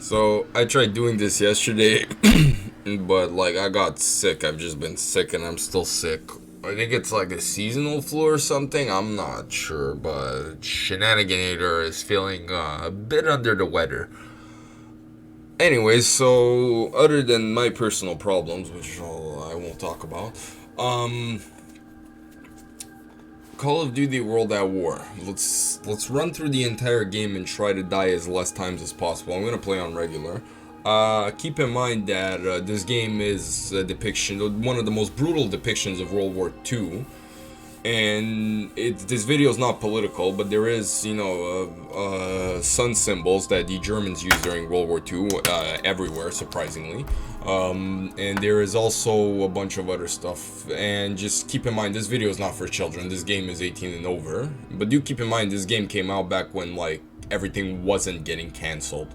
So I tried doing this yesterday, but like I got sick. I've just been sick and I'm still sick. I think it's like a seasonal flu or something. I'm not sure, but Shenaniganator is feeling a bit under the weather. Anyways, so other than my personal problems, which I won't talk about, Call of Duty World at War. Let's run through the entire game and try to die as less times as possible. I'm gonna play on regular. Keep in mind that this game is a depiction, one of the most brutal depictions of World War II. And this video is not political, but there is, sun symbols that the Germans used during World War II everywhere, surprisingly. And there is also a bunch of other stuff. And just keep in mind, this video is not for children. This game is 18 and over. But do keep in mind, this game came out back when, like, everything wasn't getting cancelled.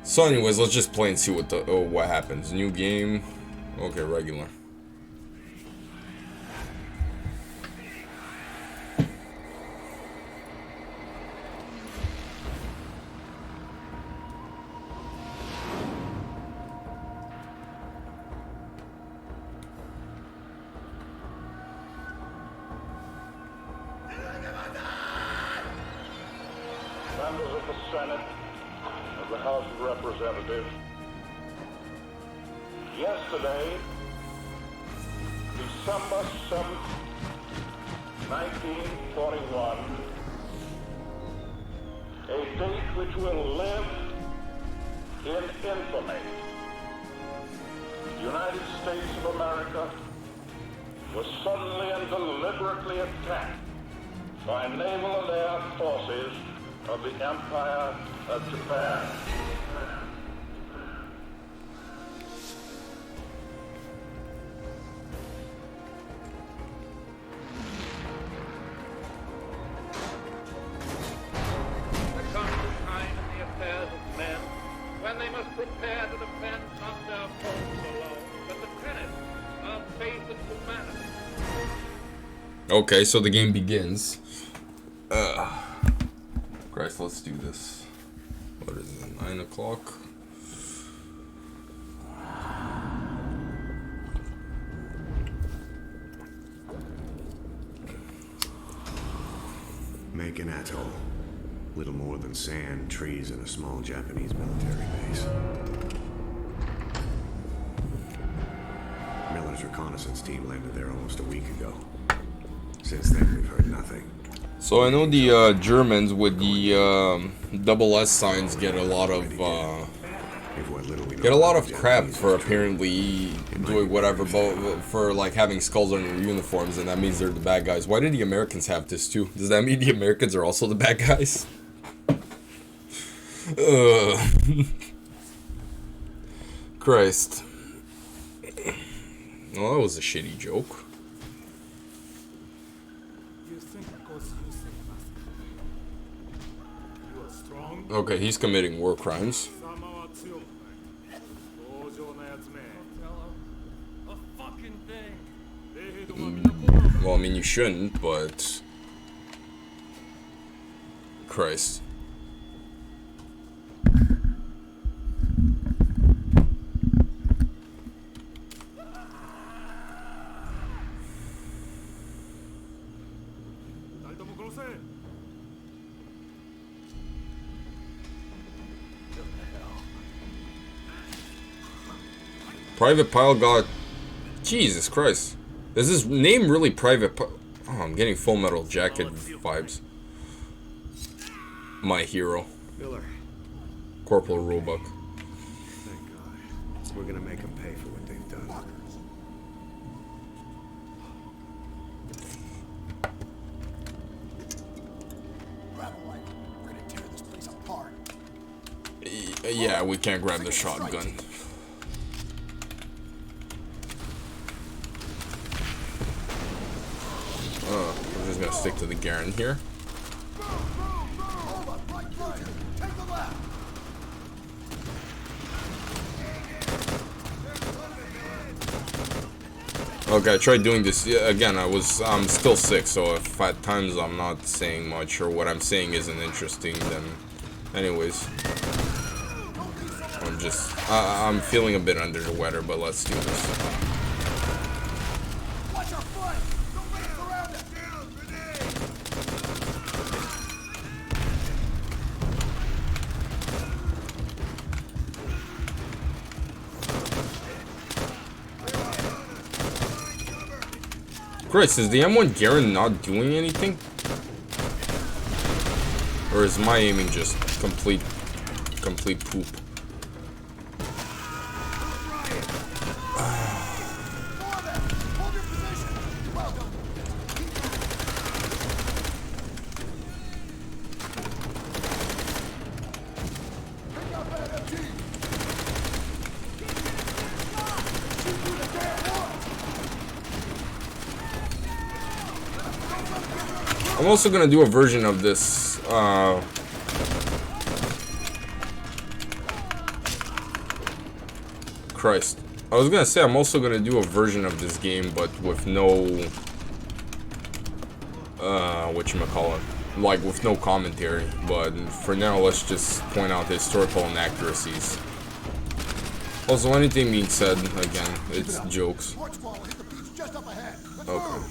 So anyways, let's just play and see what happens. New game. Okay, regular. Members of the Senate, of the House of Representatives, yesterday, December 7th, 1941, a date which will live in infamy. The United States of America was suddenly and deliberately attacked by naval and air forces of the Empire of Japan. There comes a time in the affairs of men when they must prepare to defend not their homes alone, but the tenets of faith and humanity. Okay, so the game begins. Christ, let's do this. What is it, 9 o'clock? Make an atoll. Little more than sand, trees, and a small Japanese military base. Miller's reconnaissance team landed there almost a week ago. Since then, we've heard nothing. So I know the Germans with the double S signs get a lot of crap for apparently doing whatever, but for like having skulls on their uniforms, and that means they're the bad guys. Why do the Americans have this too? Does that mean the Americans are also the bad guys? Christ. Well, that was a shitty joke. Okay, he's committing war crimes. Well, I mean, you shouldn't, but... Christ. Private Pile got... Jesus Christ. Is this name really Private Pile? Oh, I'm getting Full Metal Jacket vibes. My hero. Miller. Corporal Roebuck. Thank God. We're gonna make them pay for what they've done. We're gonna tear this place apart. Yeah, we can't grab the shotgun. I'm just gonna stick to the Garen here. Okay, I tried doing this again. I'm still sick, so if at times I'm not saying much or what I'm saying isn't interesting, then anyways. I'm feeling a bit under the weather, but let's do this. Watch our flank! Don't let us surround us! Down, grenade! Chris, is the M1 Garen not doing anything? Or is my aiming just complete poop? I'm also gonna do a version of this, Christ. I was gonna say I'm also gonna do a version of this game, but with no, whatchamacallit, like with no commentary. But for now, let's just point out the historical inaccuracies. Also, anything being said, again, it's jokes. Okay.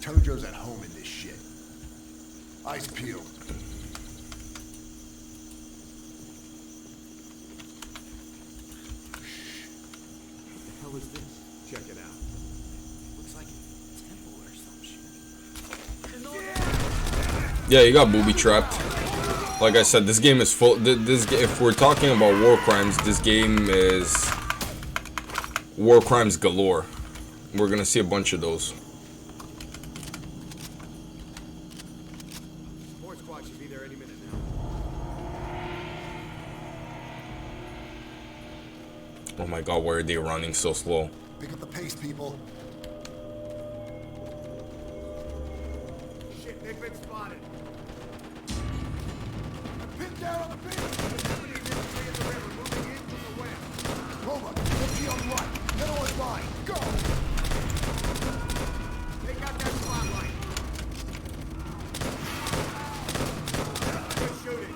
Tojo's at home in this shit. Eyes peeled. What the hell is this? Check it out. Looks like a temple or some shit. Yeah, you got booby trapped. Like I said, this game is full. If we're talking about war crimes, this game is war crimes galore. We're gonna see a bunch of those. Oh my god, why are they running so slow? Pick up the pace, people. Shit, they've been spotted. Pin down on the beam. Somebody in the river moving in from the west. Roma, let's be on the right. Middle is mine. Go! Take out that spotlight. Good shooting.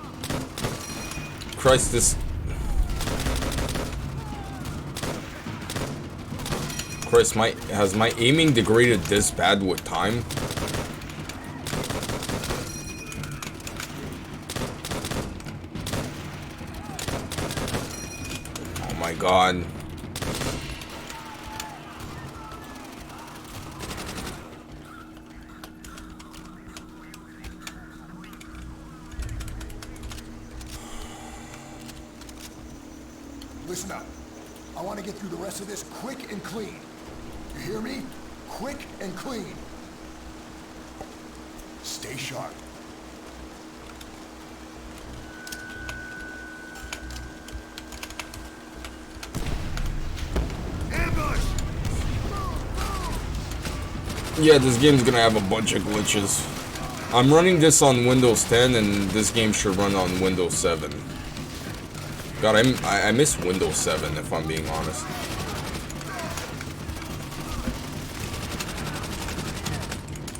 Christ, this... Christ, has my aiming degraded this bad with time? Oh my god. Listen up. I want to get through the rest of this quick and clean. You hear me? Quick and clean. Stay sharp. Ambush! Yeah, this game's gonna have a bunch of glitches. I'm running this on Windows 10, and this game should run on Windows 7. God, I miss Windows 7, if I'm being honest.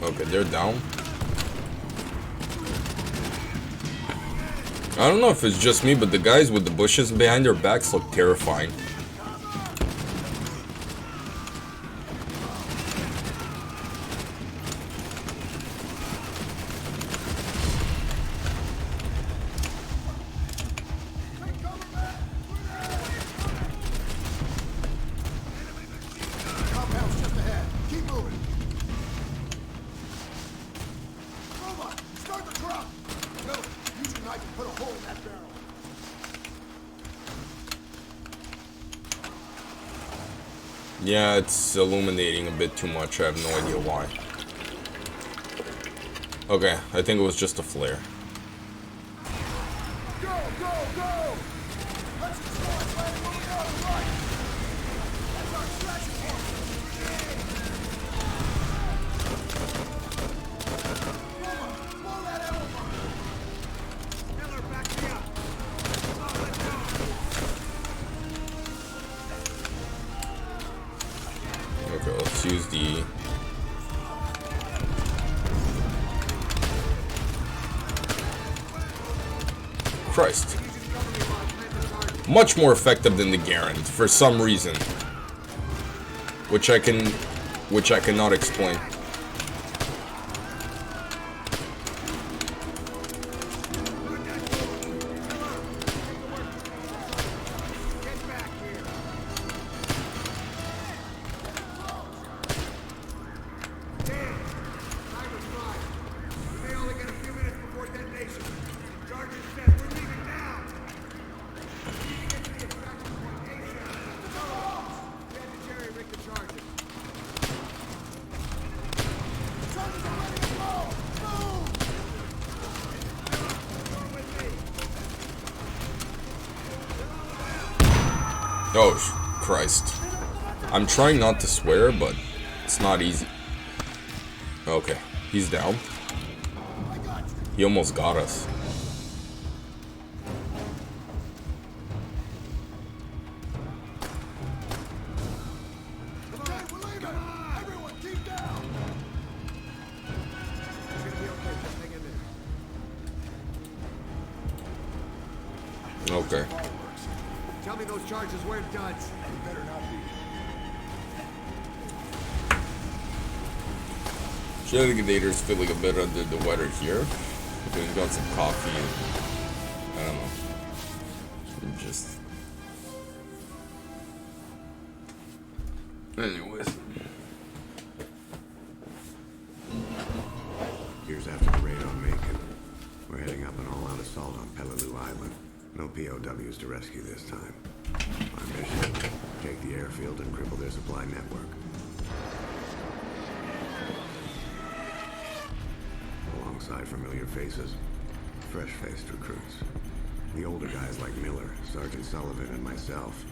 Okay, they're down. I don't know if it's just me, but the guys with the bushes behind their backs look terrifying. Compound's just ahead. Keep moving. Roma, start the truck. No, use your knife to put a hole in that barrel. Yeah, it's illuminating a bit too much. I have no idea why. Okay, I think it was just a flare. Go, go, go! Let's explore it, landing where we go, right! That's our treasure point! Roma, blow that elephant! Miller, back me up. Oh, let's go. Okay, let's use the... Christ. Much more effective than the Garand, for some reason. Which I cannot explain. Oh, Christ. I'm trying not to swear, but it's not easy. Okay, he's down. He almost got us. Okay. Tell me those charges weren't duds. You better not be. Shenaniganator's feeling a bit under the weather here. He's got some coffee and I don't know. Just anyways. Years after the raid on Macon, we're heading up an all-out assault on Peleliu Island. No POWs to rescue this time. Our mission, take the airfield and cripple their supply network. Alongside familiar faces, fresh-faced recruits. The older guys like Miller, Sergeant Sullivan, and myself.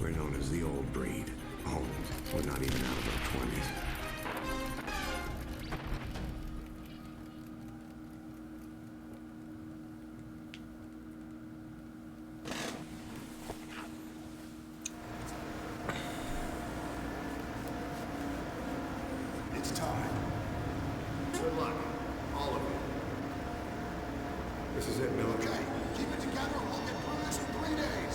We're known as the old breed. Old. We're not even out of our 20s. Good luck, all of you. This is it, Miller. Okay, keep it together. We'll get through this in 3 days.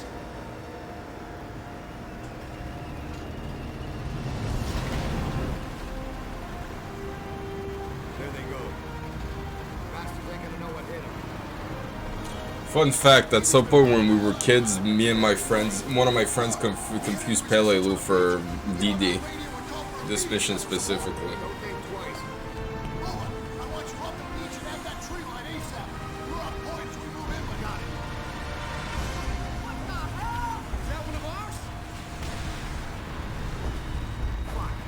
There they go. Bastards ain't gonna know what hit them. Fun fact, at some point when we were kids, me and my friends, one of my friends confused Peleliu for DD. This mission specifically. Roland, I want you up the beach and have that tree line ASAP. We're on point as we move inland. Got it. What the hell? Is that one of ours? Fine.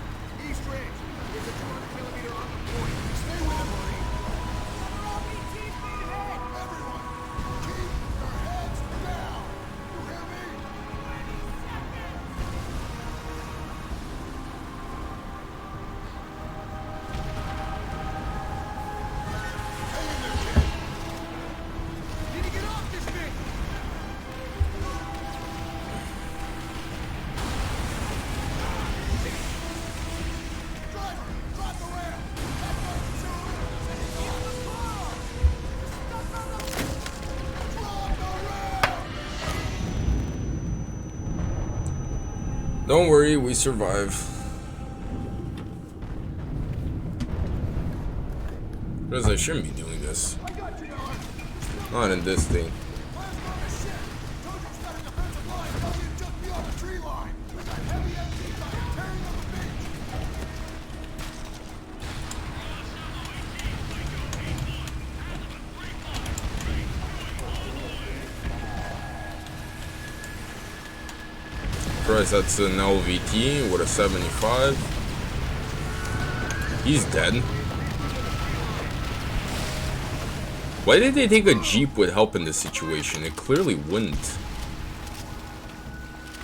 East Ridge. There's a 200-kilometer on the point. Stay with him, Marine. Everyone, keep your heads down. You hear me? Hang in there, kid. Need to get off this thing. Driver, drop the rail. That doesn't show it. Drop the rail. Don't worry, we survive. Because I shouldn't be doing this. I got you, Don. Not in this thing. Last on the ship. Told you it's got a defensive line. Tell you just beyond the tree line. We got heavy MPs on it tearing up the beach. Christ, that's an LVT with a 75. He's dead. Why did they think a Jeep would help in this situation? It clearly wouldn't.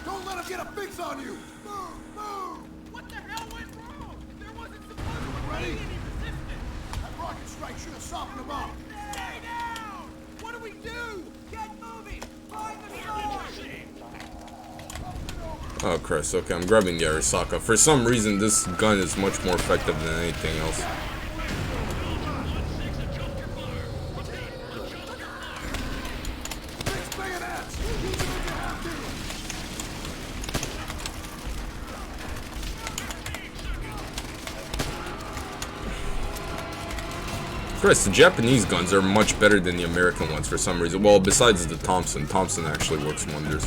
Don't let him get a fix on you. Move, move. What the hell went wrong? There wasn't supposed to be Ready? any resistance. That rocket strike should have softened him up. Stay down! What do we do? Get moving! Find the door! Oh, Christ. Okay, I'm grabbing the Arisaka. For some reason, this gun is much more effective than anything else. Chris, the Japanese guns are much better than the American ones for some reason. Well, besides the Thompson. Thompson actually works wonders.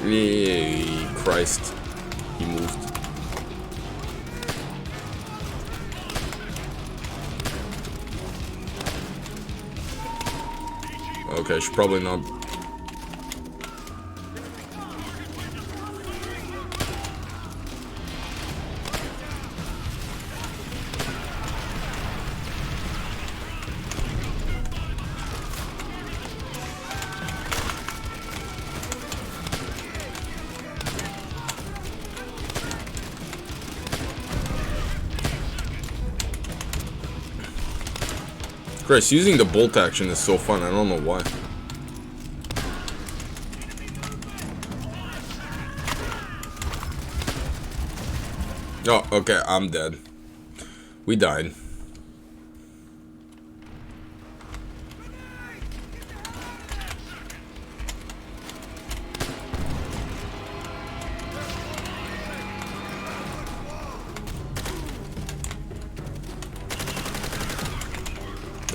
Yay, Christ. He moved. Okay, should probably not. Chris, using the bolt action is so fun. I don't know why. Oh, okay, I'm dead. We died.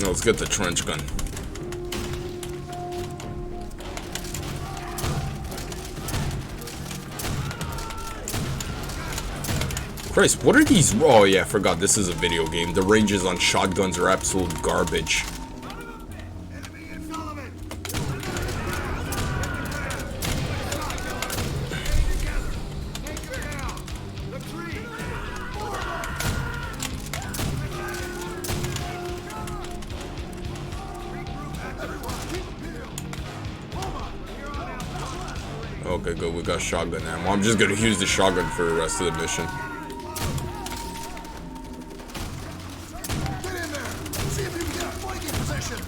Now let's get the trench gun. Christ, what are these? Oh yeah, I forgot this is a video game. The ranges on shotguns are absolute garbage. Okay, good. We got shotgun ammo. I'm just gonna use the shotgun for the rest of the mission. Get in there! See if you can get a fighting position!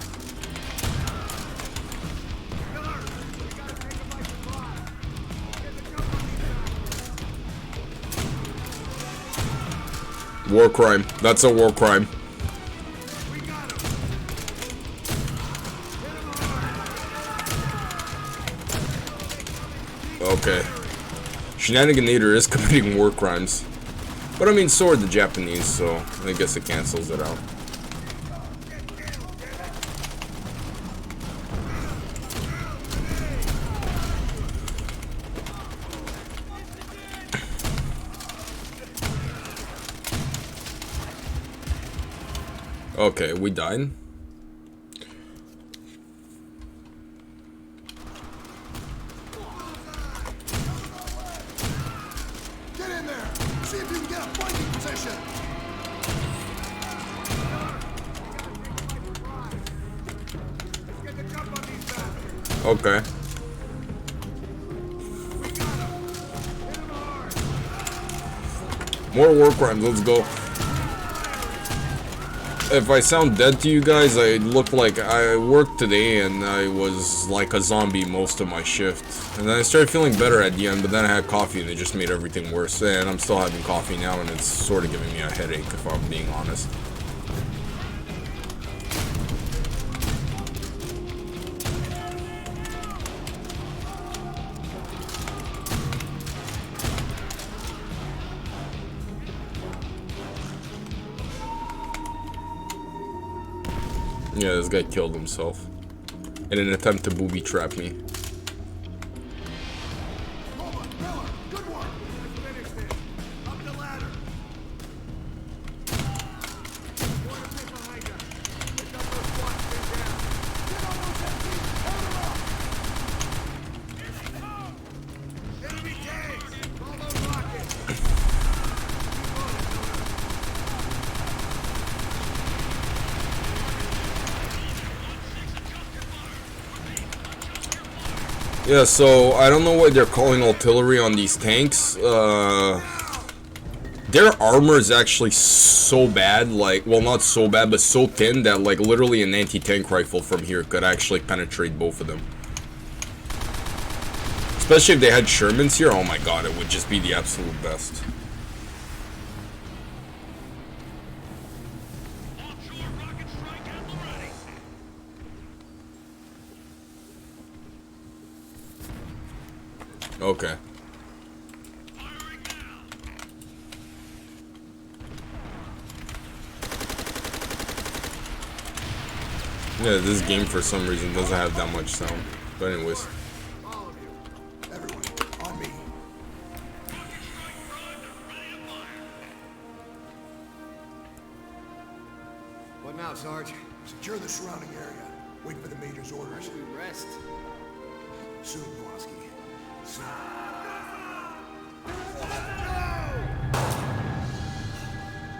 War crime. That's a war crime. Okay. Shenaniganator is committing war crimes. But I mean, so are the Japanese, so I guess it cancels it out. Okay, we died. Get in there! See if you can get a fighting position! Okay. More war crimes, let's go. If I sound dead to you guys, I look like I worked today and I was like a zombie most of my shift. And then I started feeling better at the end, but then I had coffee and it just made everything worse. And I'm still having coffee now and it's sort of giving me a headache if I'm being honest. Yeah, this guy killed himself in an attempt to booby trap me. Good work! Finished it! Up the ladder! Behind you! Pick up those squats, get down! Get on those empties! Hold them up! Enemy tanks! Call those rockets! Yeah, so I don't know why they're calling artillery on these tanks. Their armor is actually so bad, like, well, not so bad, but so thin that, like, literally an anti-tank rifle from here could actually penetrate both of them. Especially if they had Shermans here, oh my god, it would just be the absolute best. Okay. Yeah, this game for some reason doesn't have that much sound. But anyways. All of you. Everyone, on me. What now, Sarge? Secure the surrounding area. Wait for the Major's orders. We rest. Soon, Pulaski. Soon.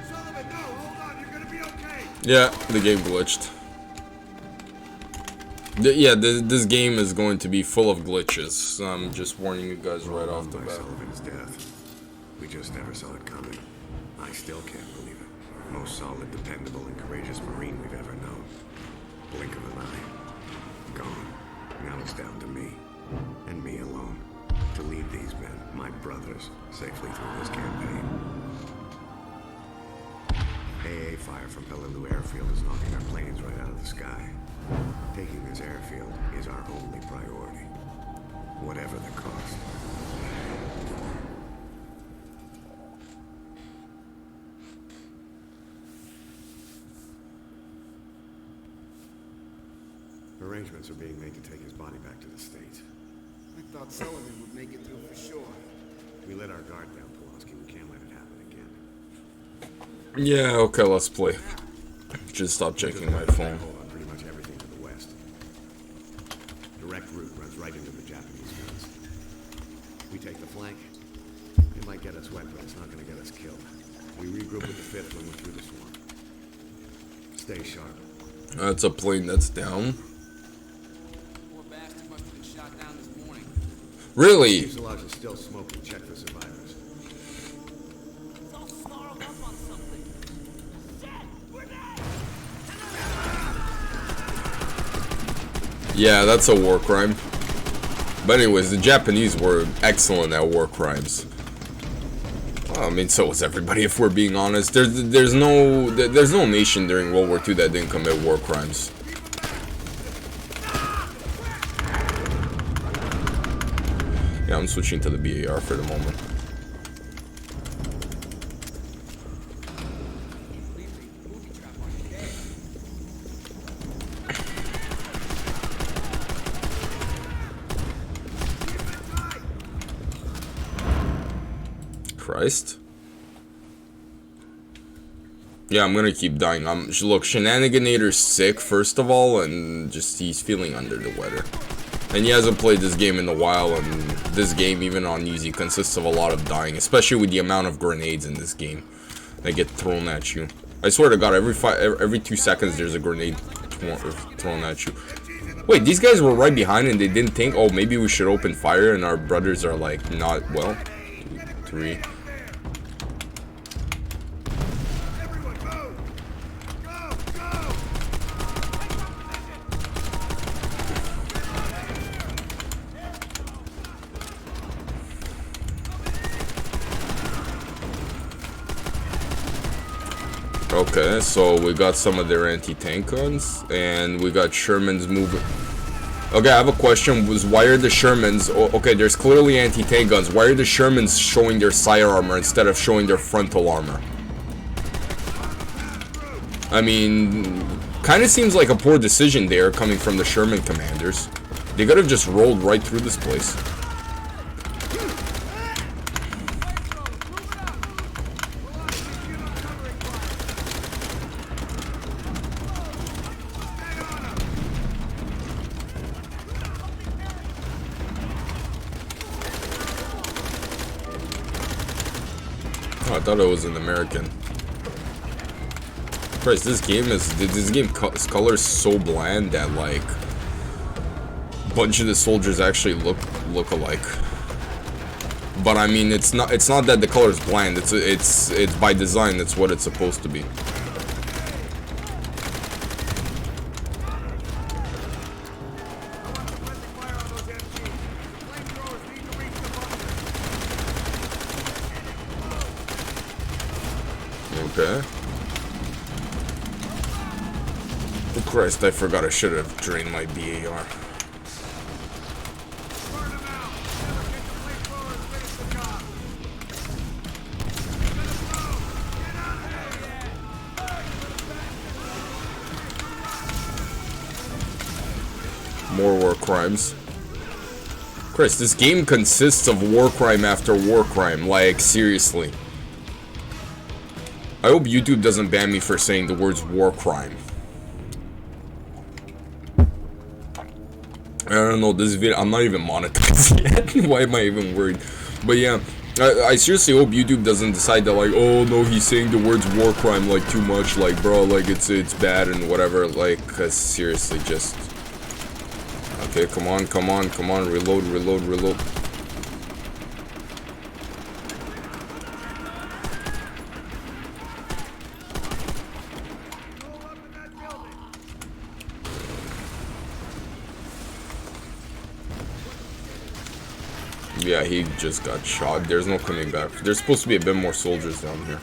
Sullivan, no! Hold on, you're gonna be okay! Yeah, the game glitched. Yeah, this game is going to be full of glitches. So I'm just warning you guys right off the By bat. Sullivan's death. We just never saw it coming. I still can't believe it. Most solid, dependable, and courageous Marine we've ever known. Blink of an eye. Gone. Now it's down to me. And me alone. To lead these men, my brothers, safely through this campaign. AA fire from Peleliu Airfield is knocking our planes right out of the sky. Taking this airfield is our only priority. Whatever the cost. Arrangements are being made to take his body back to the States. I thought Sullivan would make it through for sure. We let our guard down, Pulaski. We can't let it happen again. Yeah, okay, let's play. Just stop checking my phone. On pretty much everything to the west. Direct route runs right into the Japanese guns. We take the flank. It might get us wet, but it's not going to get us killed. We regroup with the 5th when we're through the swamp. Stay sharp. That's a plane that's down. Poor bastard must have been shot down this morning. Really? Fuselage is still smoking. Check for survivors. He's all snarled up on something. Shit! We're dead! Yeah, that's a war crime. But anyways, the Japanese were excellent at war crimes. I mean, so was everybody, if we're being honest. There's no nation during World War II that didn't commit war crimes. Yeah, I'm switching to the BAR for the moment. Christ. Yeah, I'm gonna keep dying. Look, Shenaniganator's sick, first of all, and just he's feeling under the weather. And he hasn't played this game in a while, and this game, even on easy, consists of a lot of dying, especially with the amount of grenades in this game that get thrown at you. I swear to God, every 2 seconds there's a grenade thrown at you. Wait, these guys were right behind and they didn't think, oh, maybe we should open fire, and our brothers are like, not, well, 2, 3. Okay, so we got some of their anti-tank guns, and we got Shermans moving. Okay, I have a question. Why are the Shermans... okay, there's clearly anti-tank guns. Why are the Shermans showing their side armor instead of showing their frontal armor? I mean, kind of seems like a poor decision there coming from the Sherman commanders. They could have just rolled right through this place. I thought it was an American. Christ, this game's color is so bland that like a bunch of the soldiers actually look alike. But I mean, it's not that the color is bland. It's by design. It's what it's supposed to be. Okay. Oh Christ, I forgot I should have drained my BAR. More war crimes. Chris, this game consists of war crime after war crime. Like, seriously. I hope YouTube doesn't ban me for saying the words war crime. I don't know, this video, I'm not even monetized yet. Why am I even worried? But yeah, I seriously hope YouTube doesn't decide that, like, oh no, he's saying the words war crime, like, too much, like, bro, like, it's bad and whatever, like, cause seriously, just... Okay, come on, come on, come on, reload, reload, reload. Yeah, he just got shot. There's no coming back. There's supposed to be a bit more soldiers down here.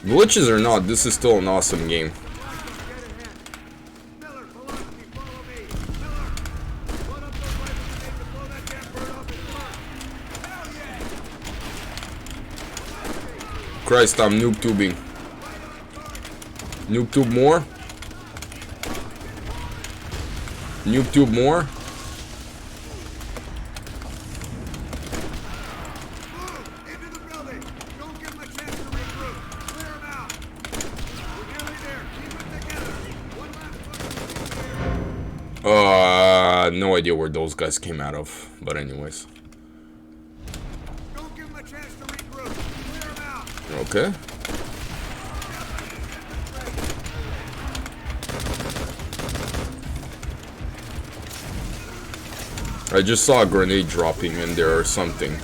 Glitches or not, this is still an awesome game. Christ, I'm noob tubing. Noob tube more? Noob tube more? No idea where those guys came out of, but anyways. Don't give them a chance to regroup. Clear them out. Okay. I just saw a grenade dropping in there or something.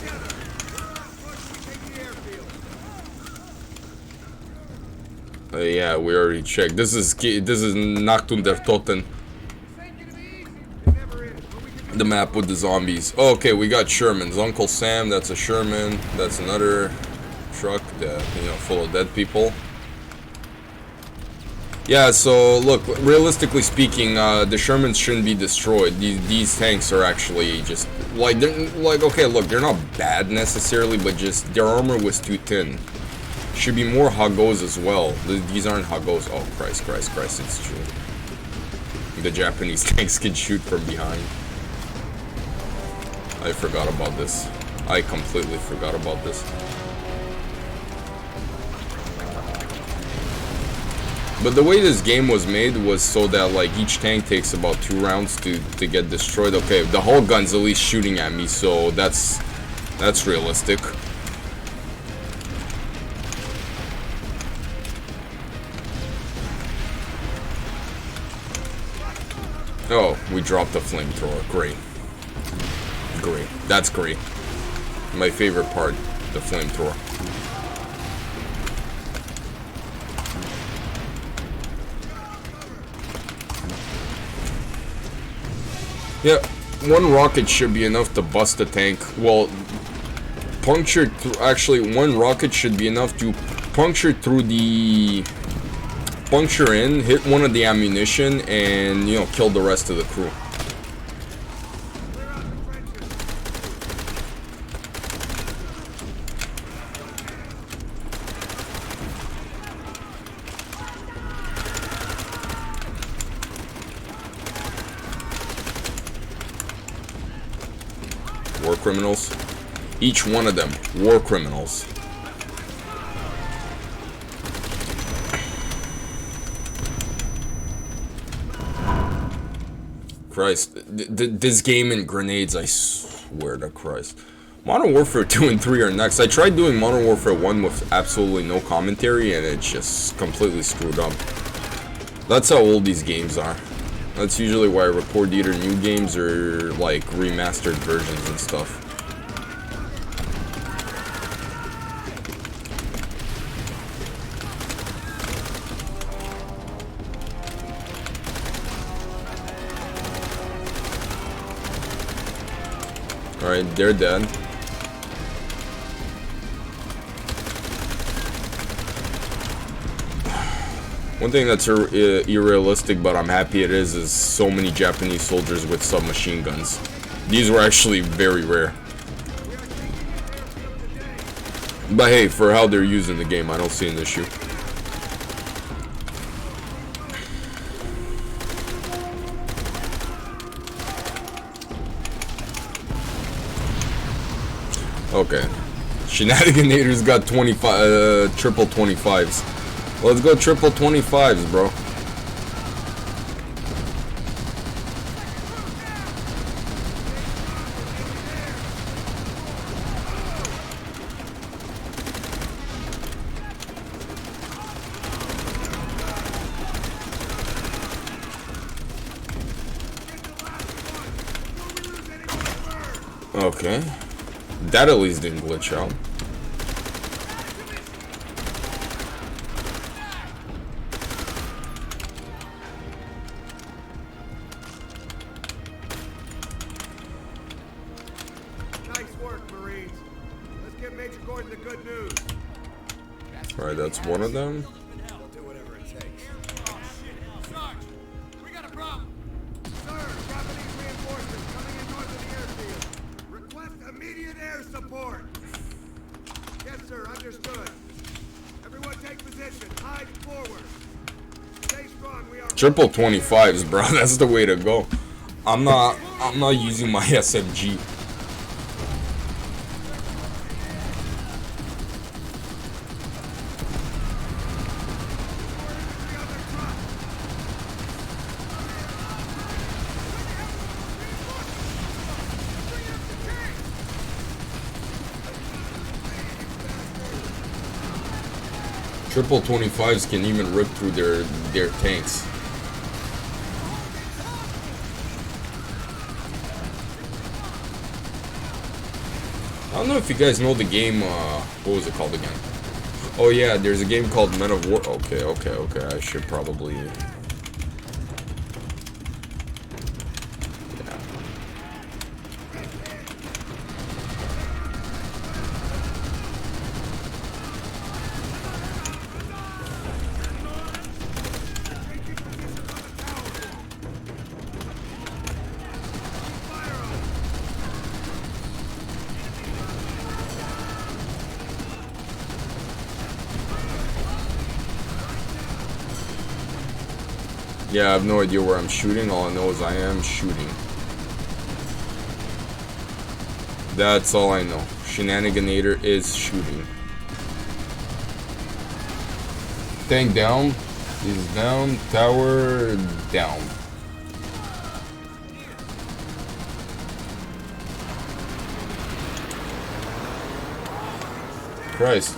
Yeah, we already checked. This is Nachtung der Toten. The map with the zombies. Oh, okay, we got Shermans. Uncle Sam, that's a Sherman. That's another truck that, you know, full of dead people. Yeah, so look, realistically speaking, the Shermans shouldn't be destroyed. These tanks are actually just like okay, look, they're not bad necessarily, but just their armor was too thin. Should be more Hagos as well. These aren't Hagos. Oh Christ, Christ, Christ! It's true. The Japanese tanks can shoot from behind. I forgot about this. I completely forgot about this. But the way this game was made was so that like each tank takes about 2 rounds to get destroyed. Okay, the whole gun's at least shooting at me, so that's realistic. Oh, we dropped the flamethrower. Great. Great. That's great. My favorite part, the flamethrower. Yeah, 1 rocket should be enough to bust the tank. Well, puncture actually 1 rocket should be enough to puncture through the puncture in, hit one of the ammunition, and you know, kill the rest of the crew. War criminals. Each one of them, war criminals. Christ, this game and grenades, I swear to Christ. Modern Warfare 2 and 3 are next. I tried doing Modern Warfare 1 with absolutely no commentary, and it just completely screwed up. That's how old these games are. That's usually why I record either new games or like remastered versions and stuff. Alright, they're dead. One thing that's unrealistic, but I'm happy it is so many Japanese soldiers with submachine guns. These were actually very rare. But hey, for how they're used in the game, I don't see an issue. Okay. Shenaniganator's got 25, triple 25s. Let's go triple 25s, bro. Okay. That at least didn't glitch out. Alright, that's one of them. We'll do whatever it takes. Oh, shit. Sarge, we got a problem. Sir, Japanese reinforcements coming in north of the airfield. Request immediate air support. Yes, sir. Understood. Everyone take position. Hide forward. Stay strong. We are Triple 25s, bro. That's the way to go. I'm not using my SMG. Triple 25s can even rip through their tanks. I don't know if you guys know the game, what was it called again? Oh yeah, there's a game called Men of War. Okay, I should probably... Yeah, I have no idea where I'm shooting. All I know is I am shooting. That's all I know. Shenaniganator is shooting. Tank down. He's down. Tower down. Christ.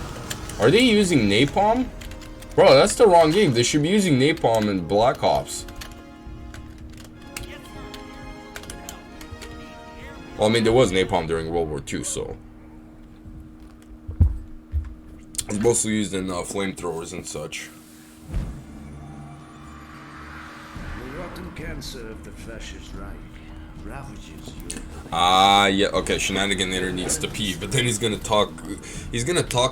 Are they using napalm? Bro, that's the wrong game. They should be using napalm in Black Ops. Well, I mean, there was napalm during World War II, so... It's mostly used in flamethrowers and such. The rotten cancer of the fascist Reich ravages Europe. Yeah, okay, Shenaniganator needs to pee, but then he's gonna talk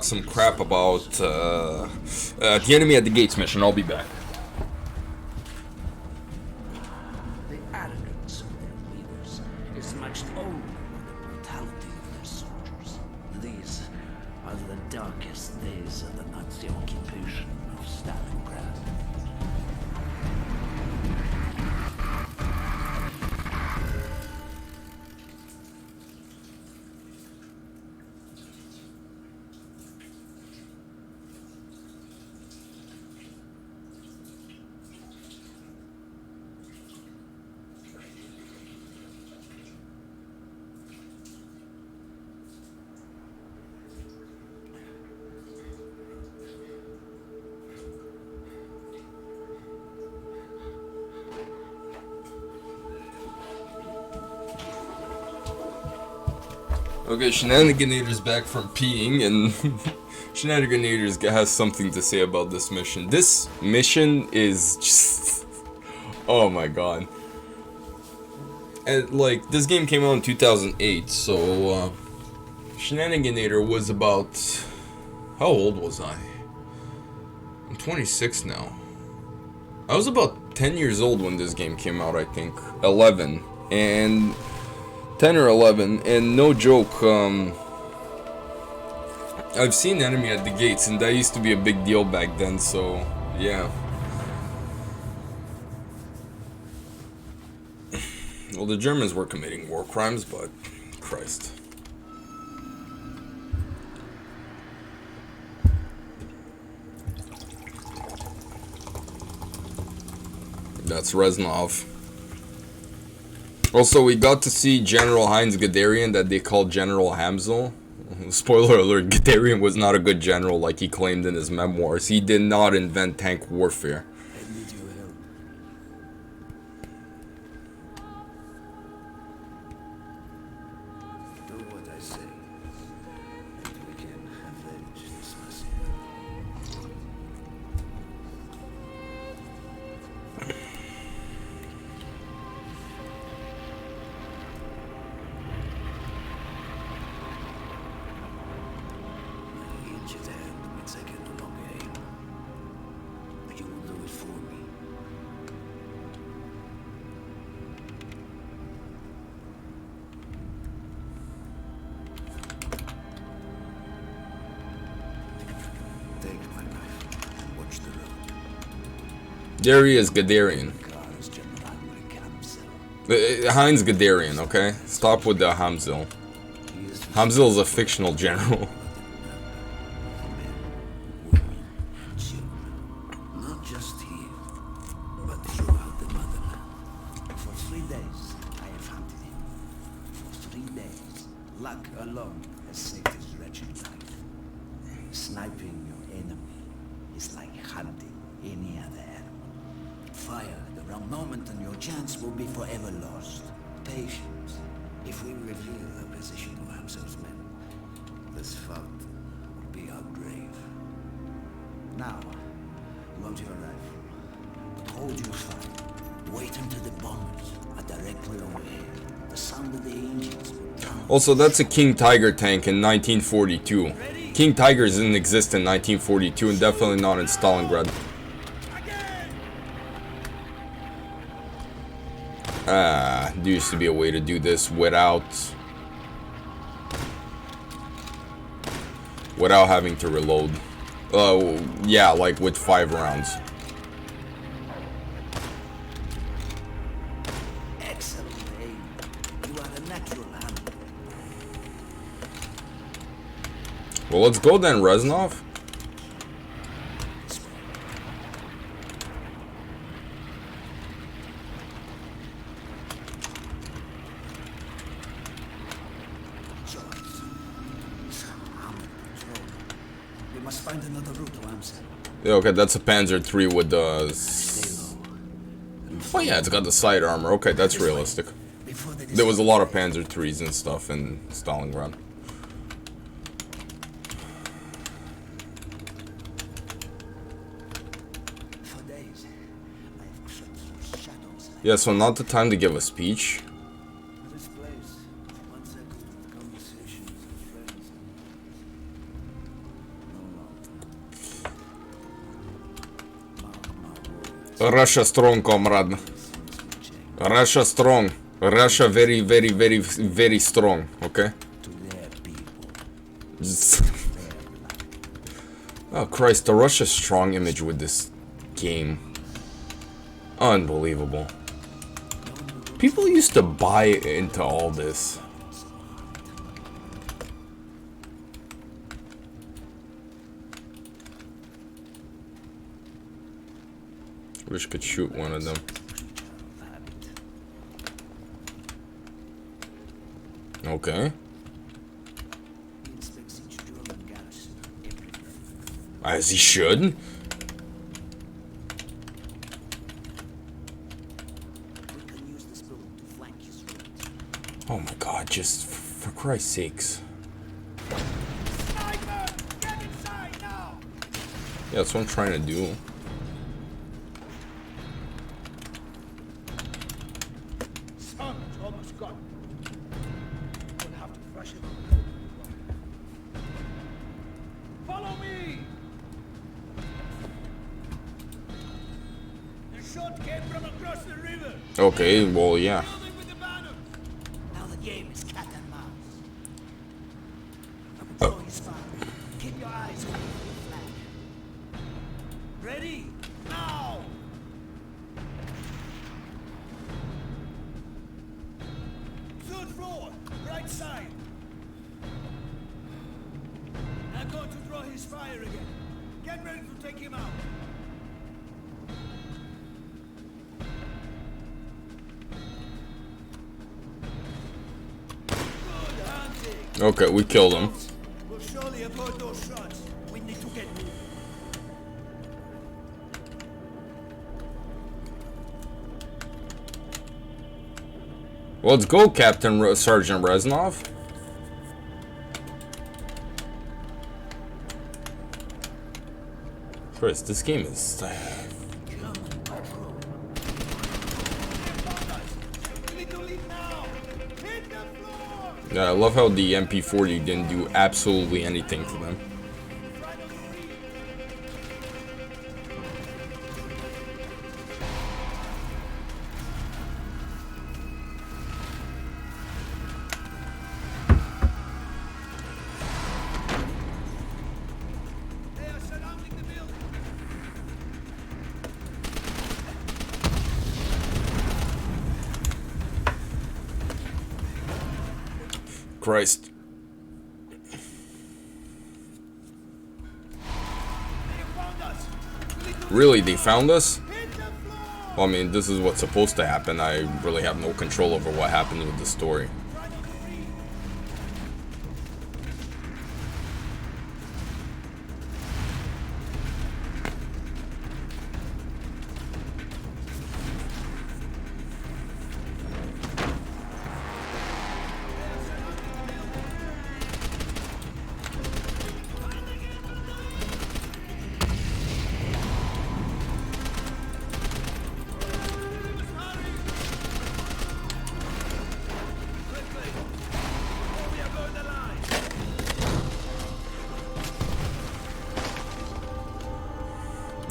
some crap about the enemy at the gates mission. I'll be back. The arrogance of their leaders is matched only by the brutality of their soldiers. These are the darkest days of the Nazi occupation of Stalingrad. Okay, Shenaniganator's back from peeing, and Shenaniganator has something to say about this mission. This mission is just... oh my god. And, like, this game came out in 2008, so, Shenaniganator was about... how old was I? I'm 26 now. I was about 10 years old when this game came out, I think. 11. And... 10 or 11, and no joke, I've seen enemy at the gates, and that used to be a big deal back then, so, yeah. Well, the Germans were committing war crimes, but, Christ. That's Reznov. Also, we got to see General Heinz Guderian that they called General Hamzel. Spoiler alert, Guderian was not a good general like he claimed in his memoirs. He did not invent tank warfare. I need your help. Do what I say. We can avenge this massacre. There he is, Guderian. Heinz Guderian, okay? Stop with the Hamzel. Hamzel is a fictional general. Not just here, but throughout the motherland. For 3 days, I have hunted him. For 3 days, luck alone has saved his wretched life. Sniping your enemy is like hunting any other animal. Fire at the wrong moment and your chance will be forever lost. Patience. If we reveal the position of Hamzel's men, this fight will be our grave. Now, load your rifle, but hold your fire. Wait until the bombers are directly overhead. The sound of the engines will drown. Also, that's a King Tiger tank in 1942. King Tigers didn't exist in 1942 and definitely not in Stalingrad. There used to be a way to do this without having to reload. Yeah, like with 5 rounds. Excellent aim. You are a natural handler. Well, let's go then, Reznov. We must find another route to Amsterdam. Yeah, okay, that's a Panzer III with the... oh yeah, it's got the side armor. Okay, that's realistic. There was a lot of Panzer IIIs and stuff in Stalingrad. Yeah, so not the time to give a speech. Russia strong, comrade. Russia strong. Russia very, very, very, very strong, okay? Oh Christ, the Russia strong image with this game. Unbelievable. People used to buy into all this. Wish I could shoot one of them. Okay. As he should. Oh my god, just for Christ's sakes. Sniper! Get inside now! Yeah, that's what I'm trying to do. Son, it's almost gone. We'll have to flush it. Follow me! The shot came from across the river. Okay, well, yeah. Building with the banner. Now the game is cat and mouse. I'm throwing his fire. Keep your eyes open for the flag. Ready? Now! Third floor, right side. I'm going to draw his fire again. Get ready to take him out. Good hunting. Okay, we killed him. We'll surely avoid those shots. We need to get moving. Let's go, Sergeant Reznov. Chris, this game is... We need to leave now. Hit the floor. Yeah, I love how the MP40 didn't do absolutely anything to them. Right on the reef. They are surrounding the building. Christ. They have found us. We need to Really, they found us? hit the floor. Well, I mean, this is what's supposed to happen. I really have no control over what happened with the story. Right on the reef.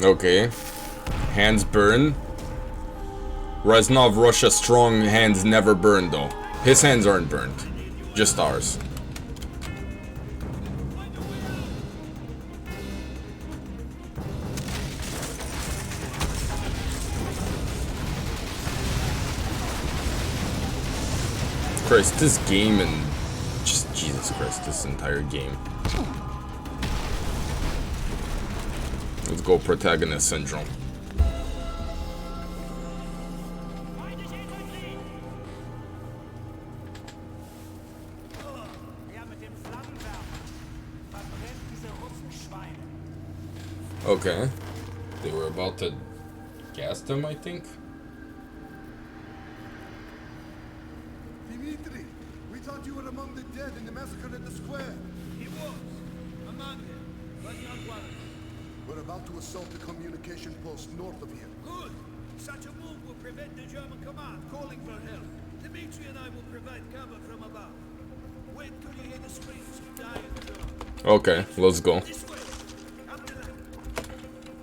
Okay. Hands burn. Reznov Russia strong hands never burn though. His hands aren't burned. Just ours. Christ, this game and just Jesus Christ, this entire game. Let's go protagonist syndrome. Ja, mit dem Flammenwerfer. Verbrennt diese Russenschweine. Okay. They were about to gas them, I think. Dimitri, we thought you were among the dead in the massacre at the square. He was. Among them, but not one. We're about to assault the communication post north of here. Good. Such a move will prevent the German command calling for help. Dimitri and I will provide cover from above. Wait till you hear the screams of dying Germans. Okay, let's go. This way. Up the line.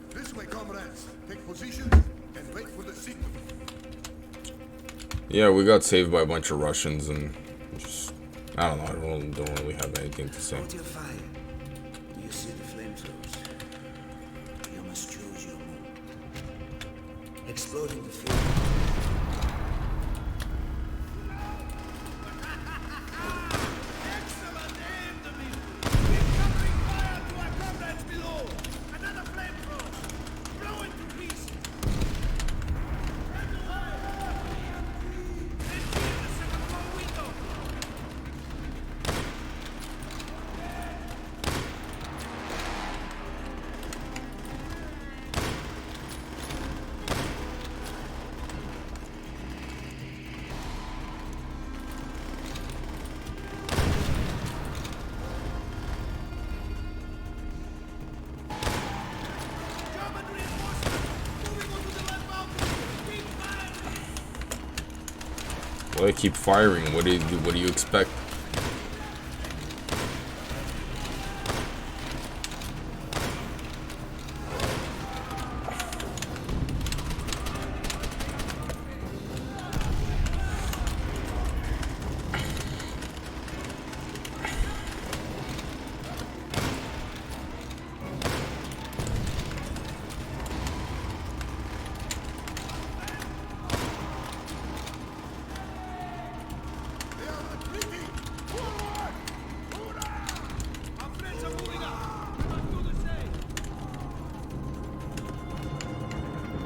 This way, comrades. Take position and wait for the signal. Yeah, we got saved by a bunch of Russians and just I don't know. I don't really have anything to say. Hold your fire. You see the flamethrowers. You must choose your move. Exploding the field. Excellent aim, Dimitri. Keep covering fire to our comrades below. Another flamethrower. Blow it to pieces. Let's see the second floor window. Well, I keep firing. What do you expect?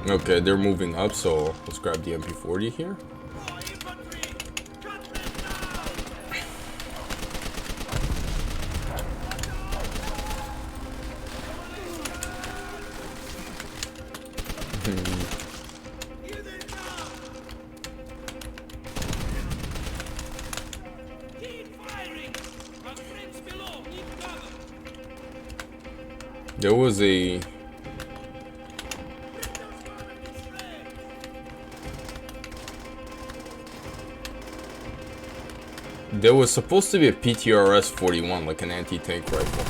Okay, they're moving up, so let's grab the MP40 here. There was a... There was supposed to be a PTRS-41, like an anti-tank rifle.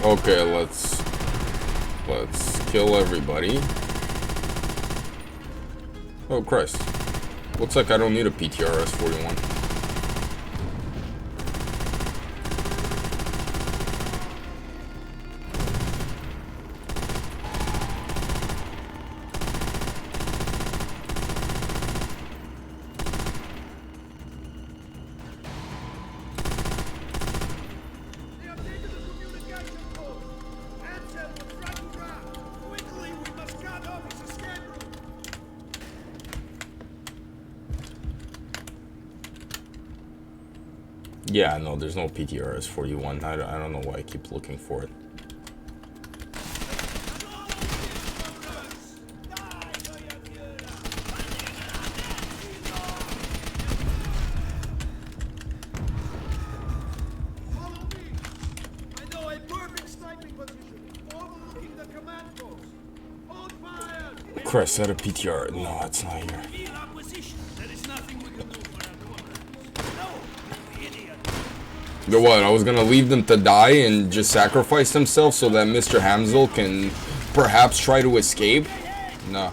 Okay, let's kill everybody. Oh Christ. Looks like I don't need a PTRS-41. Yeah, no, there's no PTRS-41. I don't know why I keep looking for it. Christ, is that a PTR? No, it's not here. The what? I was gonna leave them to die and just sacrifice themselves so that Mr. Hamzel can perhaps try to escape? No.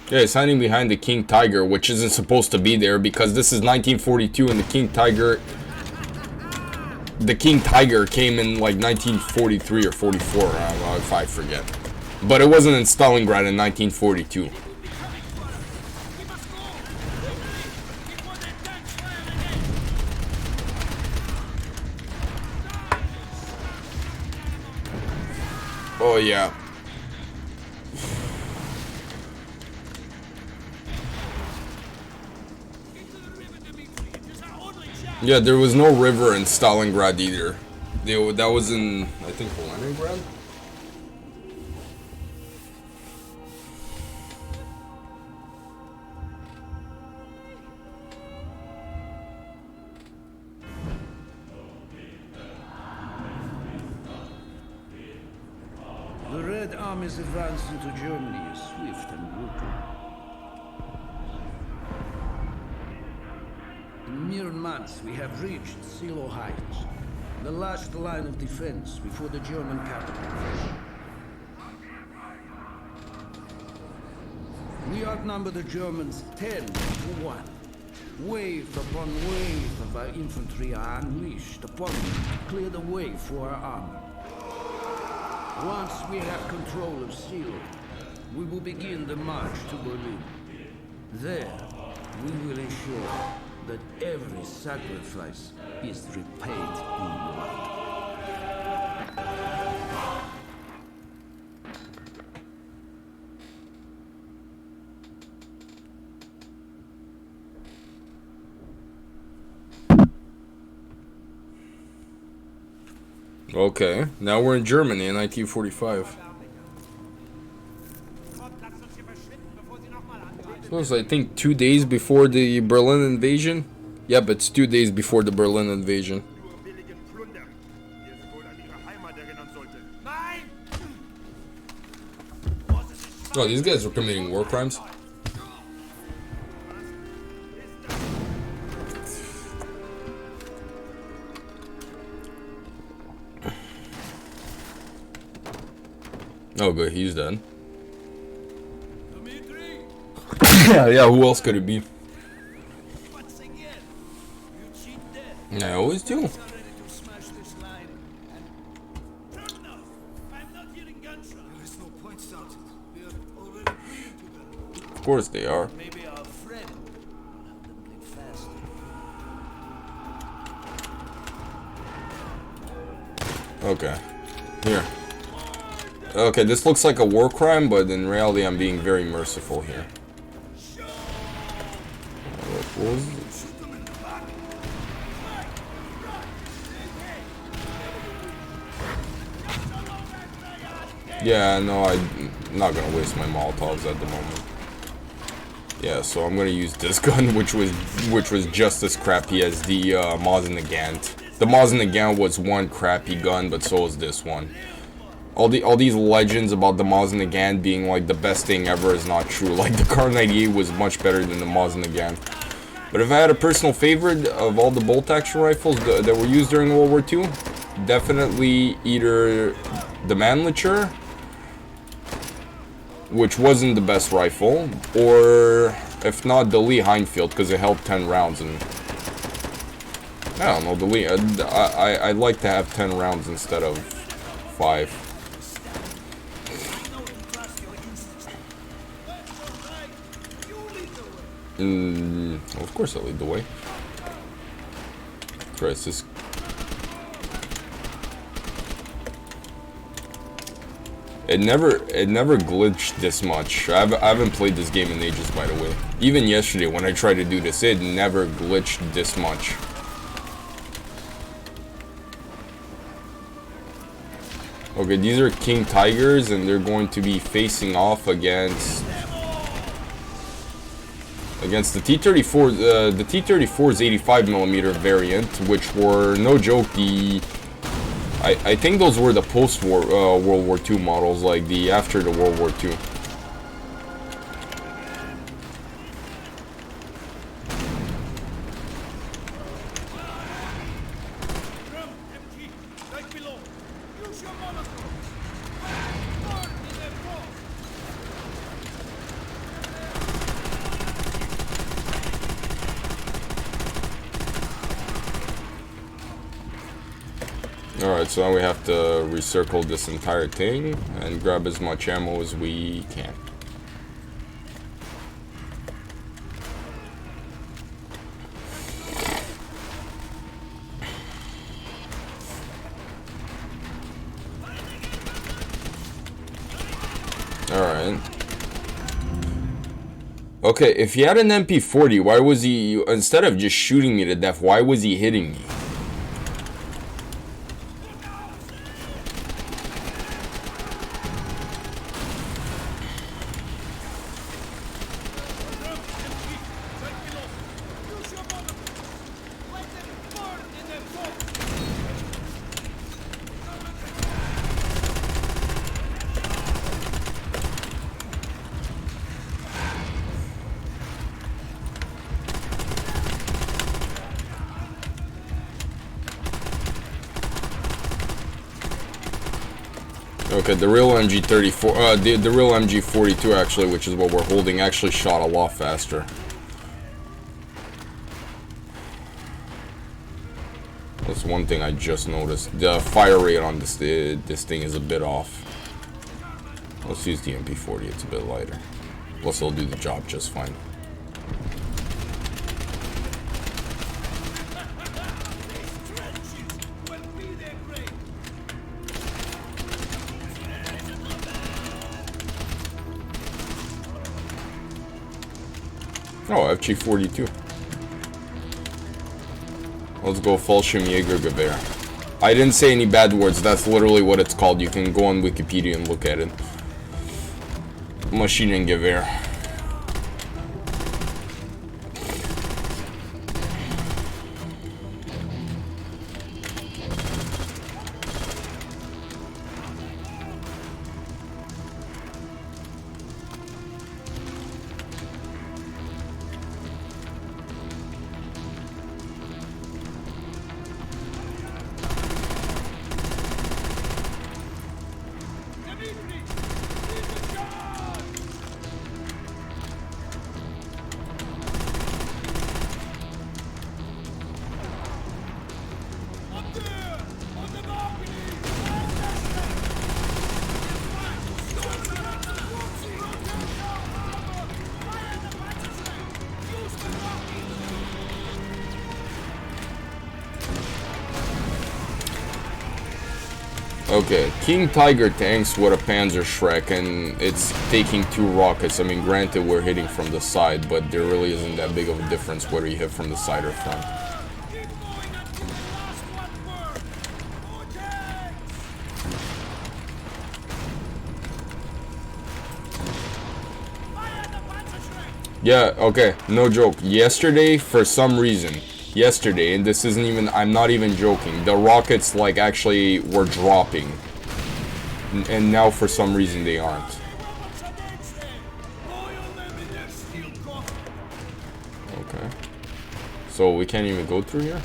Yeah, it's hiding behind the King Tiger, which isn't supposed to be there because this is 1942 and the King Tiger came in like 1943 or 44, if I forget. But it wasn't in Stalingrad in 1942. Oh yeah. Yeah, there was no river in Stalingrad either. That was in, I think, Leningrad? The Red Army's advance into Germany is swift and brutal. In mere months, we have reached Silo Heights, the last line of defense before the German capital. We outnumber the Germans 10 to 1. Wave upon wave of our infantry are unleashed upon you to clear the way for our armor. Once we have control of Seal, we will begin the march to Berlin. There, we will ensure that every sacrifice is repaid in blood. Okay, now we're in Germany in 1945. So it's, I think, 2 days before the Berlin invasion? Yeah, but it's 2 days before the Berlin invasion. Oh, these guys were committing war crimes? Oh, good, he's dead. Yeah, who else could it be? I always do. Of course they are. Okay, here. Okay, this looks like a war crime, but in reality I'm being very merciful here. What was it? Yeah, no, I'm not gonna waste my Molotovs at the moment. Yeah, so I'm gonna use this gun, which was just as crappy as the Mosin-Nagant. The Mosin-Nagant was one crappy gun, but so is this one. All these legends about the Mosin-Nagant being like the best thing ever is not true. Like the Kar 98 was much better than the Mosin-Nagant. But if I had a personal favorite of all the bolt-action rifles that were used during World War II, definitely either the Mannlicher, which wasn't the best rifle, or if not the Lee Heinfeld, because it held 10 rounds. And I don't know, the Lee, I'd like to have 10 rounds instead of 5. Well, of course I'll lead the way. Christ, this... It never glitched this much. I haven't played this game in ages, by the way. Even yesterday when I tried to do this, it never glitched this much. Okay, these are King Tigers, and they're going to be facing off against the T34. The T34's 85mm variant, which were no joke. I think those were the post-war World War II models, like the after the World War II. Alright, so now we have to recircle this entire thing and grab as much ammo as we can. Alright. Okay, if he had an MP40, why was he, instead of just shooting me to death, why was he hitting me? Okay, the real MG34, the real MG42 actually, which is what we're holding, actually shot a lot faster. That's one thing I just noticed. The fire rate on this thing is a bit off. Let's use the MP40. It's a bit lighter. Plus, it'll do the job just fine. Oh, FG42. Let's go Fallschirmjägergewehr. I didn't say any bad words. That's literally what it's called. You can go on Wikipedia and look at it. Maschinengewehr. Okay, King Tiger tanks with a Panzerschreck, and it's taking 2 rockets. I mean, granted, we're hitting from the side, but there really isn't that big of a difference whether you hit from the side or front. Yeah, okay, no joke. Yesterday, for some reason, and this isn't even, I'm not even joking, the rockets like actually were dropping, and now for some reason they aren't. Okay, so we can't even go through here?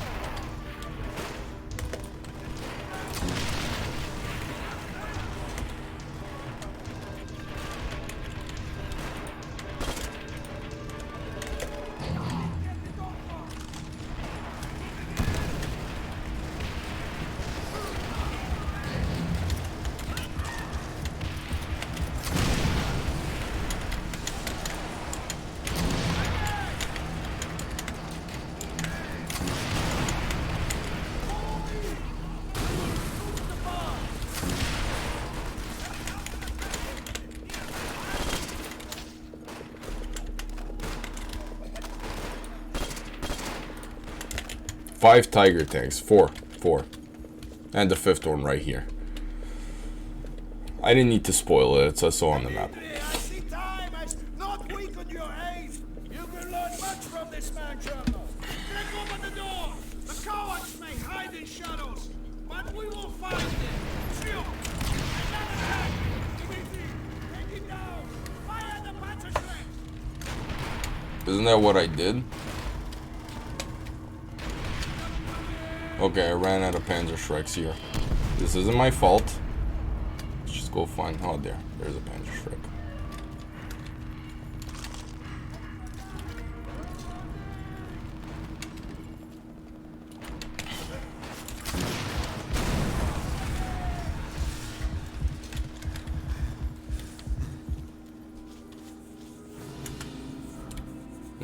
Five Tiger tanks. Four. And the 5th one right here. I didn't need to spoil it. It's also on the map. I see time has not weakened your aim. You can learn much from this man, Colonel. Break open the door. The cowards may hide in shadows, but we will find them. Shoot! Another attack! Dimitri, take him down. Fire the Panzerschreck. Isn't that what I did? Okay, I ran out of Panzerschrecks here. This isn't my fault. Let's just go find... Oh, there's a Panzerschreck.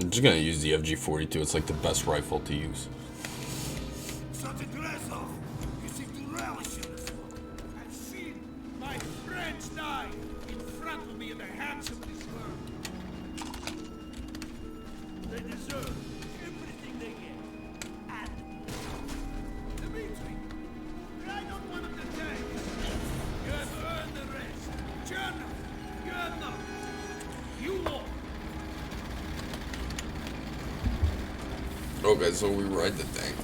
I'm just gonna use the FG42. It's like the best rifle to use. You seem to relish in this one. I've seen my friends die in front of me at the hands of this world. They deserve everything they get. And Dimitri, I don't want them to take. You have earned the rest. Journal, you have not. You won't. Okay, so we ride the tank.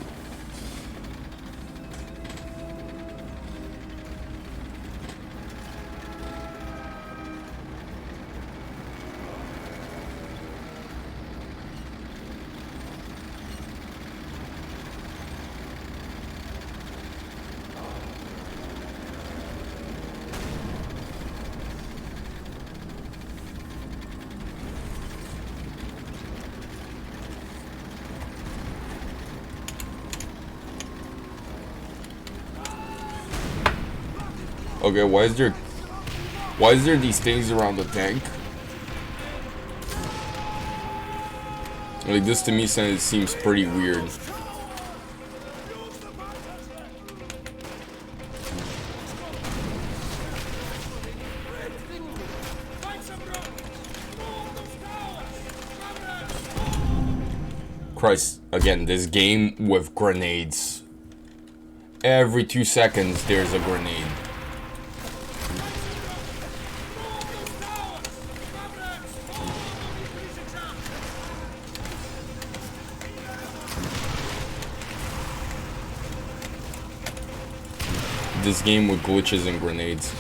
Okay, why is there these things around the tank? Like, this to me seems pretty weird. Christ, again, this game with grenades. Every 2 seconds there's a grenade. This game with glitches and grenades.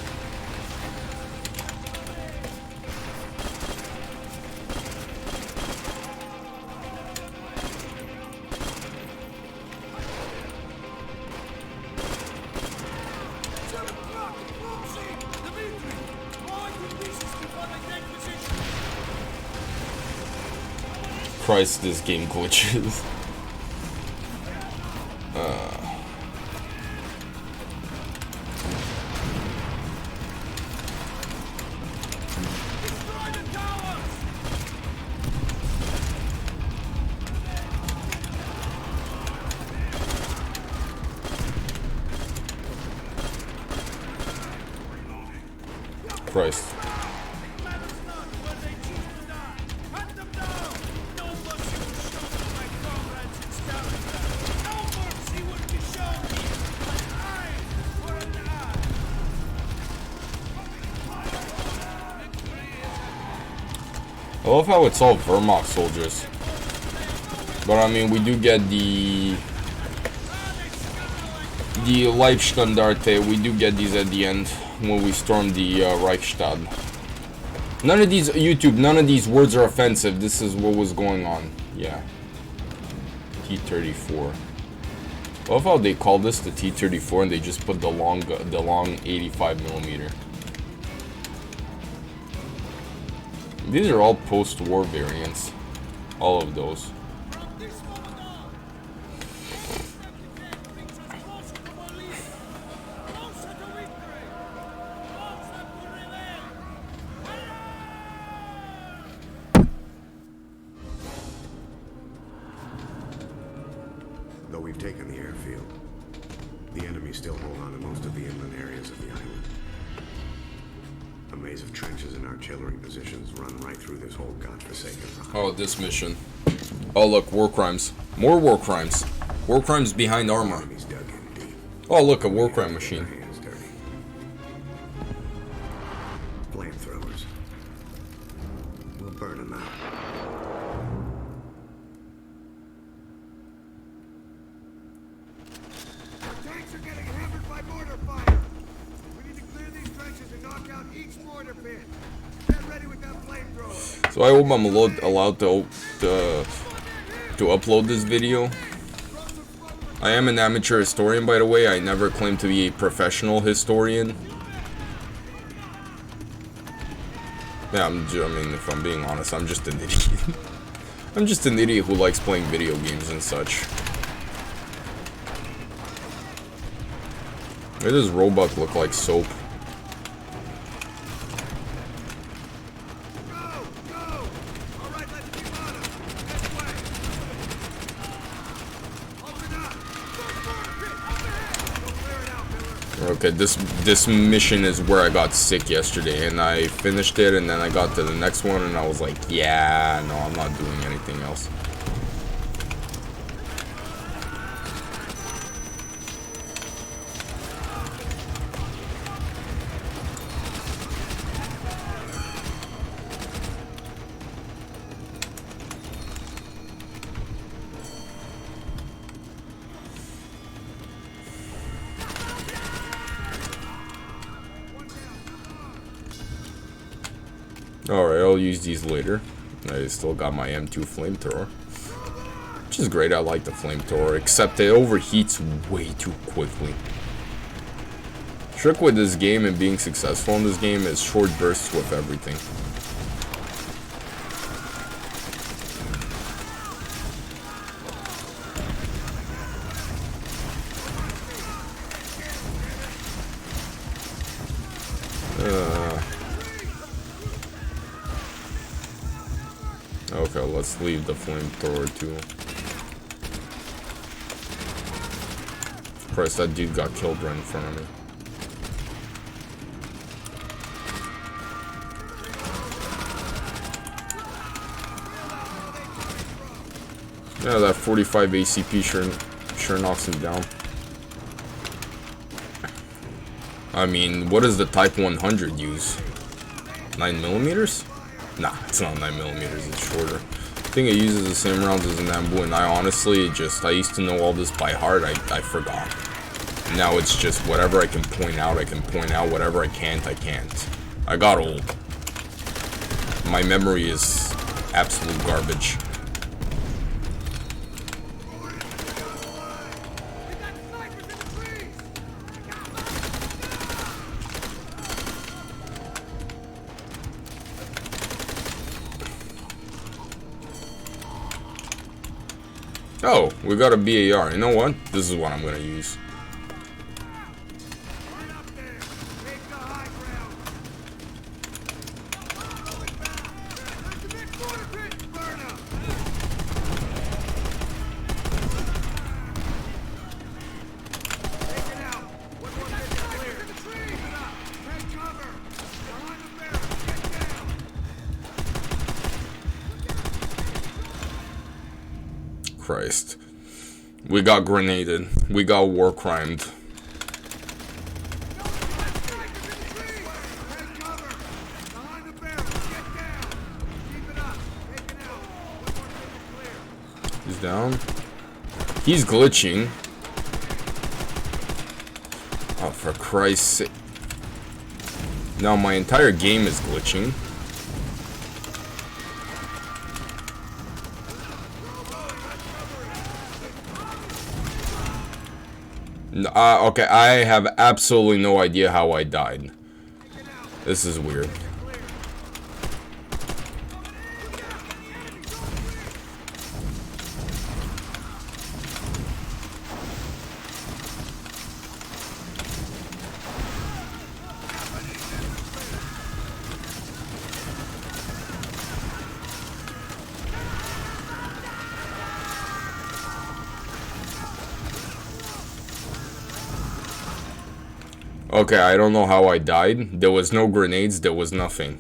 Christ, this game glitches. Christ. I love how it's all Wehrmacht soldiers. But I mean, we do get the Leibstandarte, we do get these at the end when we storm the Reichstag. None of these, YouTube, none of these words are offensive. This is what was going on. Yeah. T34. I love how they call this the T34 and they just put the long 85mm. These are all post-war variants. All of those. Though we've taken the airfield, the enemy still hold on to most of the inland areas of the island. A maze of trenches and artillery positions run right through this whole godforsaken rock. Oh, this mission. Oh, look, war crimes. More war crimes. War crimes behind armor. Enemies dug in deep. Oh, look, a war crime machine. Their hands dirty. Flamethrowers. We'll burn them out. Tanks are getting hammered by mortar fire. We need to clear these trenches and knock out each mortar pit. Get ready with that flamethrower. So I hope I'm allowed to upload this video. I am an amateur historian, by the way. I never claimed to be a professional historian. Yeah, I mean, if I'm being honest, I'm just an idiot. I'm just an idiot who likes playing video games and such. Why does Roebuck look like soap? Okay, this mission is where I got sick yesterday, and I finished it, and then I got to the next one, and I was like, yeah, no, I'm not doing anything else. Alright, I'll use these later. I still got my M2 flamethrower, which is great. I like the flamethrower, except it overheats way too quickly. Trick with this game and being successful in this game is short bursts with everything. Okay, let's leave the flamethrower too. Christ, that dude got killed right in front of me. Yeah, that 45 ACP sure knocks him down. I mean, what does the Type 100 use? 9mm? Nah, it's not 9mm, it's shorter. I think it uses the same rounds as an Nambu, and I honestly I used to know all this by heart, I forgot. Now it's just whatever I can point out, whatever I can't, I can't. I got old. My memory is absolute garbage. Oh, we got a BAR. You know what? This is what I'm gonna use. Christ. We got grenaded. We got war crimed. He's down. He's glitching. Oh, for Christ's sake. Now my entire game is glitching. Okay, I have absolutely no idea how I died. This is weird. Okay, I don't know how I died. There was no grenades, there was nothing.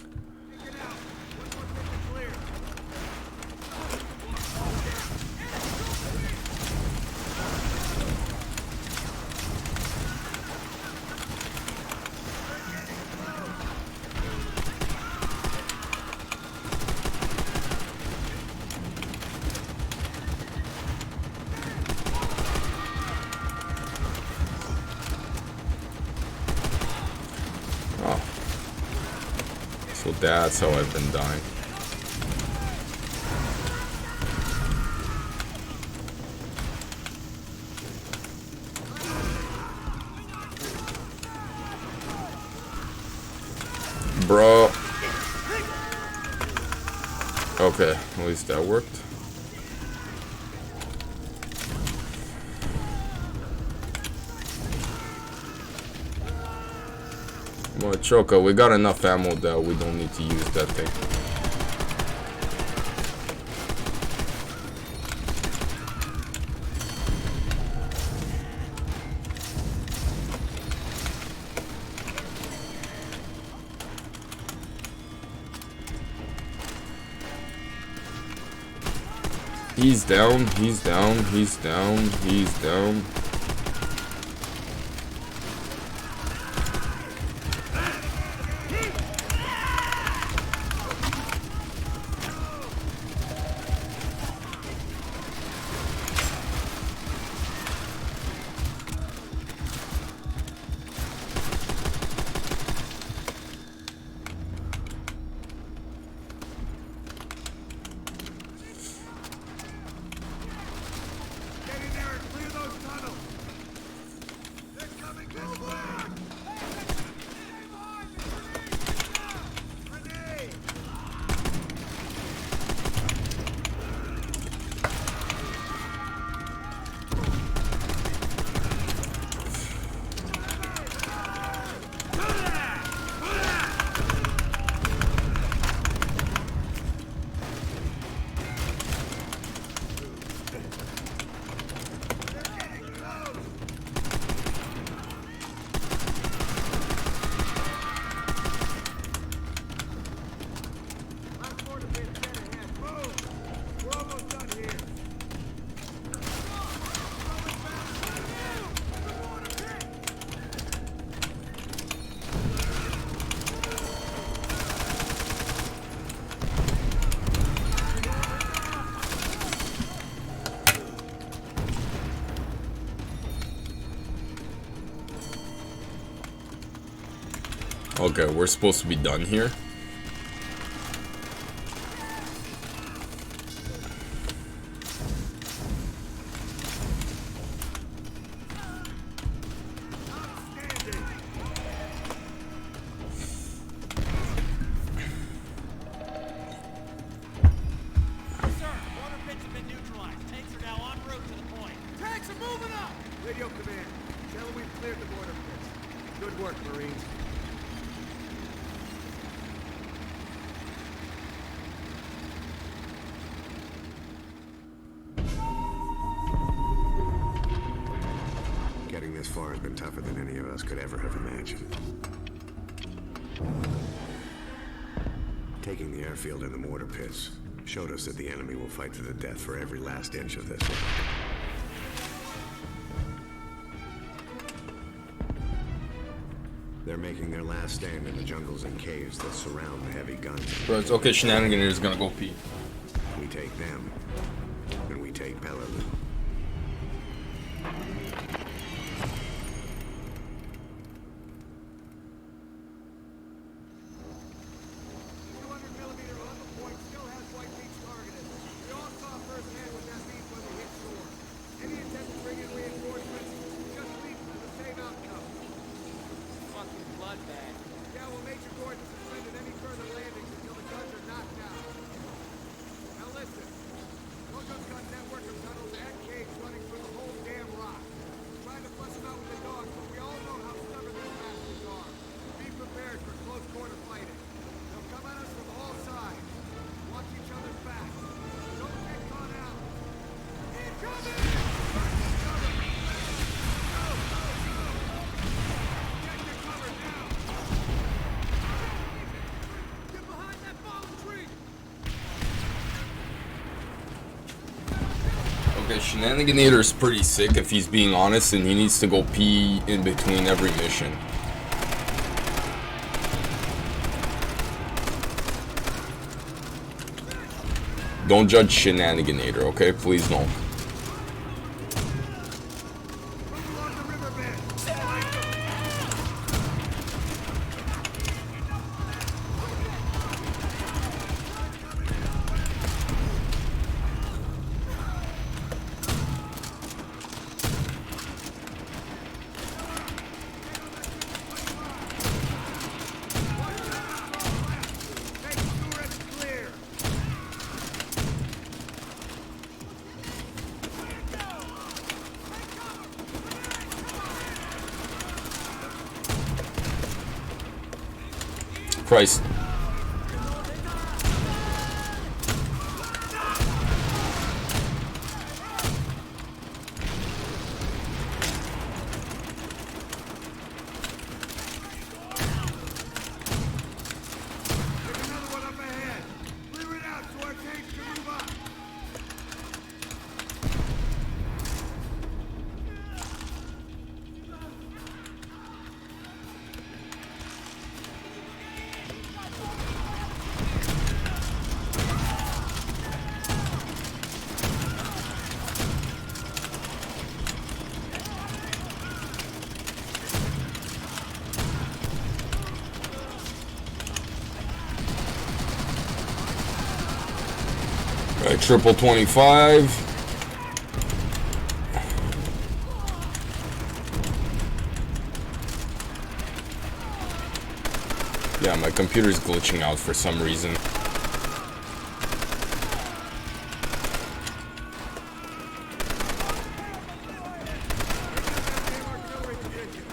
So that's how I've been dying. Bro. Okay, at least that worked. Well, Choco, we got enough ammo that we don't need to use that thing. He's down, he's down, he's down, he's down. Get in there and clear those tunnels! Okay, we're supposed to be done here. Radio command. Tell them we've cleared the mortar pits. Good work, Marines. Getting this far has been tougher than any of us could ever have imagined. Taking the airfield and the mortar pits showed us that the enemy will fight to the death for every last inch of this land. They're making their last stand in the jungles and caves that surround the heavy guns. Bro, it's okay, Shenaniganator is gonna go pee. We take them, and we take Peleliu. 200mm on the point still has White Beach targeted. We all saw firsthand what that means when they hit shore. Any attempt to bring in reinforcements just leads to the same outcome. Fucking bloodbath. Yeah, well, Major Gordon suspended any further landings until the guns are knocked out. Now listen, Mojo's got a network of tunnels and caves running through the whole damn rock. We're trying to flush them out with the dogs, but we all know how stubborn these bastards are. Be prepared for close quarter fighting. They'll come at us from all sides. Watch each other's back. Don't get caught out. Incoming! Cover! Go! Get your cover now! Get behind that fallen tree! Okay, Shenaniganator is pretty sick if he's being honest, and he needs to go pee in between every mission. Don't judge Shenaniganator, okay? Please don't. Move along the riverbed! Make sure it's clear! Christ. There's another one up ahead. Clear it out so our tanks can move up. Alright, triple 25. Yeah, my computer's glitching out for some reason. Damn artillery position.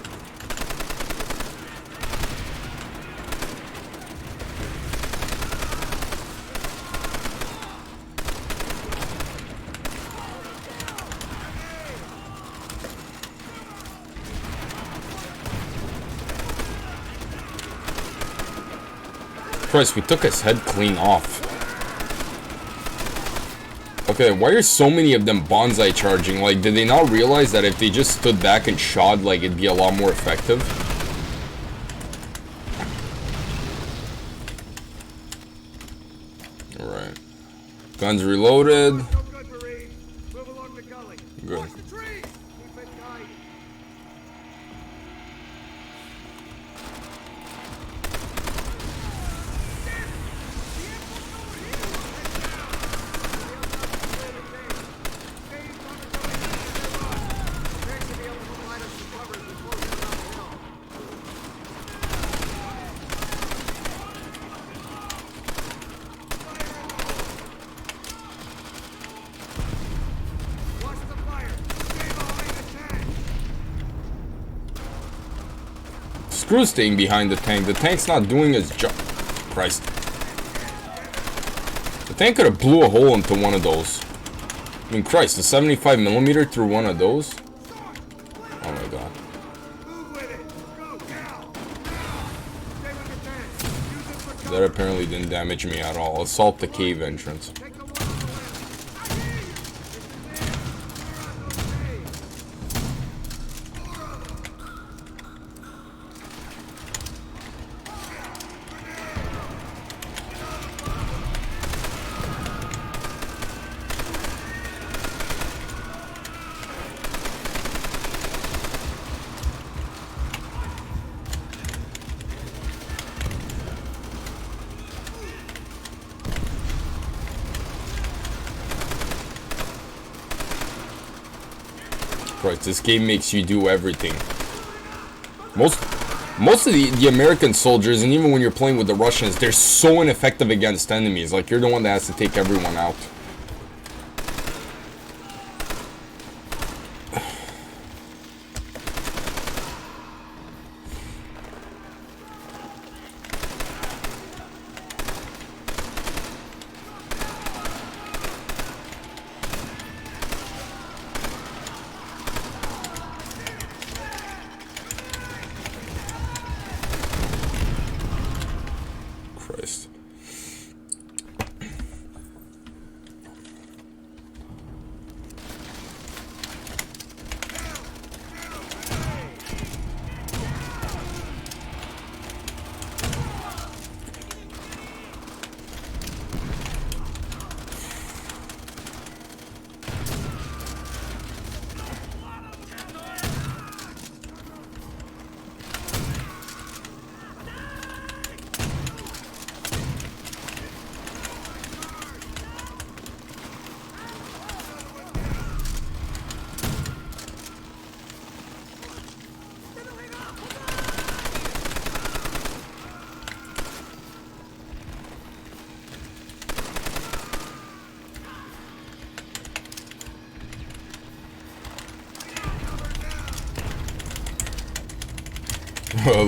Christ, we took his head clean off. Okay, why are so many of them bonsai charging? Like, did they not realize that if they just stood back and shot, like, it'd be a lot more effective? Alright. Guns reloaded. So good, Marines. Move along the gully. Good. Watch the trees. Keep it tight. screw staying behind the tank. The tank's not doing its job. Christ. The tank could have blew a hole into one of those. I mean, Christ, the 75mm through one of those? Oh my god. That apparently didn't damage me at all. Assault the cave entrance. Christ, this game makes you do everything. Most of the American soldiers, and even when you're playing with the Russians, they're so ineffective against enemies. Like, you're the one that has to take everyone out. Christ.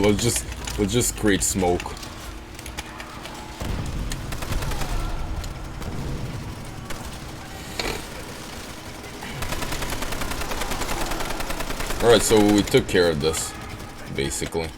let's just create smoke. Alright, so we took care of this, basically.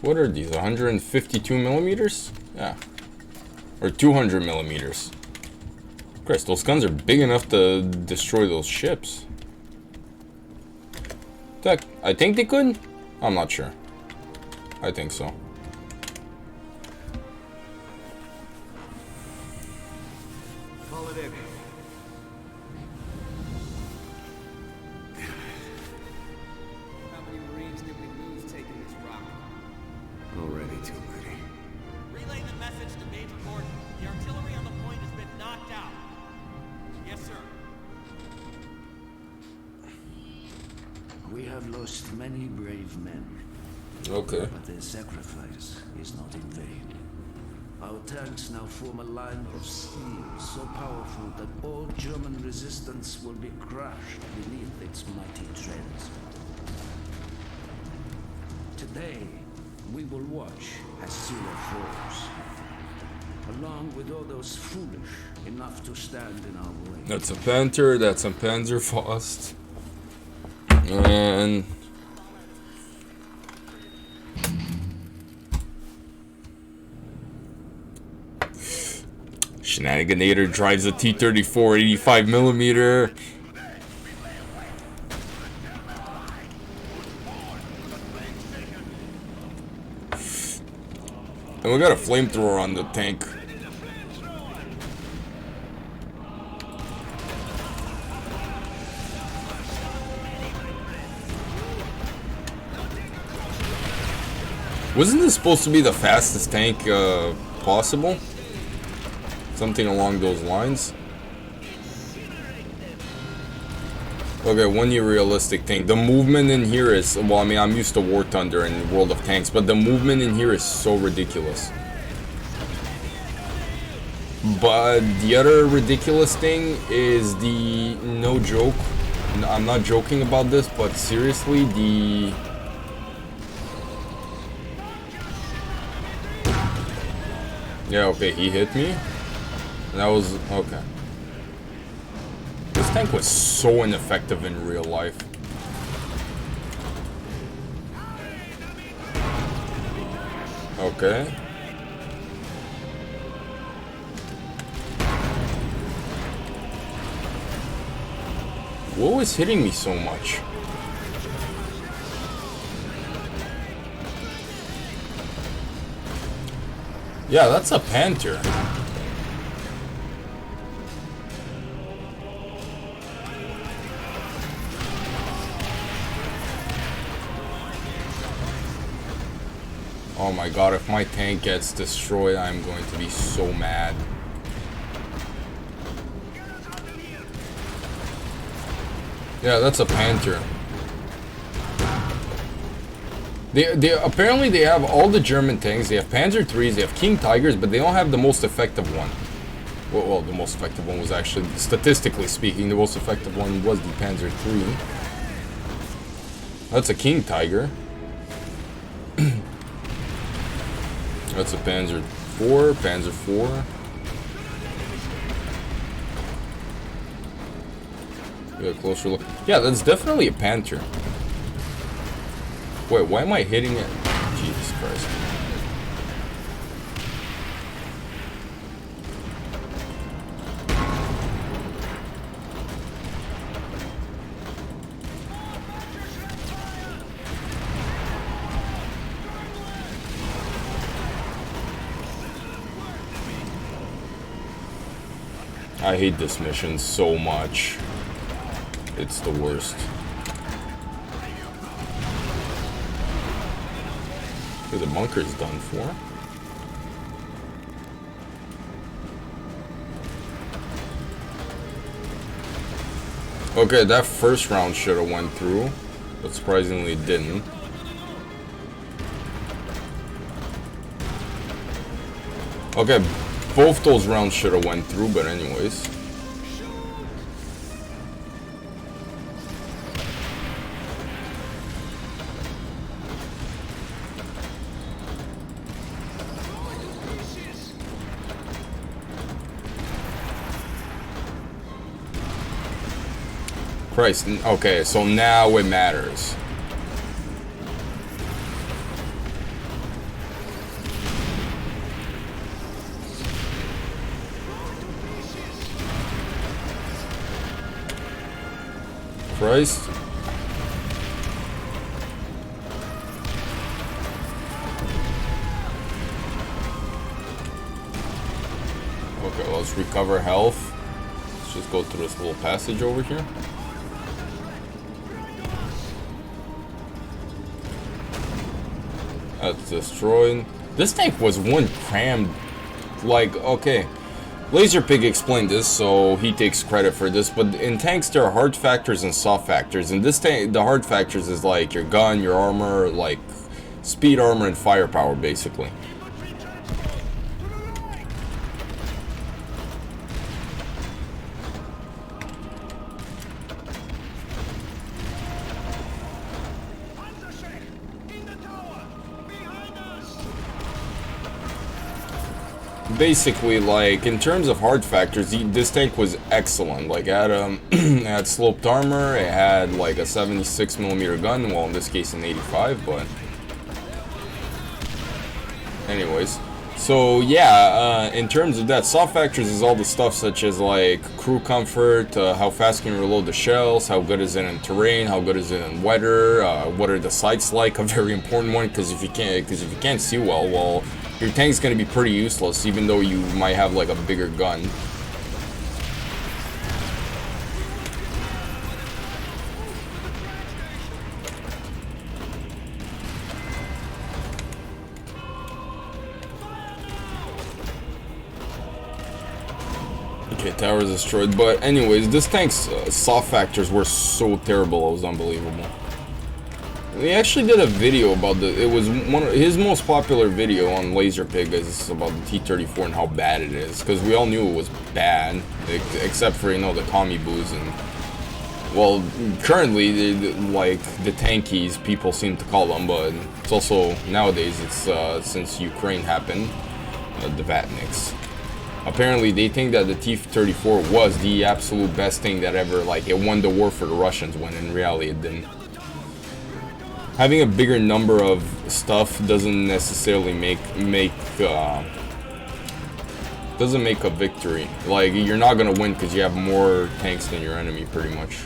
What are these? 152mm? Yeah. Or 200mm. Christ, those guns are big enough to destroy those ships. I think they could? I'm not sure. I think so. Call it in. How many Marines did we lose taking this rock? Already too many. Relay the message to Major Gordon. The artillery on the point has been knocked out. Yes, sir. We have lost many brave men. Okay. But their sacrifice is not in vain. Our tanks now form a line of steel so powerful that all German resistance will be crushed beneath its mighty treads. Today, we will watch as Syria falls, along with all those foolish enough to stand in our way. That's a Panther, that's a Panzerfaust. And Shenaniganator drives a T34 85mm. And we got a flamethrower on the tank. Wasn't this supposed to be the fastest tank possible? Something along those lines. Okay, one new realistic thing. The movement in here is, well, I mean, I'm used to War Thunder and World of Tanks, but the movement in here is so ridiculous. But the other ridiculous thing is the, no joke, I'm not joking about this, but seriously, the... Yeah, okay, he hit me. That was, okay. This tank was so ineffective in real life. Okay. What was hitting me so much? Yeah, that's a Panther. Oh my god, if my tank gets destroyed, I'm going to be so mad. Yeah, that's a Panther. They apparently they have all the German tanks. They have Panzer IIIs, they have King Tigers, but they don't have the most effective one. Well, the most effective one was actually, statistically speaking, the most effective one was the Panzer III. That's a King Tiger. That's a Panzer IV, Panzer IV. Get a closer look. Yeah, that's definitely a Panther. Wait, why am I hitting it? Jesus Christ. I hate this mission so much. It's the worst. Okay, the bunker's done for. Okay, that first round should have went through, but surprisingly it didn't. Okay, both those rounds should have went through, but anyways. Christ, okay, so now it matters. Christ. Okay, let's recover health. Let's just go through this little passage over here. That's destroyed. This tank was one crammed, like, okay. Laserpig explained this, so he takes credit for this, but in tanks there are hard factors and soft factors. In this tank, the hard factors is like your gun, your armor, like speed, armor, and firepower, basically. Basically, like, in terms of hard factors, this tank was excellent. Like, it had, it had sloped armor, it had, like, a 76mm gun, well, in this case, an 85, but... Anyways. So, yeah, in terms of that, soft factors is all the stuff such as, like, crew comfort, how fast can you reload the shells, how good is it in terrain, how good is it in weather, what are the sights like, a very important one, because if you can't see well, your tank's gonna be pretty useless, even though you might have like a bigger gun. Okay, tower's destroyed. But anyways, this tank's soft factors were so terrible, it was unbelievable. He actually did a video about it was one of his most popular video on Laserpig is about the T34 and how bad it is, because we all knew it was bad, except for, you know, the commie boos and, well, currently, like, the tankies, people seem to call them, but it's also, nowadays, it's, since Ukraine happened, the Vatniks. Apparently, they think that the T34 was the absolute best thing that ever, like, it won the war for the Russians, when in reality it didn't. Having a bigger number of stuff doesn't necessarily make a victory. Like, you're not gonna win because you have more tanks than your enemy, pretty much.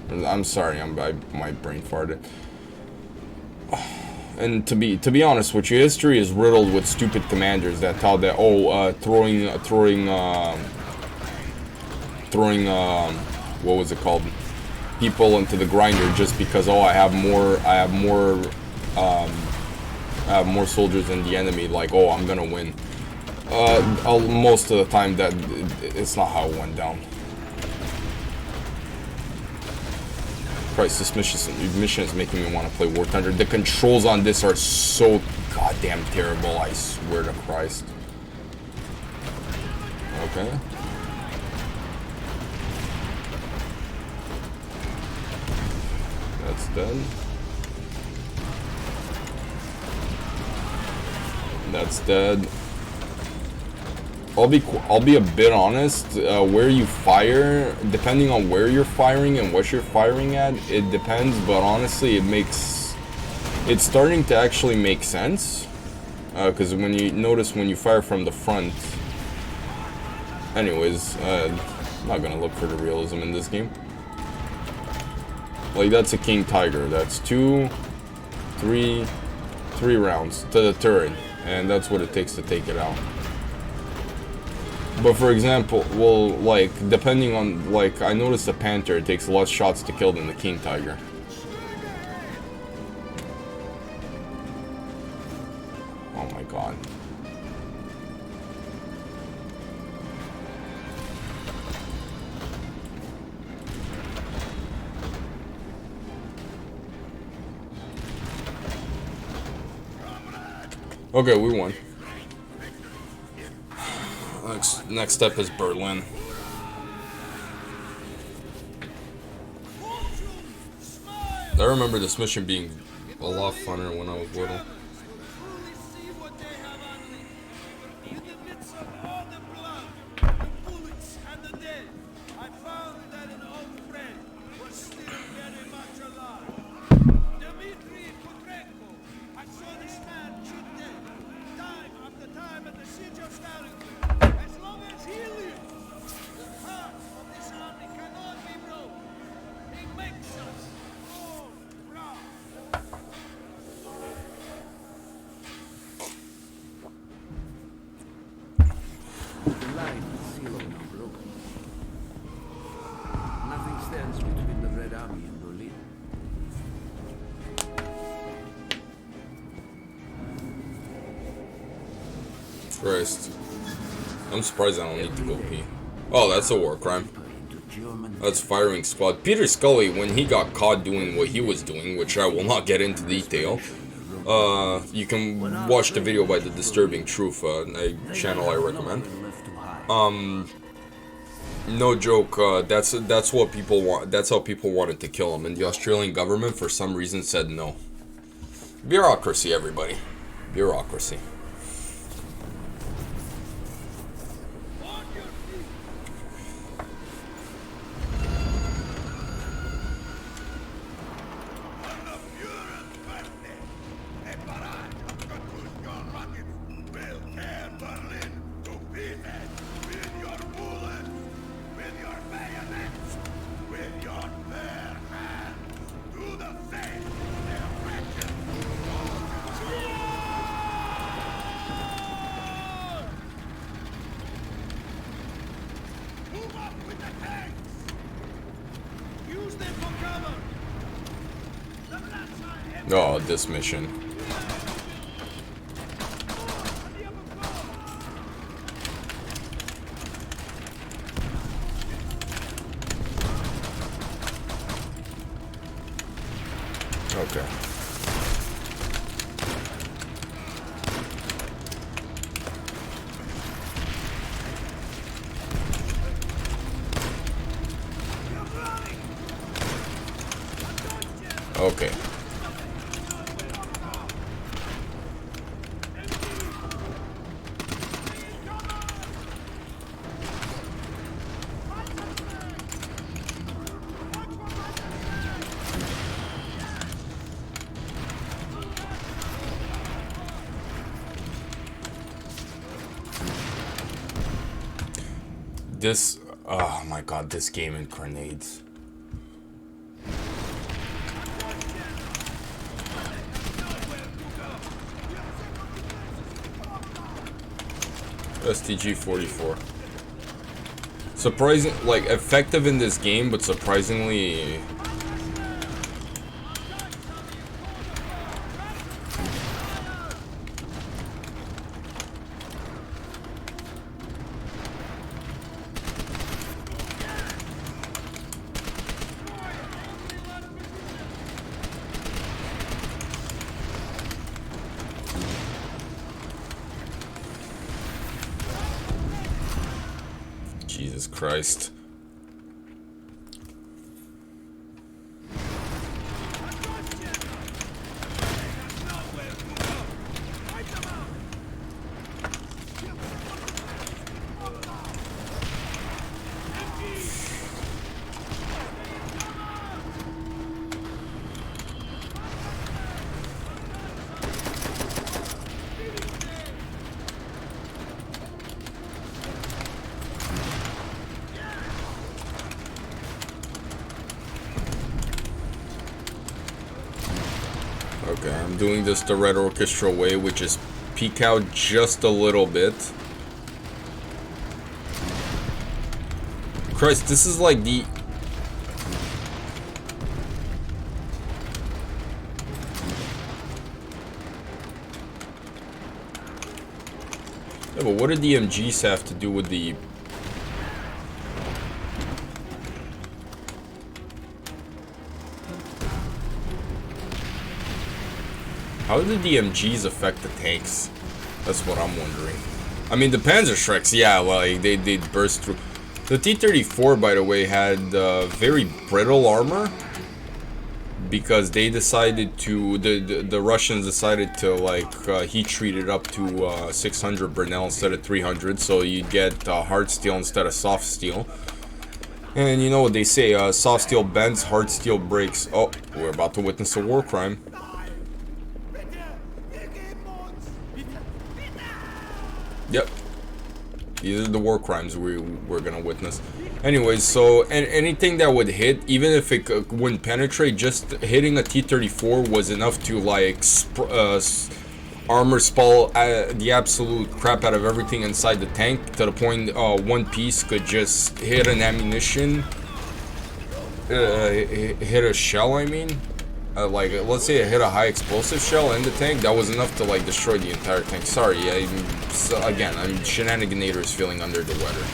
I'm sorry, my brain farted. And to be honest with you, history is riddled with stupid commanders that thought that throwing what was it called? People into the grinder just because I have more soldiers than the enemy, like, oh, I'm gonna win. Most of the time that it's not how it went down. Christ, this mission is making me want to play War Thunder. The controls on this are so goddamn terrible, I swear to Christ. Okay. That's dead. That's dead. I'll be a bit honest. Where you fire, depending on where you're firing and what you're firing at, it depends. But honestly, it's starting to actually make sense. Because when you fire from the front. Anyways, I'm not gonna look for the realism in this game. Like, that's a King Tiger. That's three rounds to the turret, and that's what it takes to take it out. But for example, well, like, depending on, like, I noticed the Panther, it takes less shots to kill than the King Tiger. Oh my god. Okay, we won. Next step is Berlin. I remember this mission being a lot funner when I was little. Christ. I'm surprised I don't need to go pee. Oh, that's a war crime. That's firing squad. Peter Scully, when he got caught doing what he was doing, which I will not get into detail, you can watch the video by The Disturbing Truth, a channel I recommend. No joke, that's what people want. That's how people wanted to kill him, and the Australian government, for some reason, said no. Bureaucracy, everybody. Bureaucracy. Oh, this mission. Okay. Okay. This, oh my god, this game in grenades. STG-44. Surprising, like, effective in this game, but surprisingly... Jesus Christ. Okay, I'm doing this the Red Orchestra way, which is peek out just a little bit. Christ, this is like the... Yeah, but what did the MGs have to do with the... How did the MGs affect the tanks? That's what I'm wondering. I mean, the Panzerschrecks, yeah, like, they burst through. The T34, by the way, had very brittle armor. Because they decided to, the Russians decided to, like, heat treat it up to 600 Bernal instead of 300. So you'd get hard steel instead of soft steel. And you know what they say, soft steel bends, hard steel breaks. Oh, we're about to witness a war crime. Yep. These are the war crimes we're gonna witness. Anyways, so anything that would hit, even if it wouldn't penetrate, just hitting a T34 was enough to, like, armor spall the absolute crap out of everything inside the tank, to the point one piece could just hit an ammunition, hit a shell, I mean. Like, let's say I hit a high explosive shell in the tank, that was enough to, like, destroy the entire tank. Sorry, again, Shenaniganator is feeling under the weather.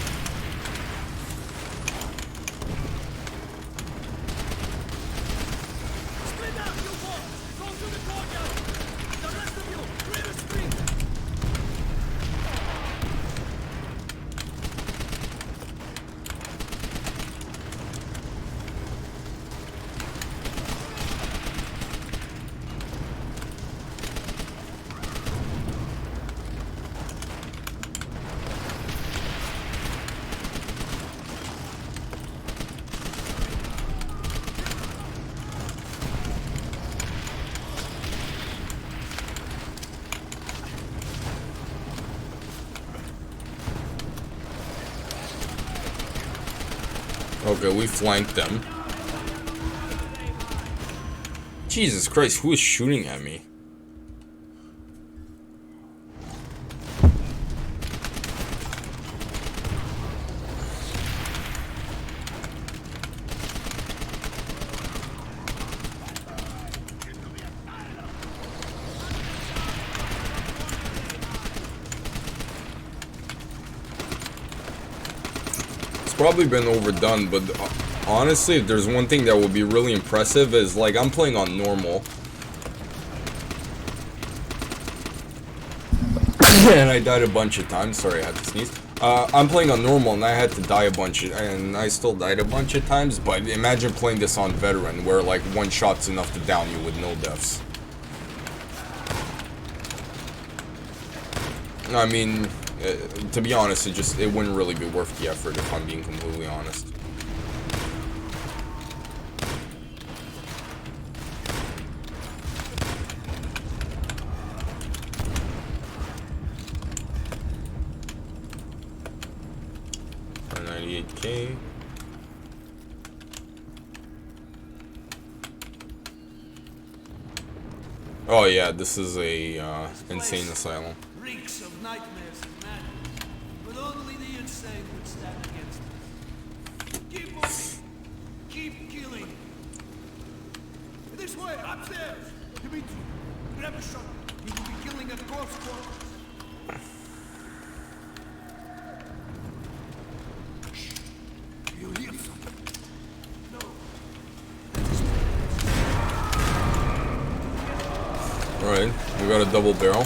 Okay, we flanked them. Jesus Christ, who is shooting at me? Probably been overdone, but honestly, if there's one thing that would be really impressive is, like, I'm playing on normal, and I died a bunch of times. Sorry, I had to sneeze. I'm playing on normal, and I had to die a bunch of, and I still died a bunch of times. But imagine playing this on veteran, where like one shot's enough to down you with no deaths. I mean, to be honest, it wouldn't really be worth the effort if I'm being completely honest. $98K. Oh yeah, this is a insane asylum. Reeks of nightmares and madness, but only the insane would stand against us. Keep moving. Keep killing. This way, upstairs. Dimitri, grab a shot. You will be killing at close quarters. You hear something? No. Alright, we got a double barrel.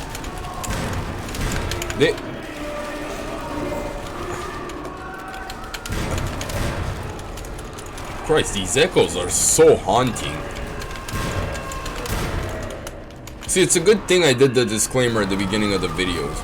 Christ, these echoes are so haunting. See, it's a good thing I did the disclaimer at the beginning of the videos.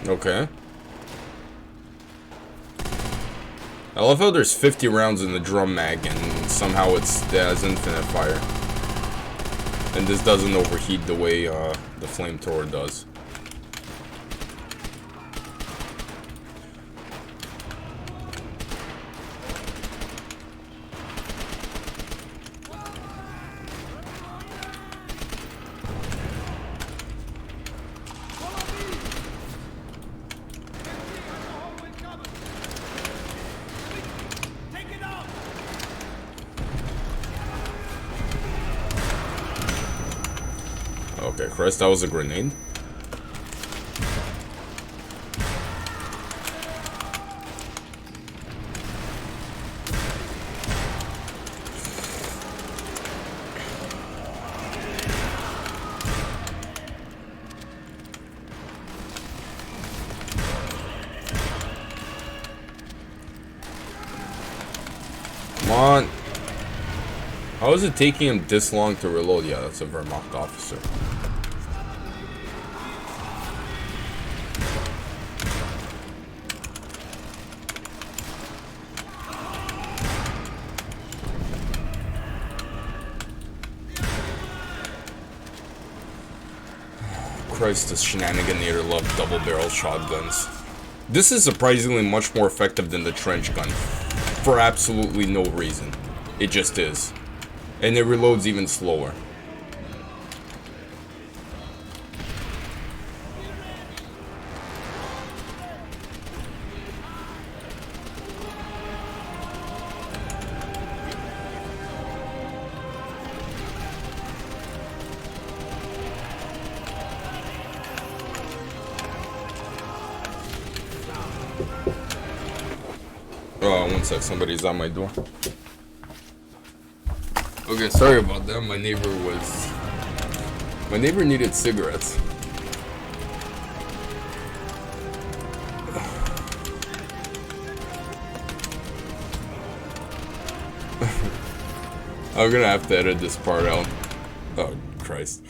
Okay. I love how there's 50 rounds in the drum mag and somehow it has infinite fire. And this doesn't overheat the way the flamethrower does. Okay, Christ, that was a grenade. Come on. How is it taking him this long to reload? Yeah, that's a Wehrmacht officer. Christ, this Shenaniganator loved double-barrel shotguns. This is surprisingly much more effective than the trench gun, for absolutely no reason. It just is. And it reloads even slower. Oh, one sec, somebody's on my door. Okay, sorry about that. My neighbor needed cigarettes. I'm gonna have to edit this part out. Oh, Christ.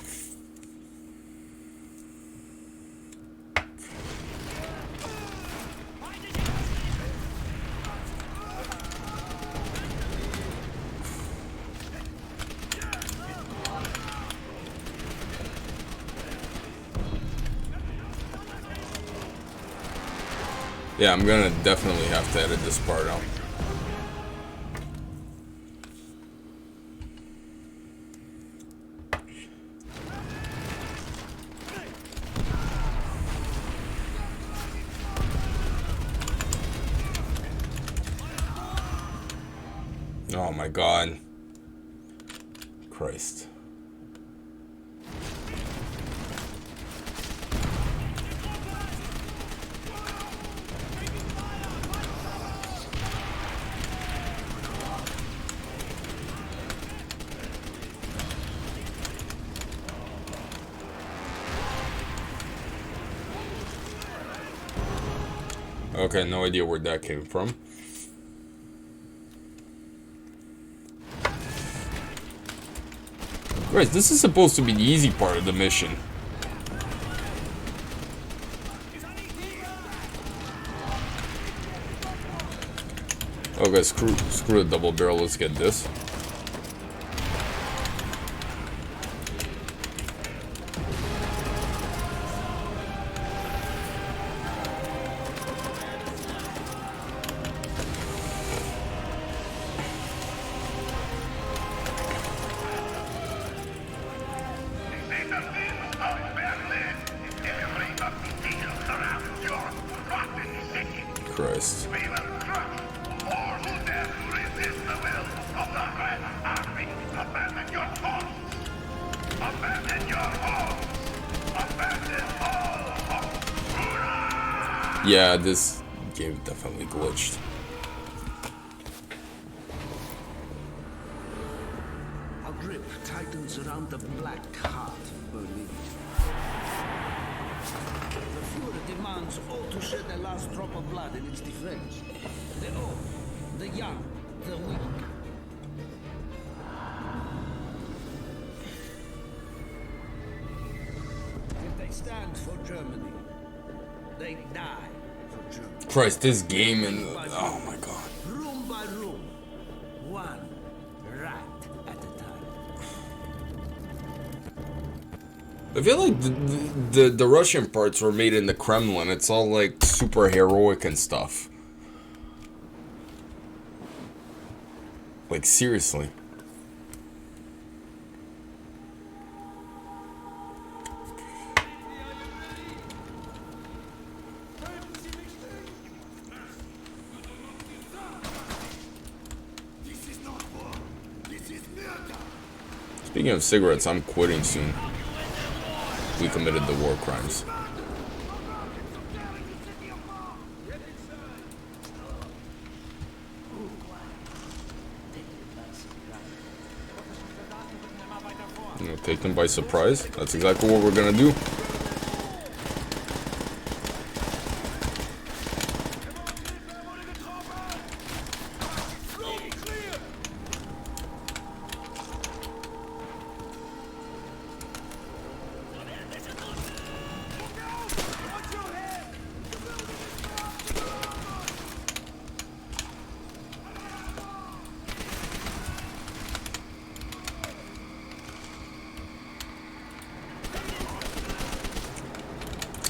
Yeah, I'm gonna definitely have to edit this part out. Oh my god. Christ. Okay, no idea where that came from. Christ, this is supposed to be the easy part of the mission. Okay, screw the double barrel, let's get this. Christ. We will crush all who dare to resist the will of the Red Army. Abandon your cause. Abandon your home. Abandon all hope. Yeah, this game definitely glitched. Our grip tightens around the black heart of Berlin. The Fuhrer demands all to shed their last drop of blood in its defense. The old, the young, the weak. If they stand for Germany, they die for Germany. Christ, this game and oh my god. Room by room, one rat at a time. I feel like the Russian parts were made in the Kremlin. It's all like super heroic and stuff. Like seriously. Speaking of cigarettes, I'm quitting soon. We committed the war crimes. You know, take them by surprise. That's exactly what we're gonna do.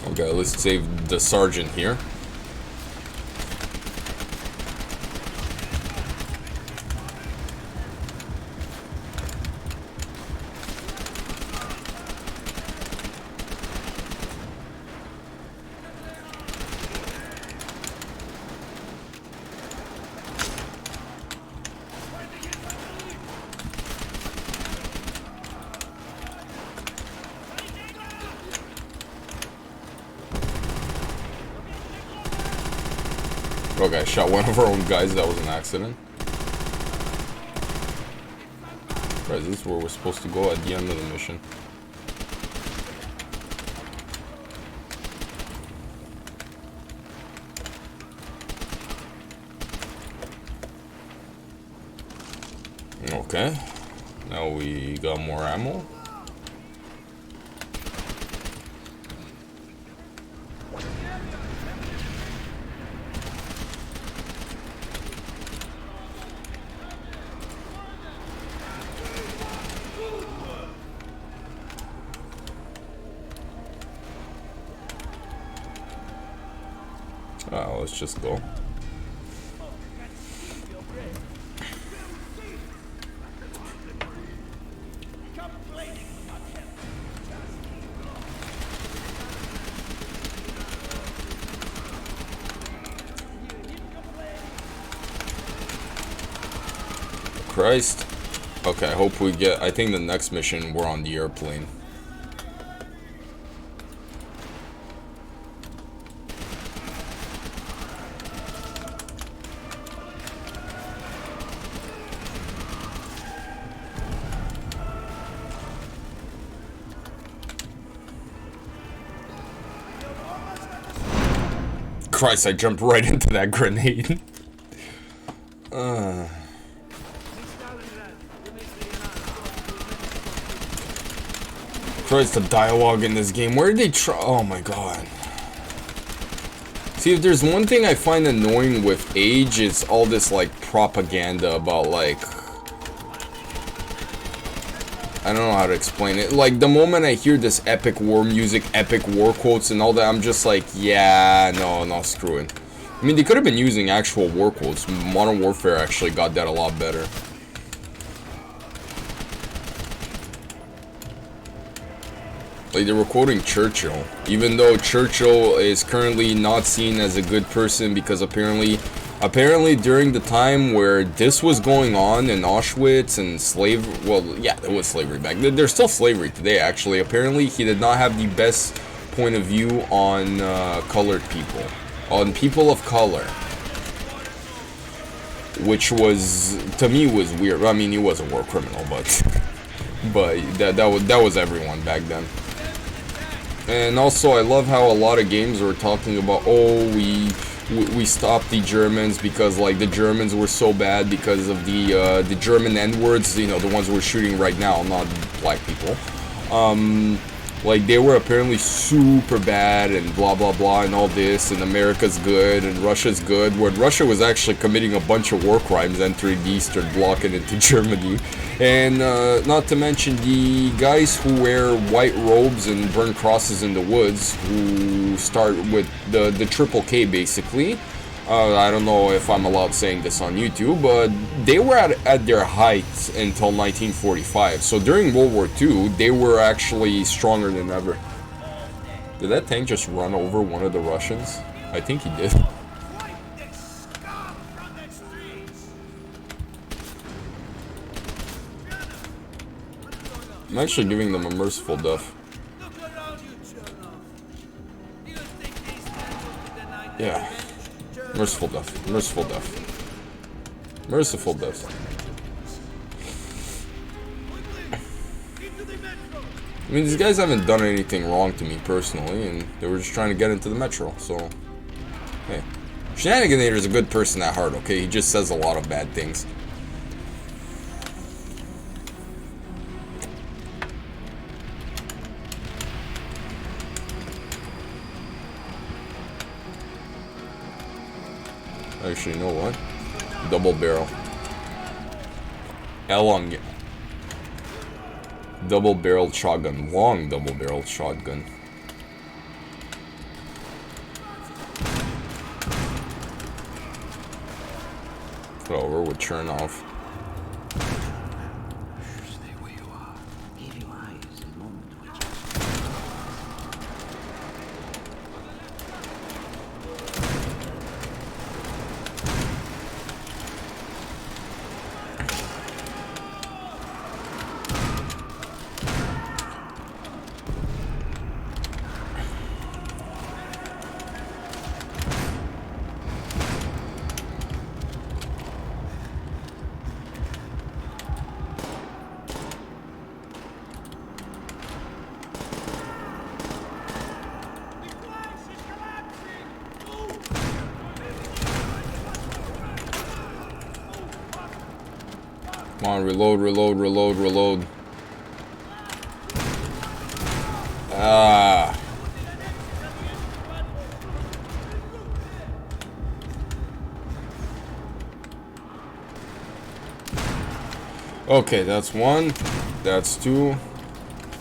Okay, let's save the sergeant here. Okay, I shot one of our own guys. That was an accident. Right, this is where we're supposed to go at the end of the mission. Okay. Now we got more ammo. Let's just go. Christ. Okay, I hope we get... I think the next mission, we're on the airplane. Christ, I jumped right into that grenade. Christ, the dialogue in this game. Where did they try? Oh my god. See, if there's one thing I find annoying with Age, it's all this, like, propaganda about, like... I don't know how to explain it. Like, the moment I hear this epic war music, epic war quotes and all that, I'm just like, yeah, no, screw it. I mean, they could have been using actual war quotes. Modern Warfare actually got that a lot better. Like, they were quoting Churchill. Even though Churchill is currently not seen as a good person because apparently during the time where this was going on in Auschwitz and well, yeah, there was slavery back then. There's still slavery today, actually. Apparently, he did not have the best point of view on colored people. On people of color. Which was, to me, was weird. I mean, he was a war criminal, but that was everyone back then. And also, I love how a lot of games were talking about, oh, we stopped the Germans because, like, the Germans were so bad because of the German N-words, you know, the ones we're shooting right now, not black people. Like, they were apparently super bad and blah blah blah and all this, and America's good and Russia's good, when Russia was actually committing a bunch of war crimes entering the Eastern Bloc and into Germany. And not to mention the guys who wear white robes and burn crosses in the woods, who start with the triple K basically. I don't know if I'm allowed saying this on YouTube, but they were at their height until 1945. So during World War II, they were actually stronger than ever. Did that tank just run over one of the Russians? I think he did. I'm actually giving them a merciful death. Yeah. Merciful death. Merciful death. Merciful death. I mean, these guys haven't done anything wrong to me personally, and they were just trying to get into the metro, so... Hey. Shenaniganator is a good person at heart, okay? He just says a lot of bad things. Actually, you know what? Double barrel. Elong. Double barreled shotgun. Long double barreled shotgun. Over with Chernoff. Stay where you are. Keep your eyes a moment with Come on, reload, reload, reload, reload. Ah. Okay, that's one. That's two.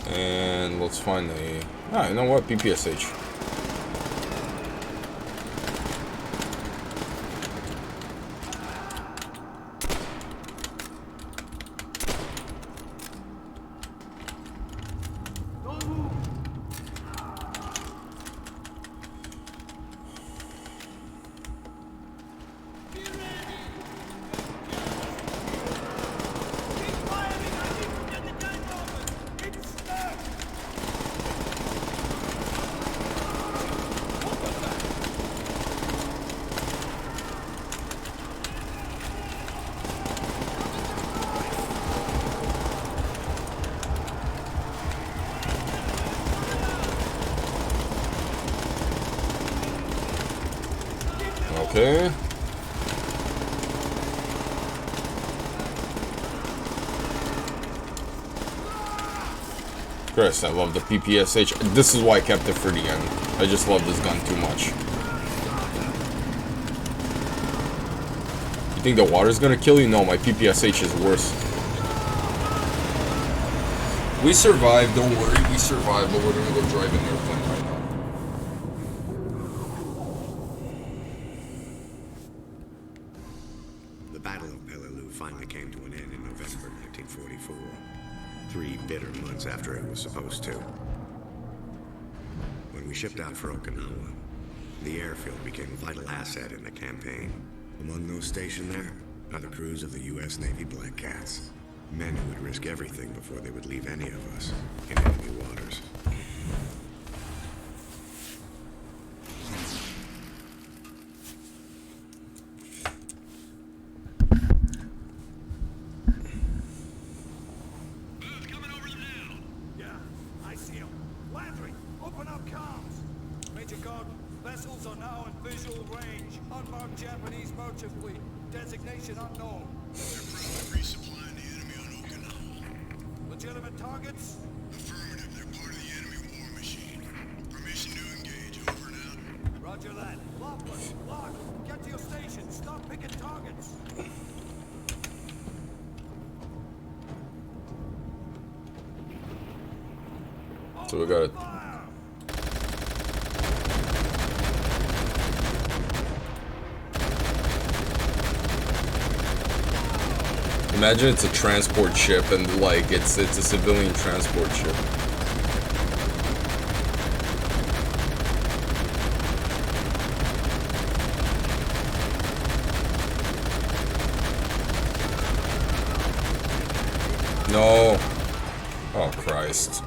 And let's find a... Ah, you know what? PPSH. Okay. Chris, I love the PPSH. This is why I kept it for the end. I just love this gun too much. You think the water's gonna kill you? No, my PPSH is worse. We survived, don't worry, we survived, but we're gonna go drive an airplane right now. The Battle of Peleliu finally came to an end in November 1944. 3 bitter months after it was supposed to. When we shipped out for Okinawa, the airfield became a vital asset in the campaign. Among those stationed there are the crews of the U.S. Navy Black Cats. Men who would risk everything before they would leave any of us in enemy waters. Vessels are now in visual range. Unmarked Japanese merchant fleet. Designation unknown. They're probably resupplying the enemy on Okinawa. Legitimate targets? Affirmative, they're part of the enemy war machine. Permission to engage, over and out. Roger that. Lockwood, lock. Get to your station. Stop picking targets. So we got it. Imagine it's a transport ship and like it's a civilian transport ship. No. Oh Christ.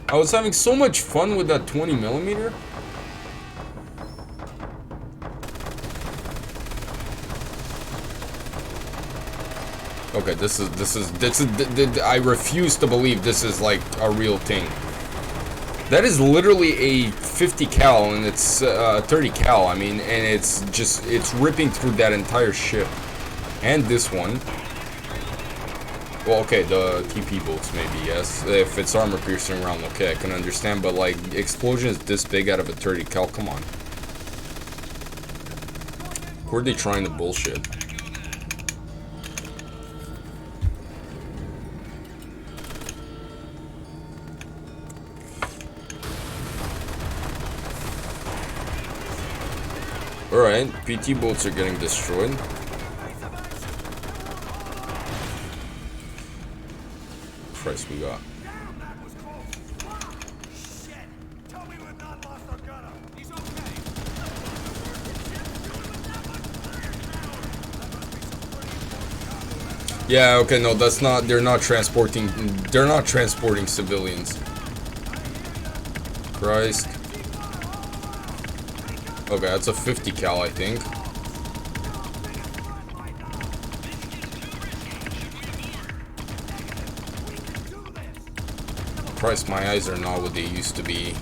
I was having so much fun with that 20mm. Okay, this is I refuse to believe this is like a real thing. That is literally a 50 cal and it's 30 cal. I mean, and it's ripping through that entire ship. And this one. Well, okay, the TP bolts maybe, yes. If it's armor piercing round, okay, I can understand. But like, explosions this big out of a 30 cal, come on. Who are they trying to bullshit? Alright, PT boats are getting destroyed. Christ, we got. Yeah, okay, no, that's not, they're not transporting civilians. Christ. Okay, that's a 50 cal, I think. Christ, my eyes are not what they used to be.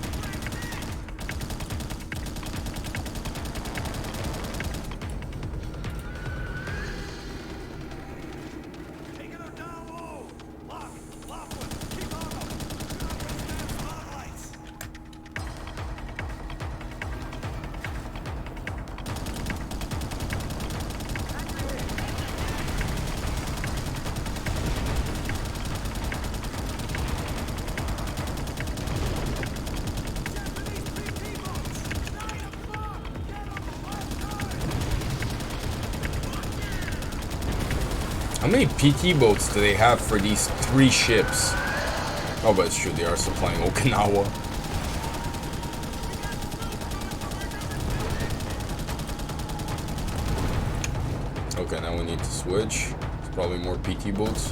How many PT boats do they have for these 3 ships? Oh, but it's true, they are supplying Okinawa. Okay, now we need to switch. It's probably more PT boats.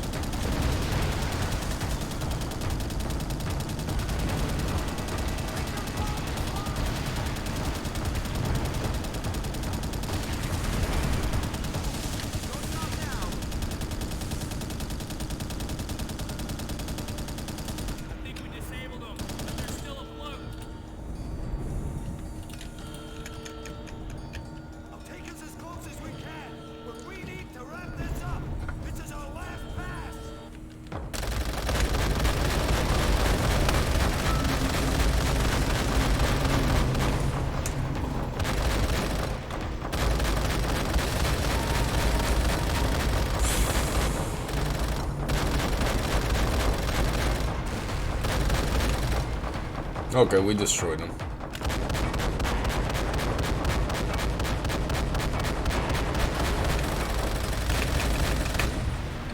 Okay, we destroyed him.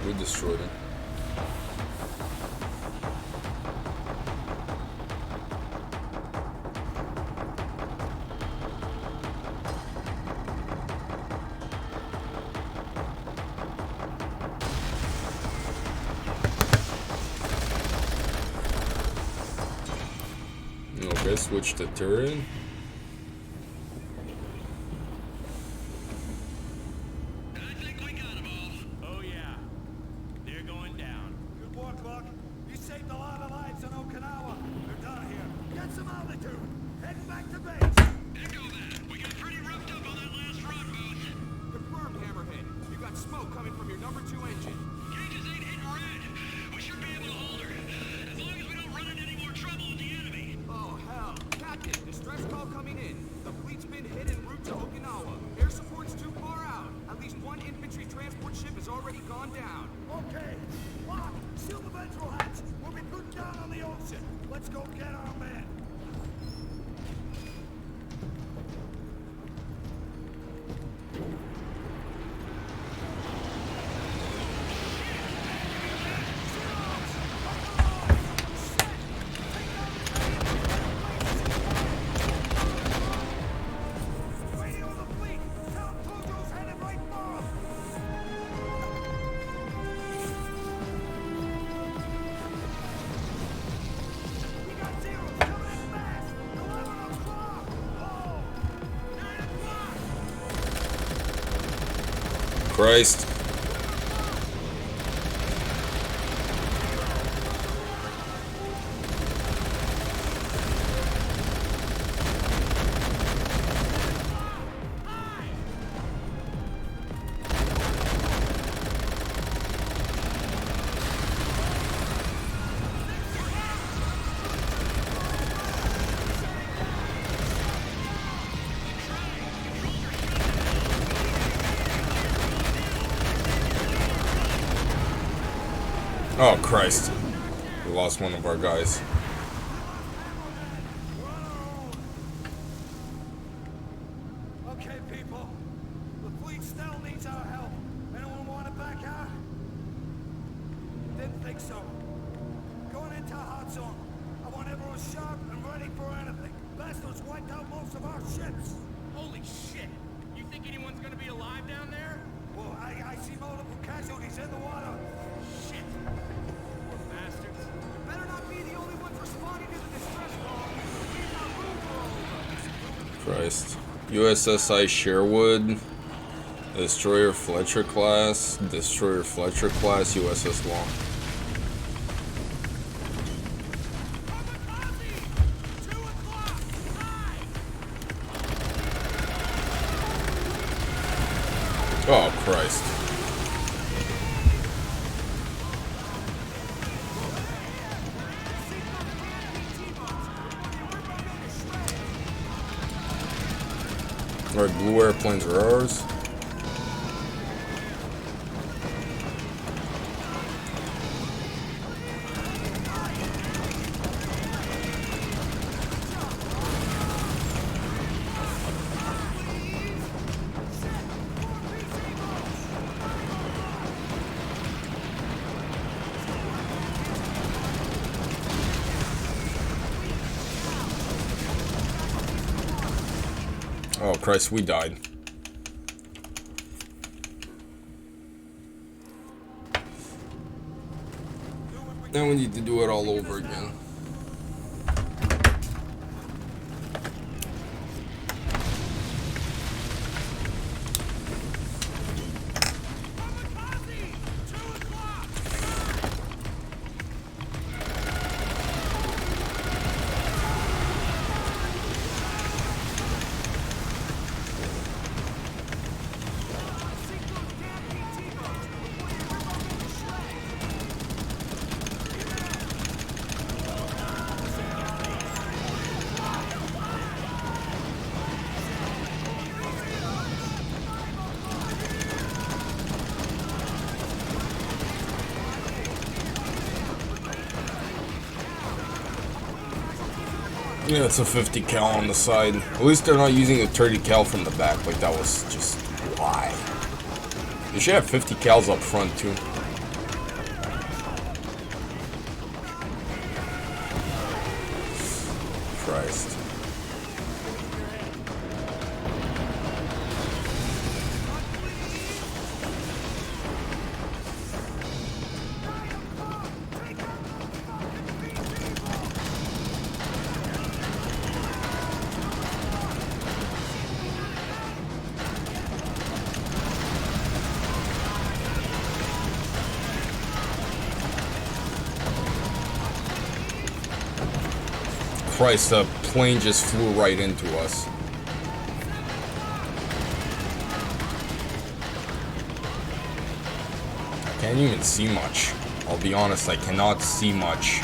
We destroyed him. Okay, switch to turret. I think we got them all. Oh yeah, they're going down. Good work, Buck. You saved a lot of lives on Okinawa. They're done here. Get some altitude. Heading back to base. Echo that. We got pretty roughed up on that last run, Booth. Confirmed, Hammerhead. You got smoke coming from your number 2 engine. Gauges ain't hitting red. We should be able to hold her. As long as we don't run into any more trouble with the enemy. Oh, hell. Captain, distress call coming in. The fleet's been hit en route to Okinawa. Air support's too far out. At least one infantry transport ship has already gone down. Okay. Lock. Seal the ventral hatch. We'll be putting down on the ocean. Let's go get our man. Radio the fleet. Tell Tojo's headed right for us. We got zeros coming in fast. 11 o'clock. Oh, 9 o'clock. Christ. Oh, Christ. We lost one of our guys. Okay, people. The fleet still needs our help. Anyone want it back out? Didn't think so. Going into a hot zone. I want everyone sharp and ready for anything. Bastards wiped out most of our ships. Holy shit. You think anyone's gonna be alive down there? Well, I see multiple casualties in the water. Shit. Poor bastards. Better not be the only ones responding to the distress call. We've got room for all of us. Christ. USSI Sherwood. Destroyer Fletcher class. Destroyer Fletcher class. USS Long. Oh, Christ. Alright, blue airplanes are ours. Oh, Christ, we died. Now we need to do it all over again. Yeah, it's a 50 cal on the side. At least they're not using a 30 cal from the back. Like, that was just... why? They should have 50 cals up front, too. Christ. Christ, the plane just flew right into us. I can't even see much. I'll be honest, I cannot see much.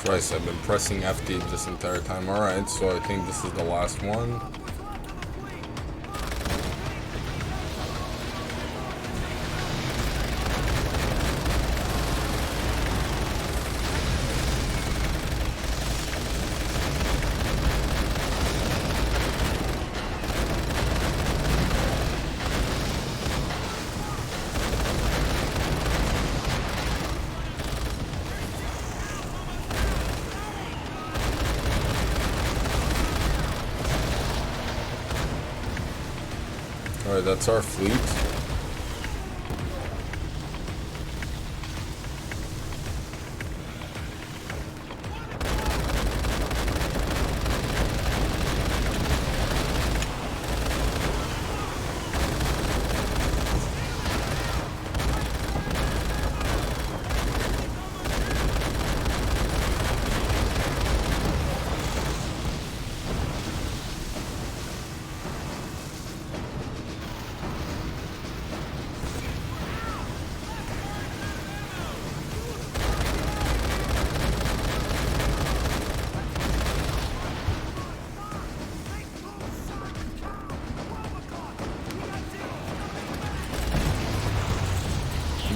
Christ, I've been pressing FD this entire time. Alright, so I think this is the last one. Alright, that's our fleet.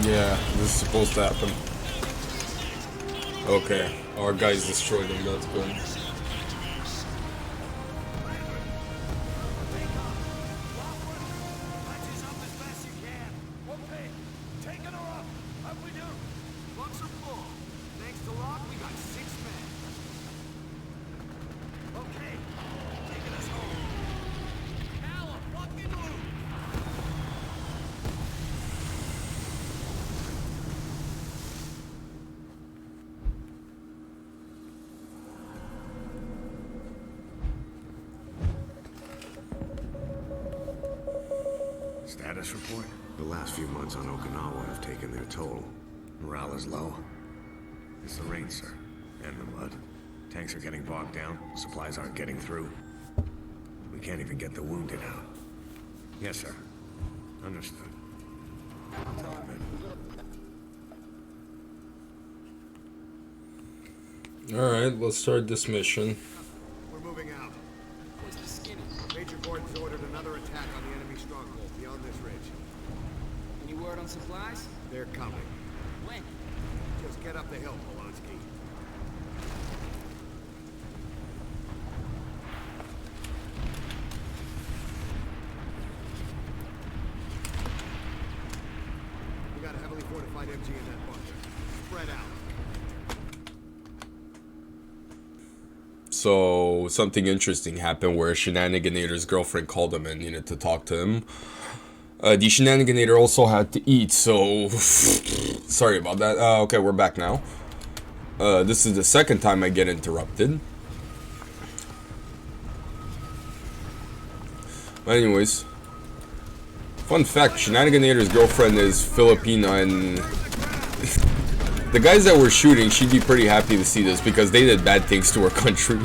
Yeah, this is supposed to happen. Okay, our guys destroyed them, that's good. Status report? The last few months on Okinawa have taken their toll. Morale is low. It's the rain, sir. And the mud. Tanks are getting bogged down. Supplies aren't getting through. We can't even get the wounded out. Yes, sir. Understood. Tell him. Alright, let's start this mission. We're moving out. Major Gordon's ordered another attack on the enemy stronghold beyond this ridge. Any word on supplies? They're coming. When? Just get up the hill, Polonsky. We got a heavily fortified MG in that bunker. Spread out. So, something interesting happened where Shenaniganator's girlfriend called him and needed to talk to him. The Shenaniganator also had to eat, so... sorry about that. Okay, we're back now. This is the second time I get interrupted. But anyways. Fun fact, Shenaniganator's girlfriend is Filipina and... The guys that were shooting should be pretty happy to see this because they did bad things to our country.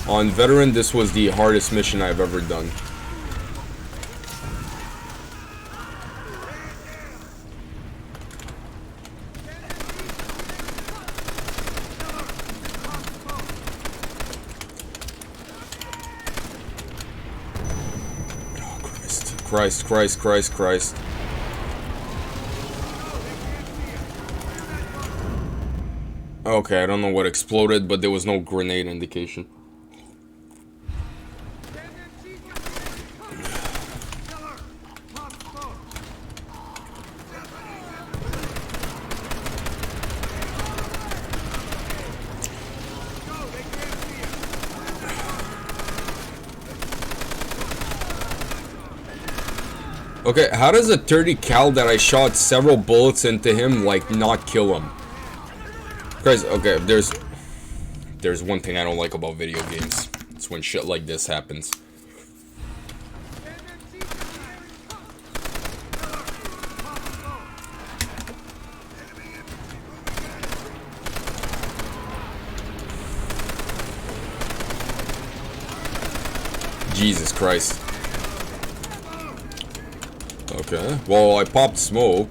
On Veteran, this was the hardest mission I've ever done. Christ, Christ, Christ, Christ. Okay, I don't know what exploded, but there was no grenade indication. Okay, how does a 30 cal that I shot several bullets into him, like, not kill him? Guys, okay, there's one thing I don't like about video games. It's when shit like this happens. Jesus Christ. Okay, well, I popped smoke.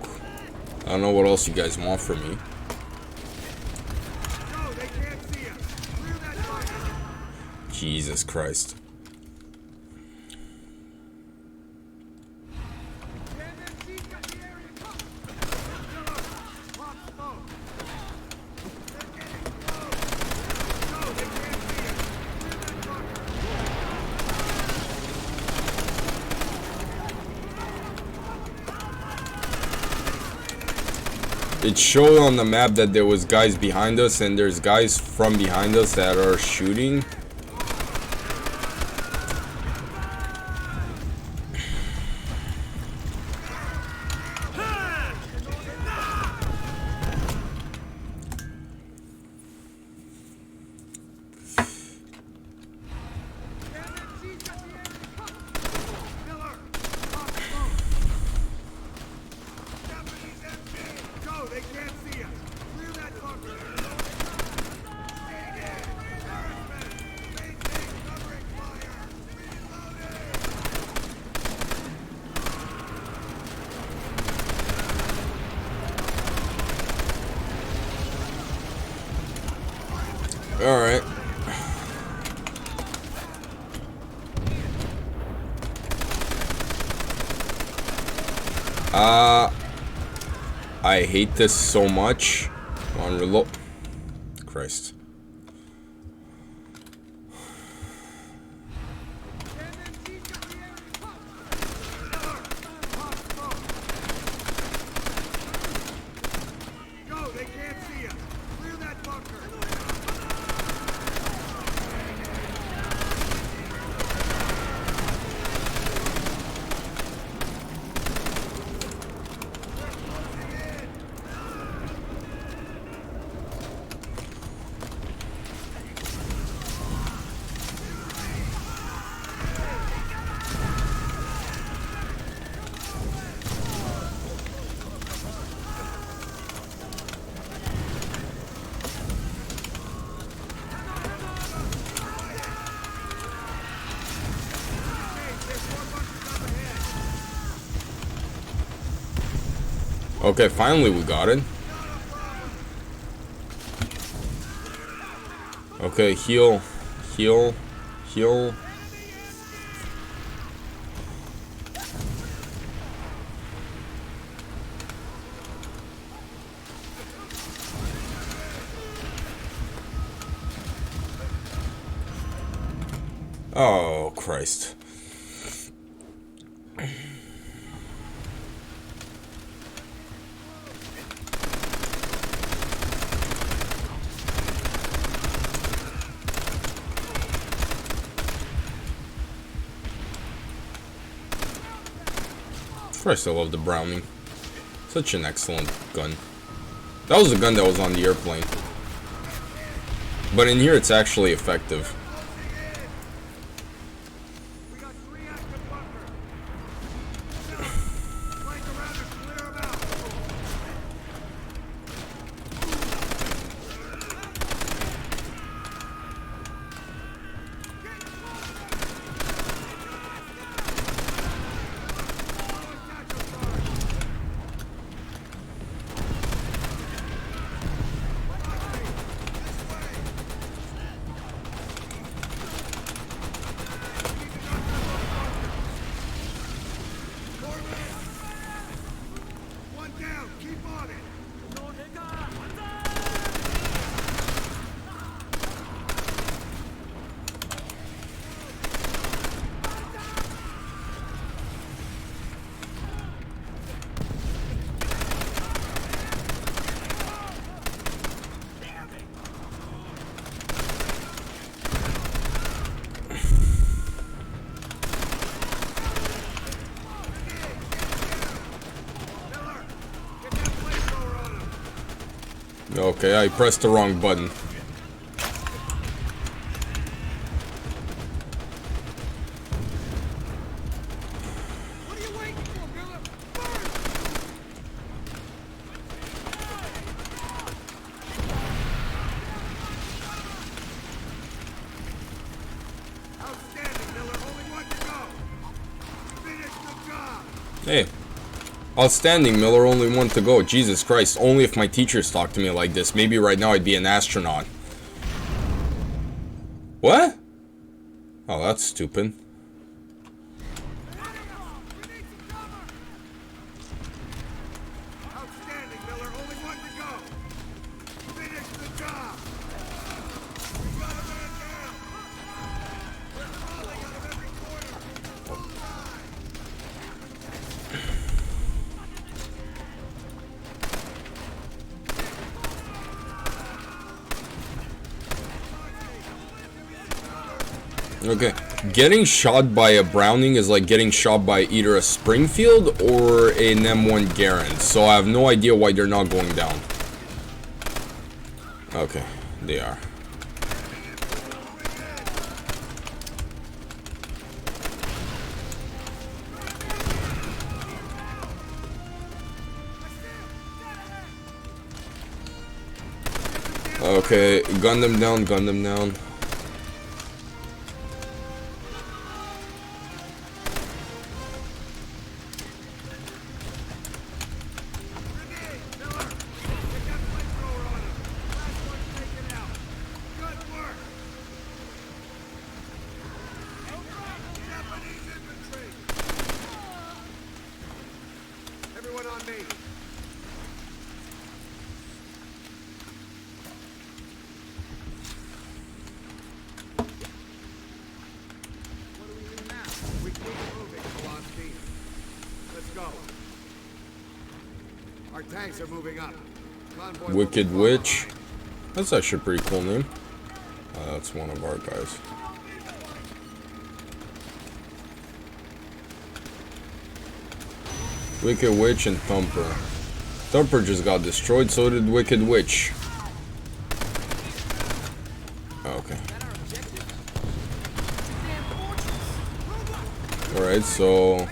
I don't know what else you guys want from me. Jesus Christ. It showed on the map that there was guys behind us, and there's guys from behind us that are shooting. Alright. I hate this so much. On reload. Christ. Okay, finally we got it. Okay, heal, heal, heal. Oh, Christ. First, I love the Browning. Such an excellent gun. That was the gun that was on the airplane. But in here, it's actually effective. Okay, I pressed the wrong button. What are you waiting for, Miller? Burn! Outstanding, Miller. Only one to go. Finish the job. Hey. Outstanding, Miller. Only one to go. Jesus Christ. Only if my teachers talked to me like this. Maybe right now I'd be an astronaut. What? Oh, that's stupid. Outstanding, Miller. Only one to go. Finish the job. We got a man down. We're falling out of every corner. Hold line. Okay. Getting shot by a Browning is like getting shot by either a Springfield or an M1 Garand. So I have no idea why they're not going down. Okay. They are. Okay, gun them down, gun them down. Grenade, Miller. Get that flamethrower on him. Last one's taken out. Good work. Japanese infantry. Everyone on me. What do we do now? We keep moving, Velocity. Let's go. Our tanks are moving up. Convoy will Wicked follow Witch. behind. That's actually a pretty cool name. That's one of our guys. Wicked Witch and Thumper. Thumper just got destroyed, so did Wicked Witch. Okay. Alright, so...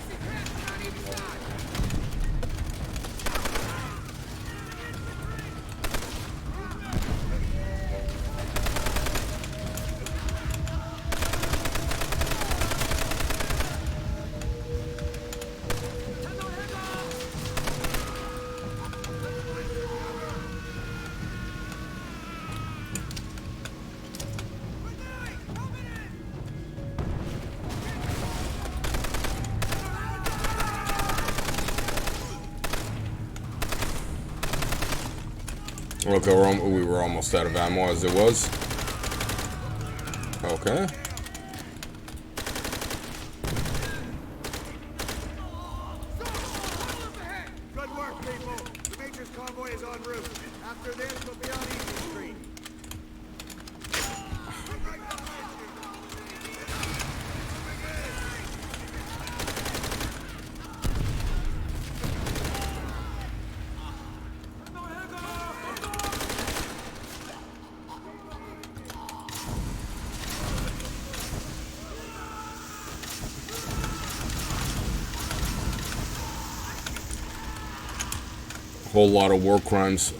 Okay, we were almost out of ammo as it was. Okay. Good work, people. The Major's convoy is en route. After this, we'll be on Easy Street. Whole lot of war crimes.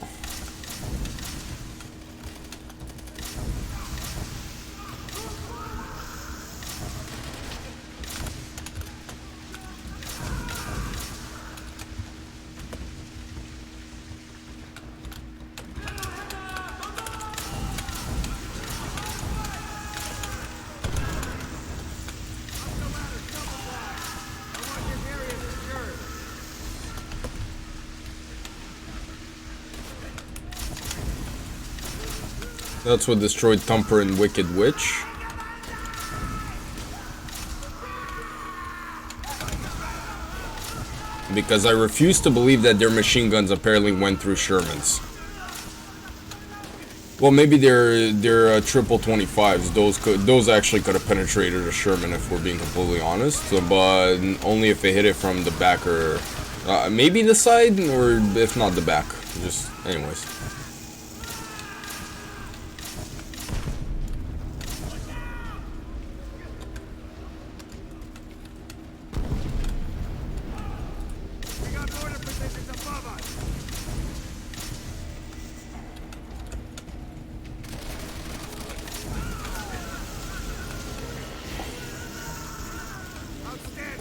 That's what destroyed Thumper and Wicked Witch. Because I refuse to believe that their machine guns apparently went through Shermans. Well, maybe they're triple 25s. Those actually could have penetrated a Sherman if we're being completely honest. But only if they hit it from the back or maybe the side, or if not the back. Just anyways.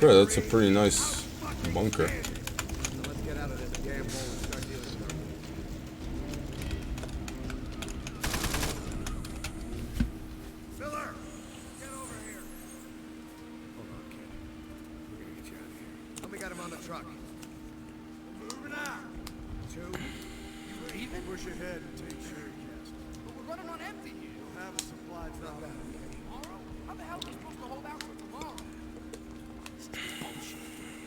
Yeah, that's a pretty nice bunker. Now let's get out of this damn hole and start dealing with our Miller! Get over here! Hold on, kid. We're gonna get you out of here. Let me get him on the truck. Moving out! 2. You leaving? Push ahead and take Sherry Castle. But we're running on empty here. You'll have a supply drop out. Tomorrow? How the hell are we supposed to hold out for tomorrow?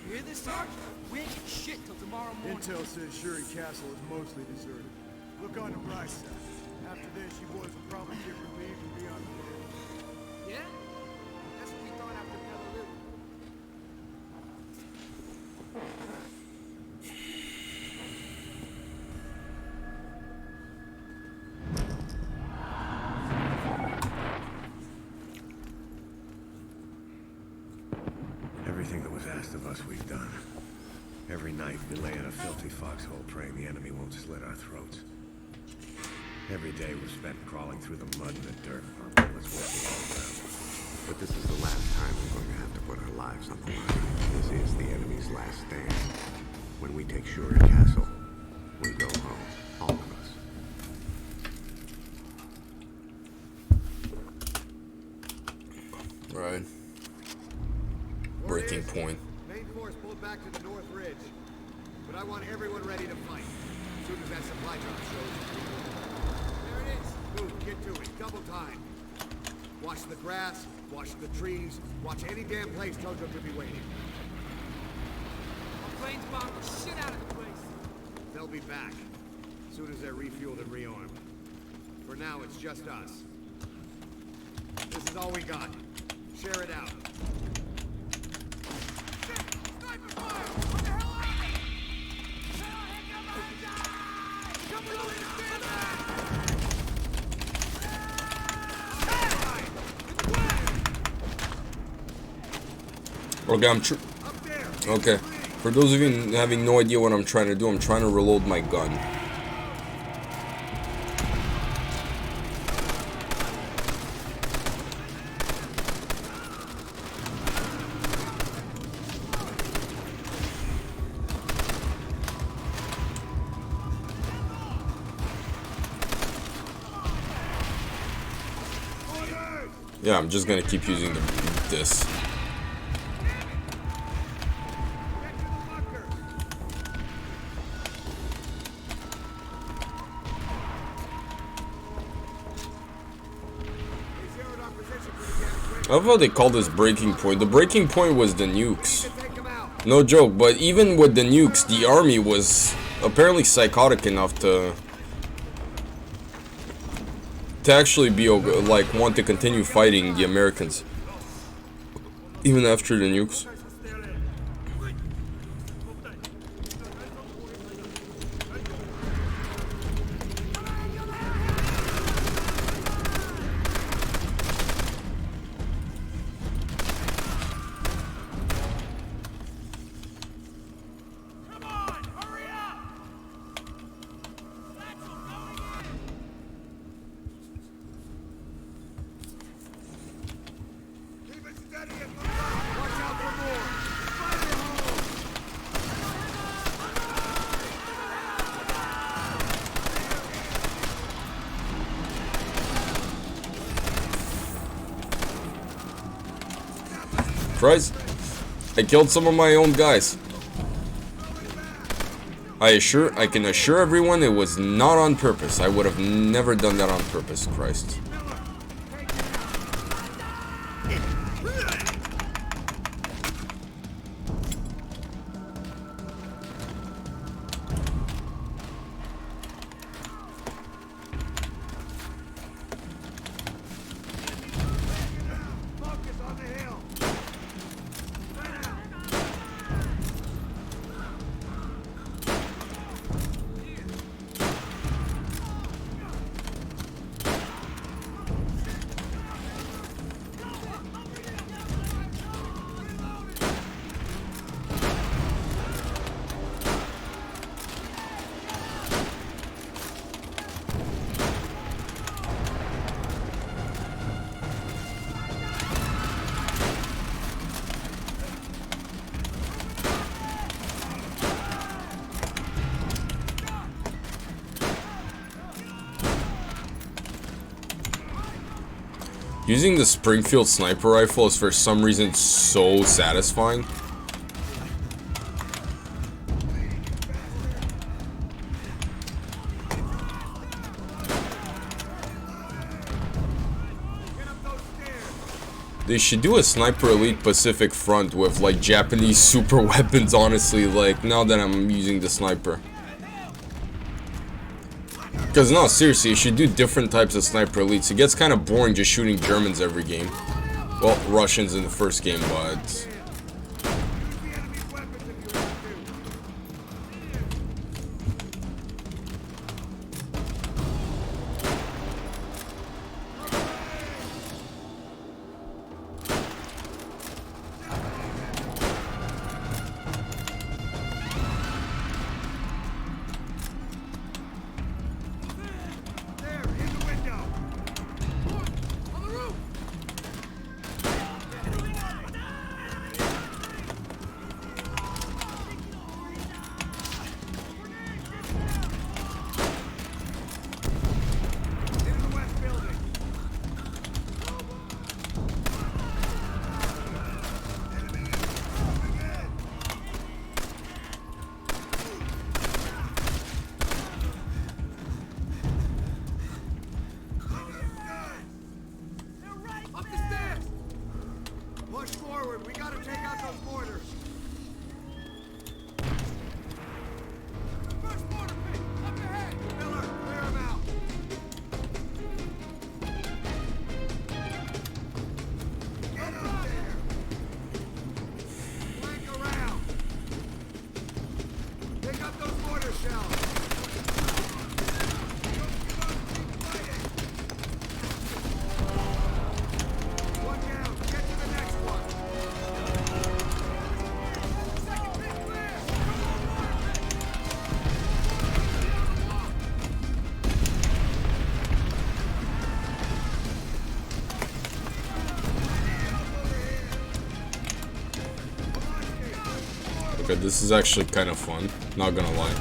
You hear this, Sarge? We ain't getting shit till tomorrow morning. Intel says Sherry Castle is mostly deserted. Look on the bright side. After this, you boys will probably get relieved and be on the road. Yeah? That's what we thought after Peleliu. Everything that was asked of us, we've done. Every night we lay in a filthy foxhole praying the enemy won't slit our throats. Every day we've spent crawling through the mud and the dirt, our bullets whistling all around. But this is the last time we're going to have to put our lives on the line. This is the enemy's last stand. When we take Shuri Castle, we go home, all of us. Right. Breaking point. Main force pulled back to the North Ridge. But I want everyone ready to fight. As soon as that supply drop shows. There it is. Move, get to it. Double time. Watch the grass, watch the trees, watch any damn place Jojo could be waiting. Our planes bombed the shit out of the place. They'll be back. As soon as they're refueled and rearmed. For now, it's just us. This is all we got. Share it out. Sniper fire! What the hell are they? Come on, stand back! Okay, okay. For those of you having no idea what I'm trying to do, I'm trying to reload my gun. Yeah, I'm just gonna keep using this. I love how they call this breaking point. The breaking point was the nukes. No joke, but even with the nukes, the army was apparently psychotic enough to actually be like want to continue fighting the Americans even after the nukes. Christ, I killed some of my own guys. I can assure everyone it was not on purpose. I would have never done that on purpose, Christ. Using the Springfield sniper rifle is for some reason so satisfying. They should do a Sniper Elite Pacific Front with like Japanese super weapons, honestly, like now that I'm using the sniper. Because no, seriously, you should do different types of Sniper Elites. It gets kind of boring just shooting Germans every game. Well, Russians in the first game, but... Okay, this is actually kind of fun, not gonna lie.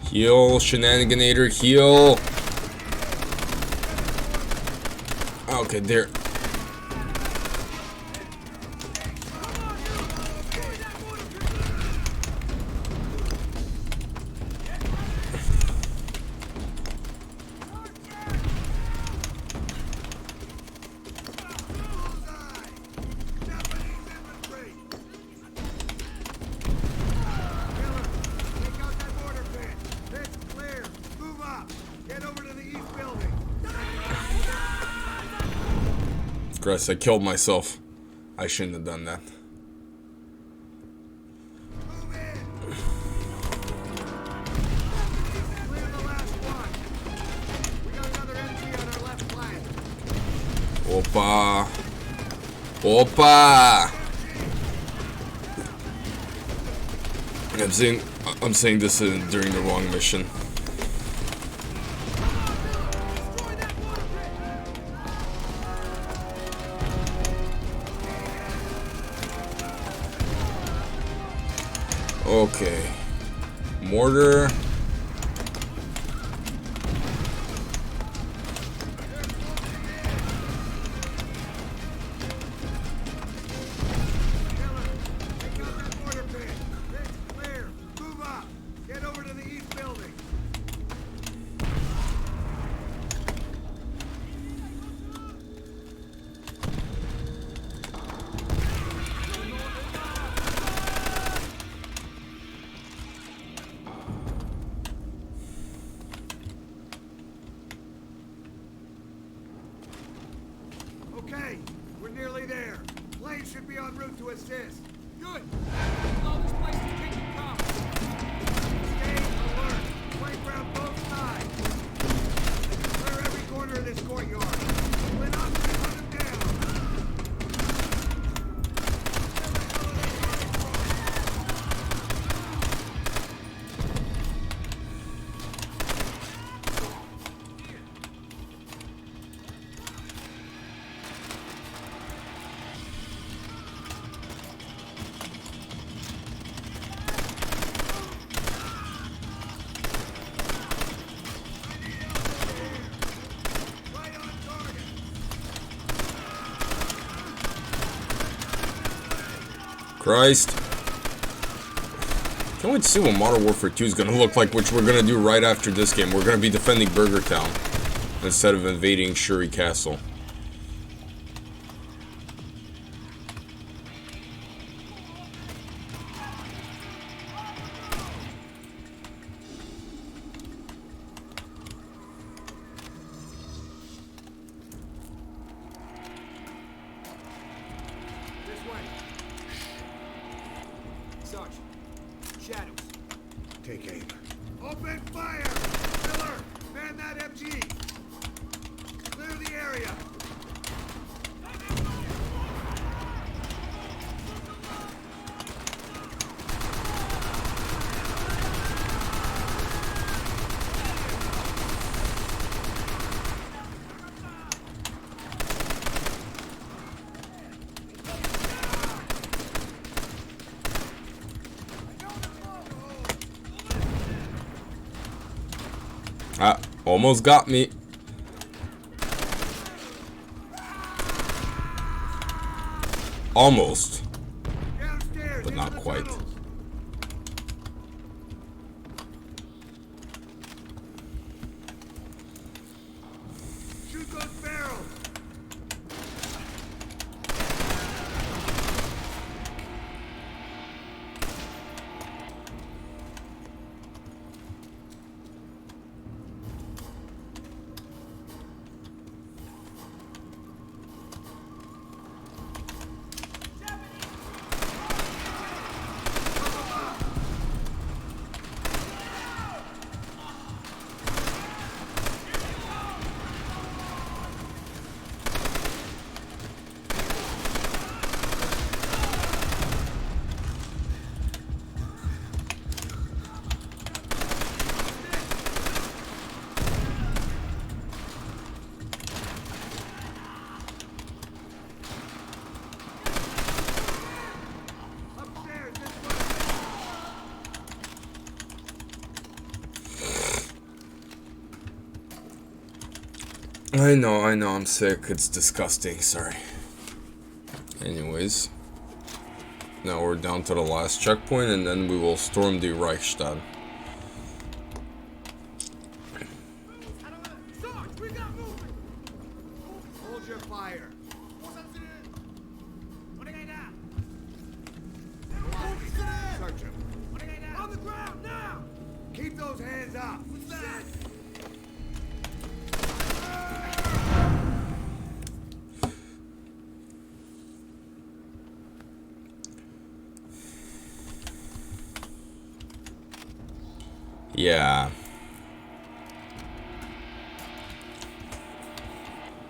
Heal, Shenaniganator, heal! Okay, there. Christ, I killed myself. I shouldn't have done that. Opa! Opa! I'm saying this during the wrong mission. Okay, mortar. Okay, we're nearly there. Planes should be en route to assist. Good. Blow this place to taking cover. Stay alert. Flank round both sides. Clear every corner of this courtyard. Split up and hunt them down. Christ. Can't wait to see what Modern Warfare 2 is gonna look like, which we're gonna do right after this game. We're gonna be defending Burger Town instead of invading Shuri Castle. Take aim. Open fire! Miller, man that MG! Clear the area! Ah, almost got me. Almost. Downstairs, But not into the quite. tunnels. Shoot those barrels! Upstairs, this way! I know, I'm sick. It's disgusting, sorry. Anyways. Now we're down to the last checkpoint and then we will storm the Reichstag. Sarge, we got movement! Hold your fire. Search him. On the ground now! Keep those hands up! Yeah.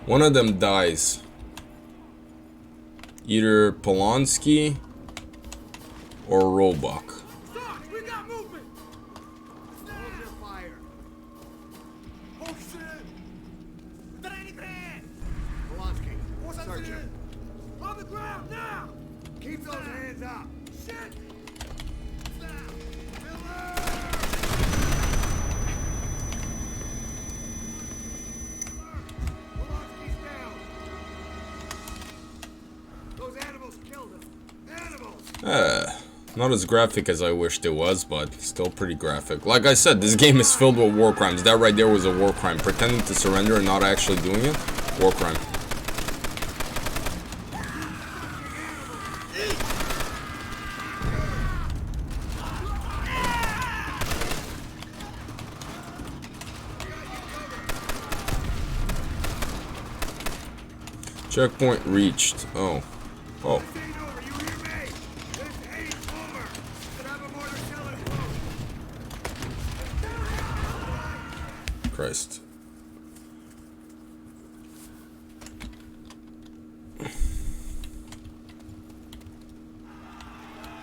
One of them dies. Either Polanski or Roebuck. Sarge, we got movement! Hold your fire. Polanski, search him. On the ground now! Keep those hands up! Shit! Miller! Polanski's down! Those animals killed him! Animals! Not as graphic as I wished it was, but still pretty graphic. Like I said, this game is filled with war crimes. That right there was a war crime. Pretending to surrender and not actually doing it, war crime. Checkpoint reached. Oh. Oh. This ain't over, you hear me? This ain't over! Should have a mortar shell and close. Christ.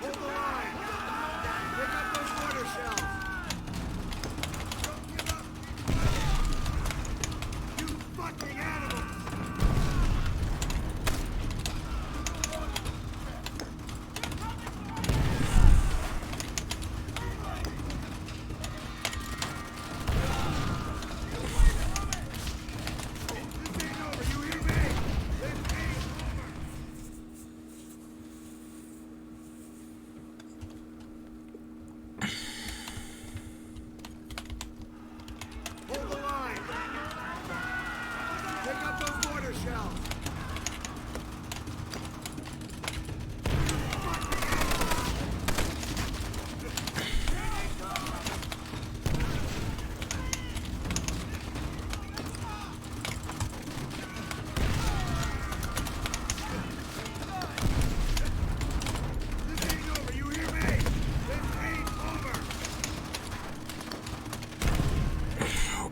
Hold the line! Pick up those mortar shells! Don't give up! You fucking animals!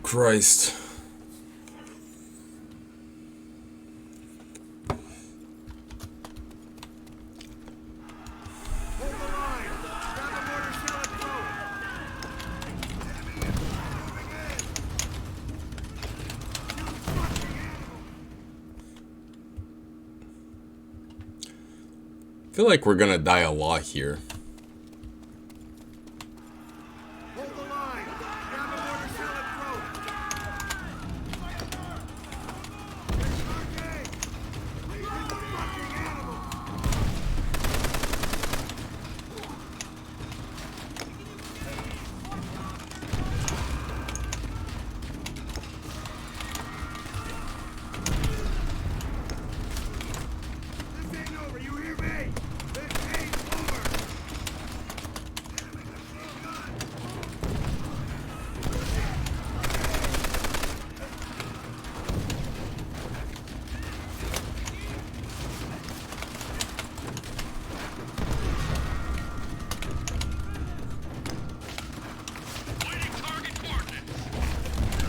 Christ. Hold the line! Grab a mortar shell and throw it! Moving in! You fucking animal! I feel like we're gonna die a lot here. Hold the line! Grab a mortar shell and throw it! Okay! You fucking animal! This ain't over, you hear me? This ain't over!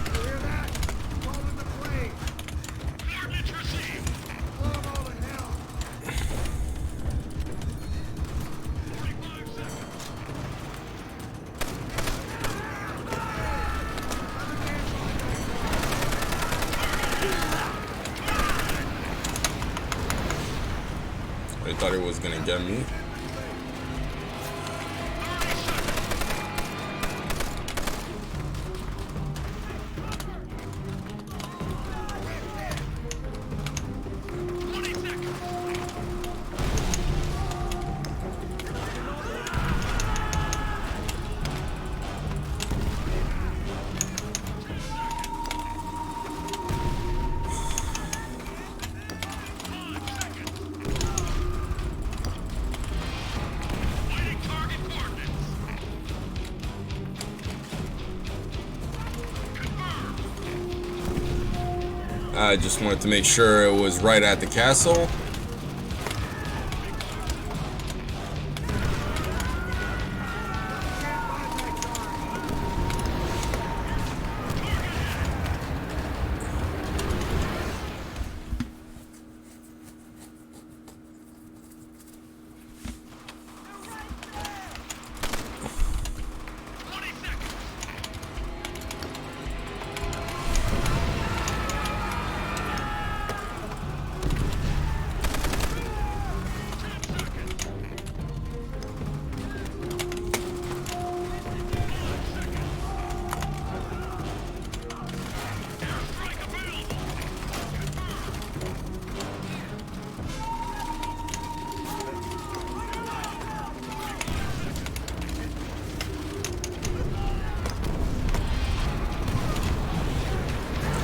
You hear that? Fall in the plane! Coordinates received! Blow them all to hell! 45 seconds! I thought it was gonna get me. I just wanted to make sure it was right at the castle.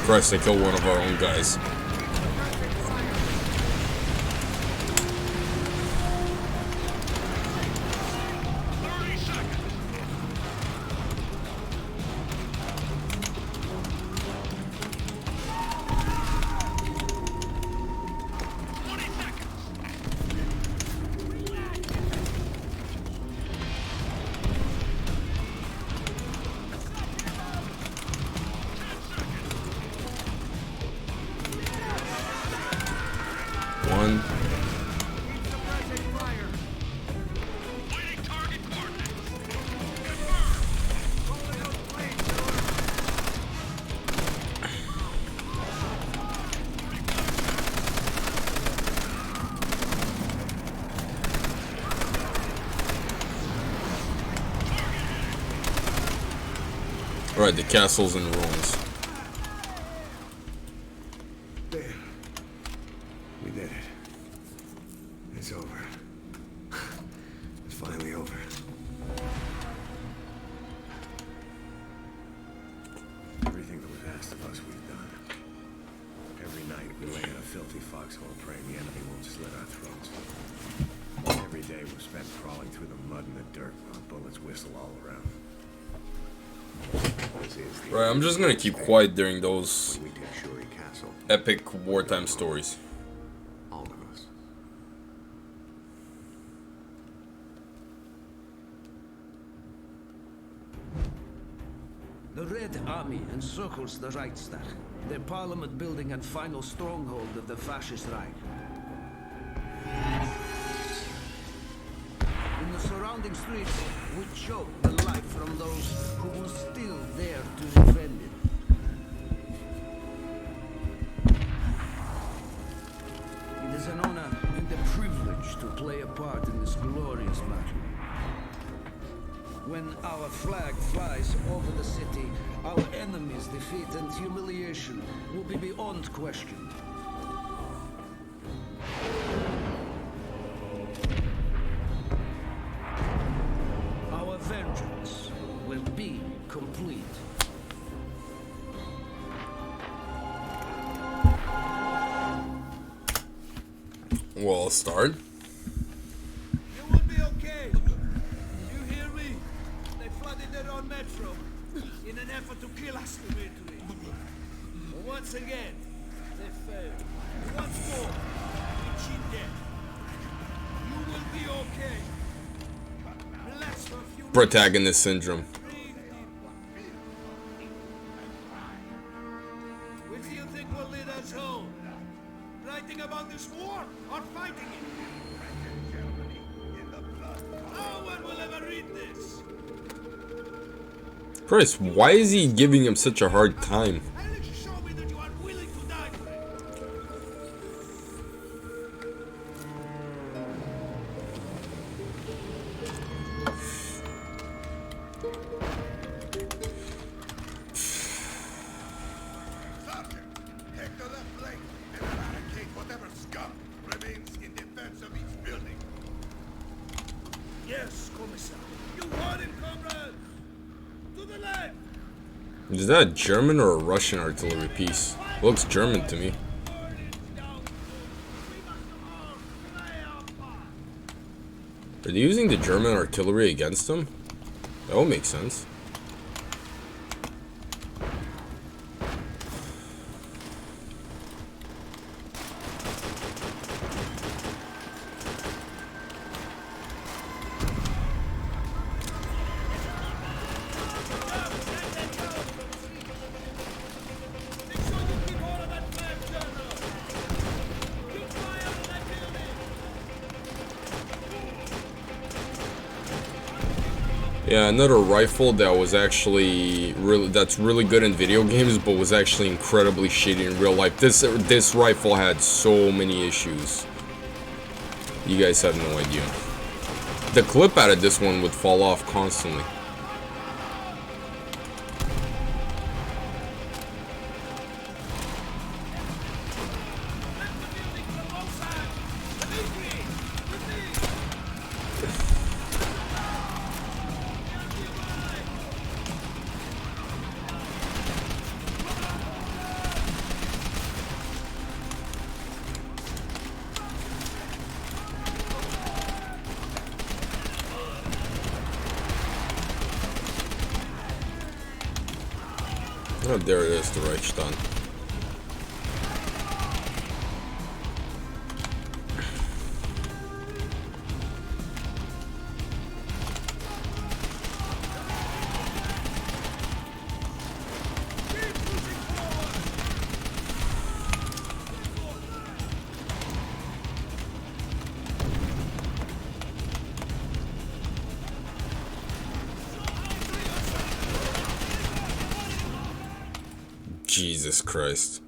Christ, they killed one of our own guys. One. Alright, the castle's in ruins. There. We did it. It's over. It's finally over. Everything that was asked of us, we've done. Every night we lay in a filthy foxhole praying the enemy won't slit our throats. Every day we're spent crawling through the mud and the dirt while bullets whistle all around. Right, I'm just gonna keep quiet during those When we take Shuri Castle, epic wartime stories. all of us. The Red Army encircles the Reichstag, the parliament building and final stronghold of the fascist Reich. In the surrounding streets, we choke the life from those who will still dare to defend it. It is an honor and a privilege to play a part in this glorious battle. When our flag flies over the city, our enemies' defeat and humiliation will be beyond question. Our vengeance will be complete. Well, I'll start. You will be okay. You hear me? They flooded their own metro in an effort to kill us, Dimitri. But once again, they failed. Once more, we cheat death. You will be okay. Relax for a few minutes. Protagonist syndrome. Breathe deeper. Which do you think will lead us home? Writing about this war or fighting it? No one will ever read this. Chris, why is he giving him such a hard time? I'll let you show me that you are willing to die for it. Sergeant, head to the flank and eradicate whatever scum remains in defense of each building. Yes, Commissar. You heard him, comrade. To the left. Is that a German or a Russian artillery piece? Looks German to me. Are they using the German artillery against them? That would make sense. Make sure you keep hold of that flag, General. You fire on that building. Yeah, another rifle that was actually that's really good in video games, but was actually incredibly shitty in real life. This rifle had so many issues. You guys have no idea. The clip out of this one would fall off constantly. Oh, there it is, the Reichstag. Jesus Christ.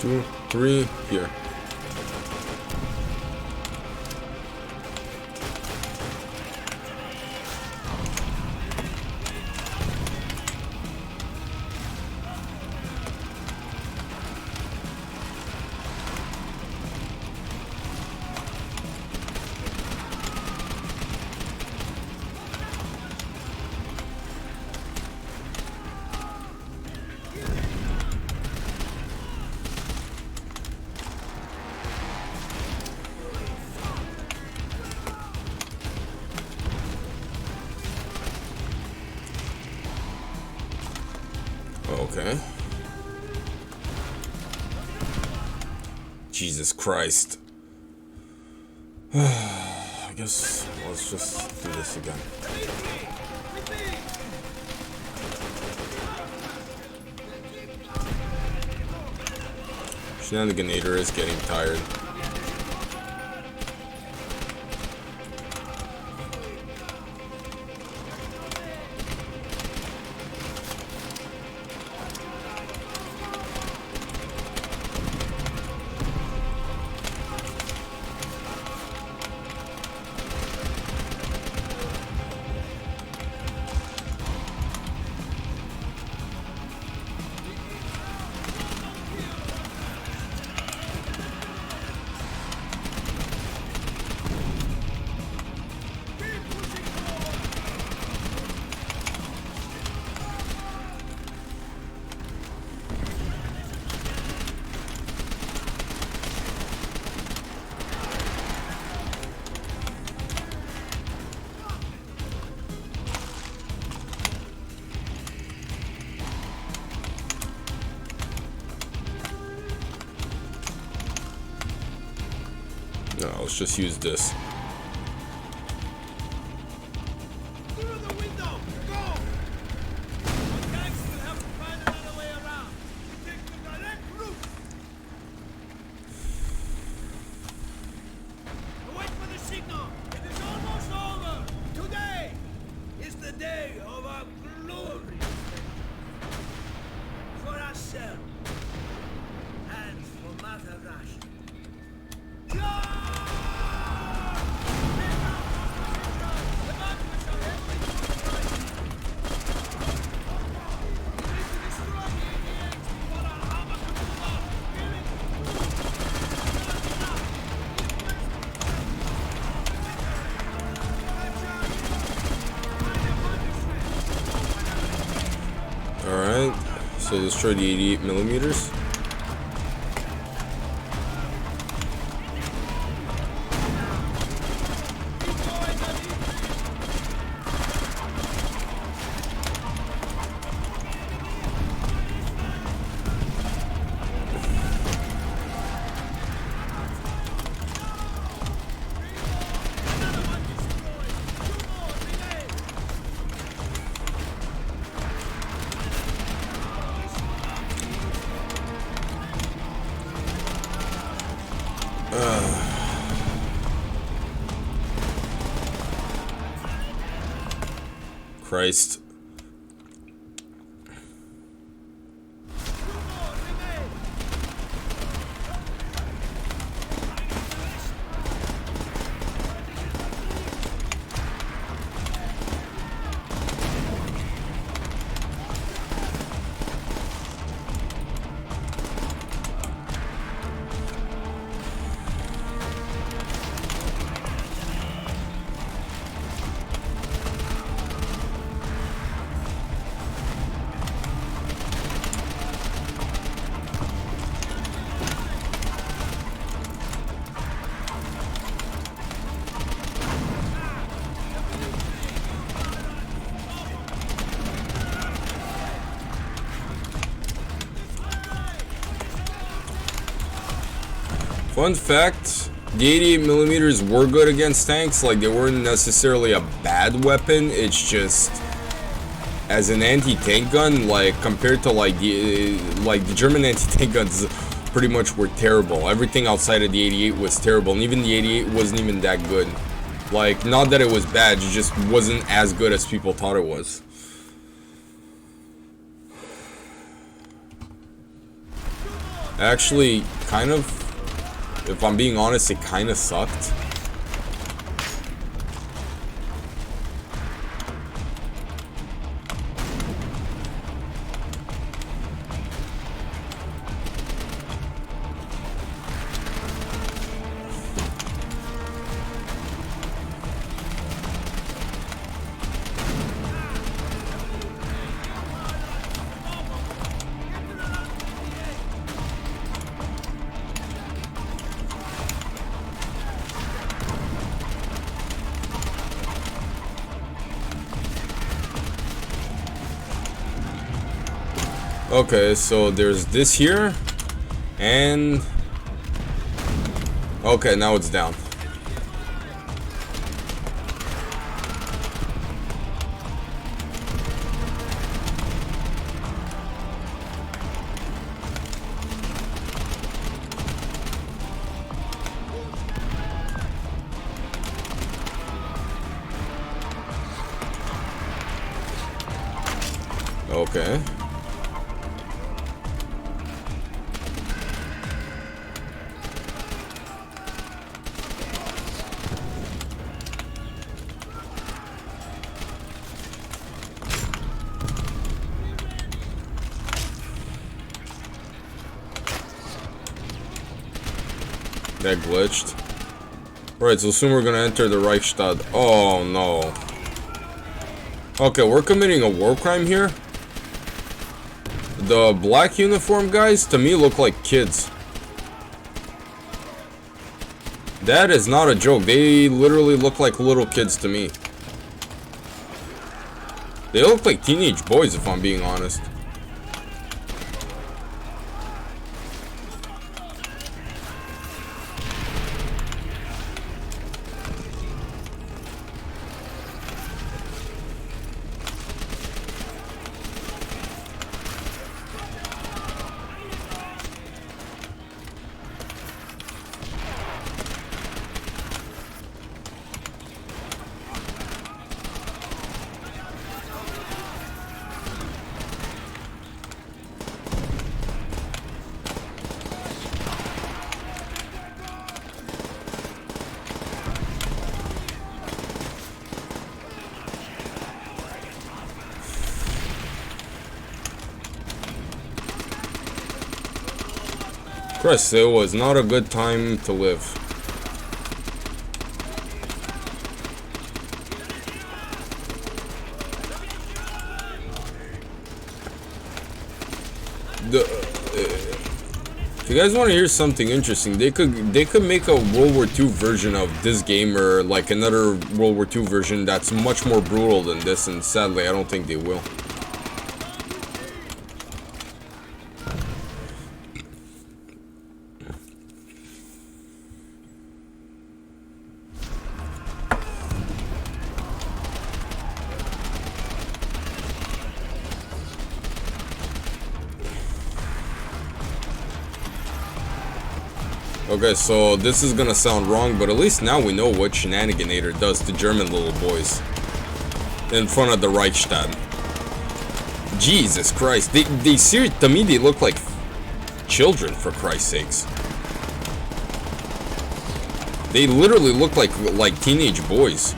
Two, three, here. Okay. Jesus Christ. I guess let's just do this again. Shenaniganator is getting tired. No, let's just use this. Through the window! Go! Gangs will have to find another way around. Take the direct route! Wait for the signal! It is almost over! Today is the day of our glory! For ourselves and for Mother Russia. Alright, so destroy the 88 millimeters. Christ. Fun fact, the 88 millimeters were good against tanks. Like, they weren't necessarily a bad weapon. It's just, as an anti-tank gun, like, compared to the German anti-tank guns pretty much were terrible. Everything outside of the 88 was terrible, and even the 88 wasn't even that good. Like, not that it was bad, it just wasn't as good as people thought it was. Actually, kind of, if I'm being honest, it kind of sucked. Okay, so there's this here, and okay, now it's down. Okay. That glitched. Right, so soon we're gonna enter the Reichstag. Oh no. Okay, we're committing a war crime here. The black uniform guys, to me, look like kids. That is not a joke. They literally look like little kids to me. They look like teenage boys, if I'm being honest. Chris, it was not a good time to live. If you guys want to hear something interesting, they could make a World War II version of this game, or like another World War II version that's much more brutal than this, and sadly I don't think they will. Okay, so this is gonna sound wrong, but at least now we know what Shenaniganator does to German little boys in front of the Reichstag. Jesus Christ, they seriously, to me, they look like children, for Christ's sakes. They literally look like teenage boys.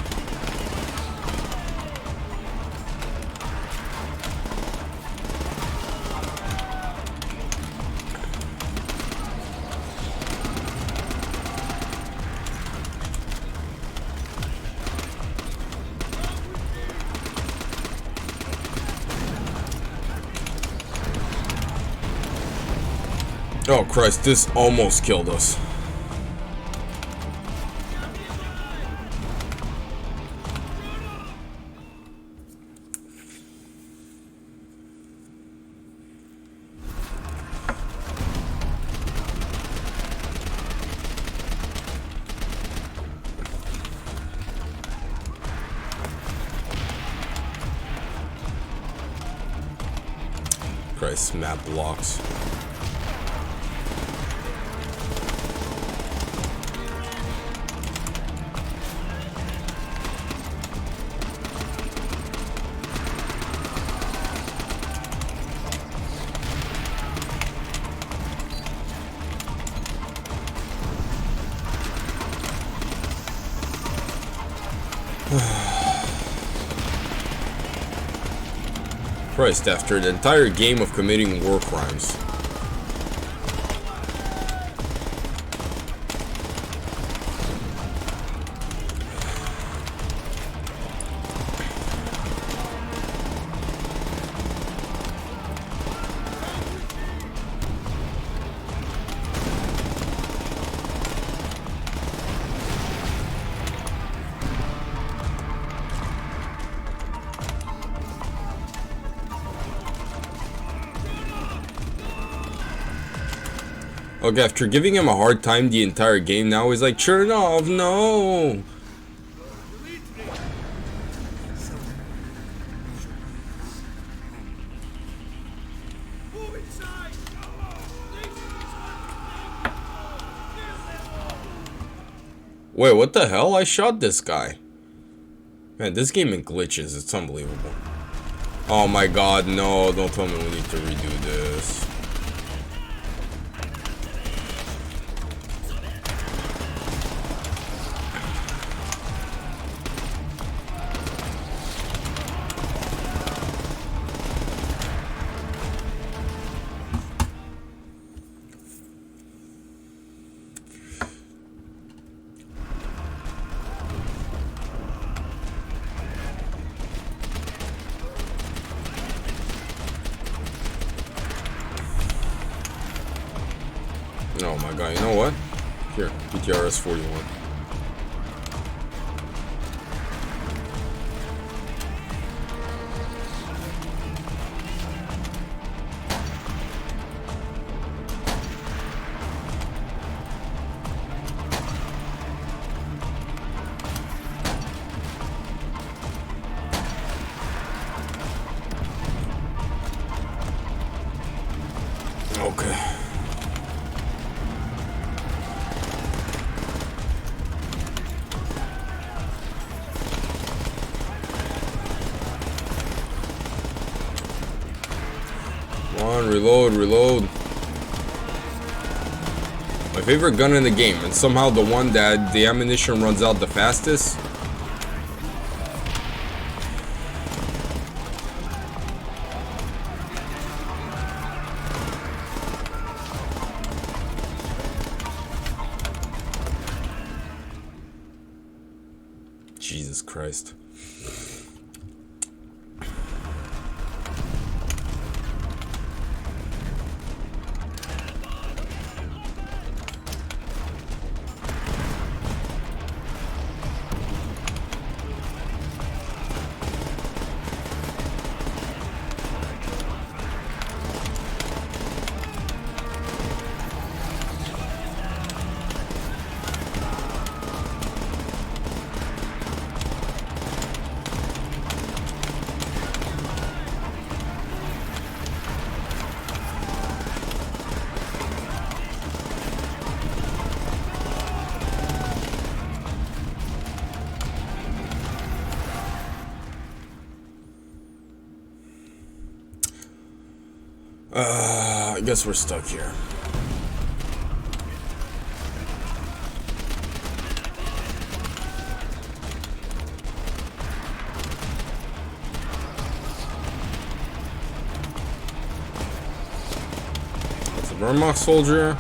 Oh Christ, this almost killed us. Christ, map blocks. Christ, after the entire game of committing war crimes. Okay, after giving him a hard time the entire game, now he's like, Chernov, no! Wait, what the hell? I shot this guy. Man, this game in glitches. It's unbelievable. Oh my god, no. Don't tell me we need to redo this. Oh my god, you know what? Here, PTRS 41. Okay. Come on, reload. My favorite gun in the game, and somehow the one that the ammunition runs out the fastest. Jesus Christ. I guess we're stuck here. That's a Wehrmacht soldier.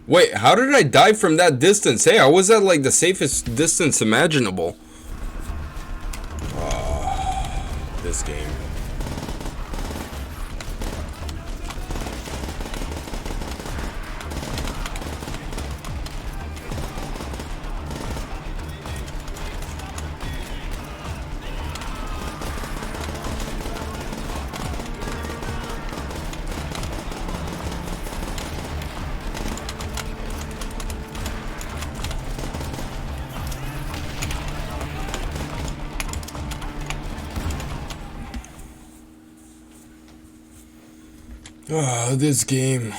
Wait, how did I die from that distance? Hey, I was at like the safest distance imaginable. This game. This game.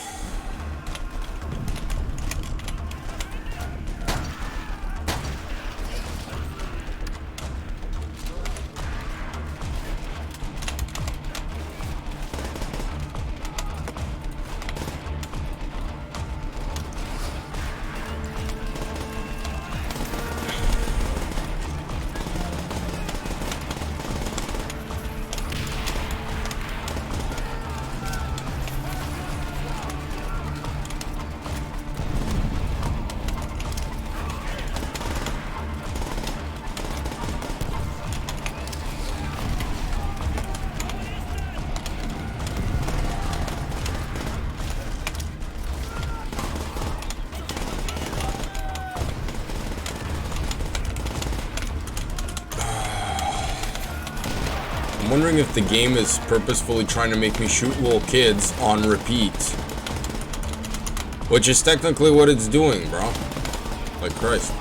I'm wondering if the game is purposefully trying to make me shoot little kids on repeat. Which is technically what it's doing, bro. Like Christ.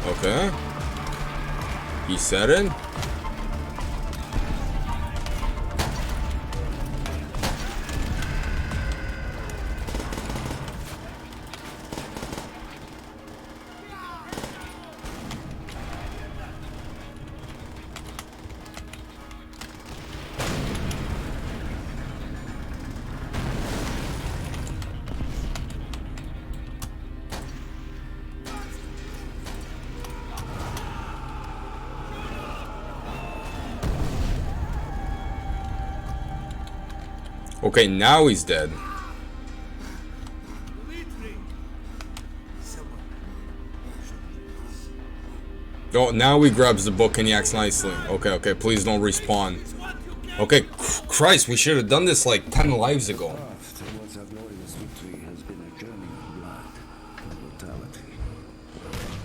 Okay. He said it? Okay, now he's dead. Oh, now he grabs the book and he acts nicely. Okay, okay, please don't respawn. Okay, Christ, we should have done this like 10 lives ago. Towards our glorious victory has been a journey of blood and brutality.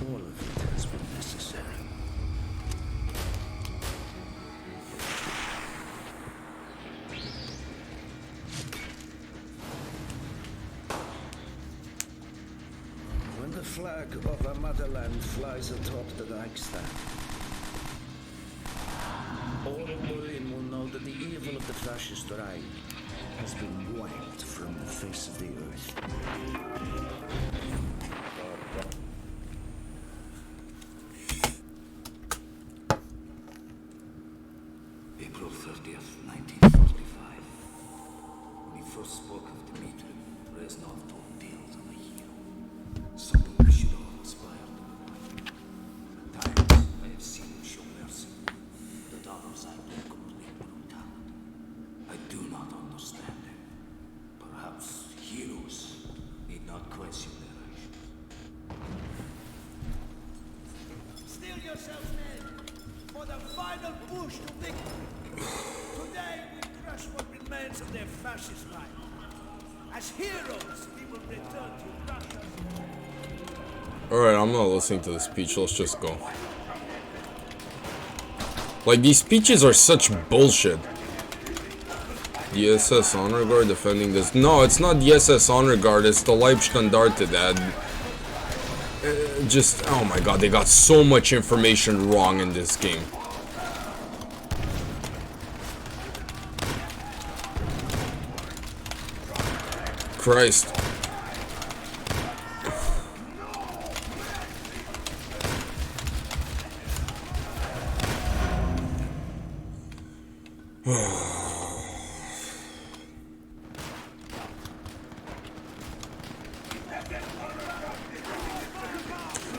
All of it has been necessary. When the flag of our motherland flies atop the Reichstag, all of Berlin will know that the evil of the fascist Reich has been wiped from the face of the earth. April 30th, 1945. When he first spoke of Dmitri, Reznov told tales of a hero. Something that should have inspired him. At times, I have seen him show mercy. At others, I know complete brutality. I do not understand him. Perhaps heroes need not question their actions. Steel yourselves, men, for the final push to victory. Today we crush what remains of their fascist life. As heroes, we will return to Russia. Alright, I'm not listening to the speech. Let's just go. Like, these speeches are such bullshit. The SS Honor Guard defending this. No, it's not the SS Honor Guard. It's the Leibstandarte that... just... oh my god, they got so much information wrong in this game. Christ.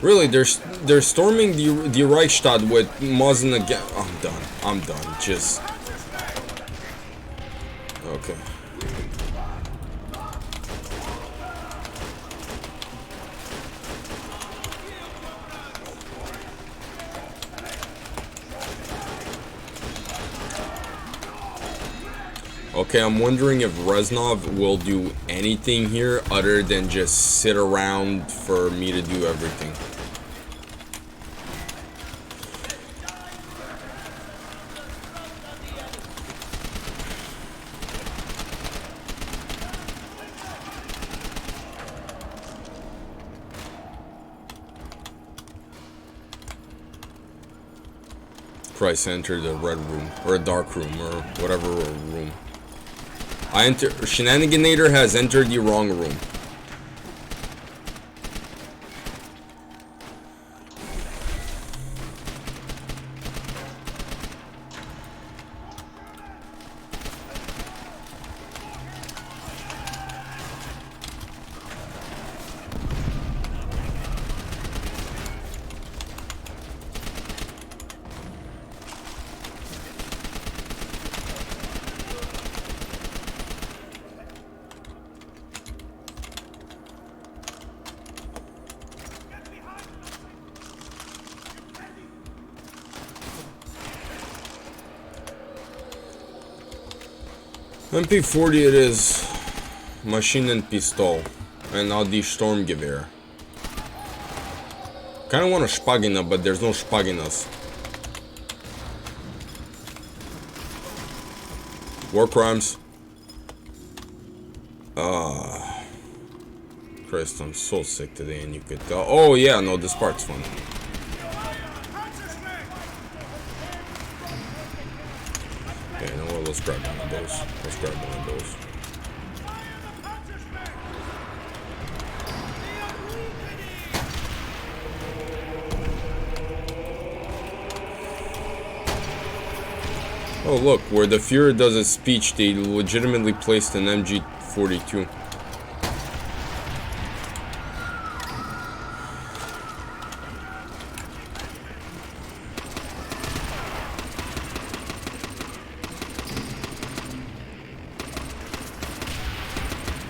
Really, they're storming the Reichstag with Mosin again. I'm done. Just okay. Okay, I'm wondering if Reznov will do anything here other than just sit around for me to do everything. Christ, I entered the red room. Or a dark room, or whatever room. Shenaniganator has entered the wrong room. MP40 it is. Maschinenpistol. And now the Sturmgewehr. Kinda want a Spagina, but there's no Spaginas. War crimes. Christ, I'm so sick today, and you could tell. Oh yeah, no, this part's fun. Okay, you know what? Let's grab one of those. Let's grab one of those. Oh look, where the Fuhrer does his speech, they legitimately placed an MG42.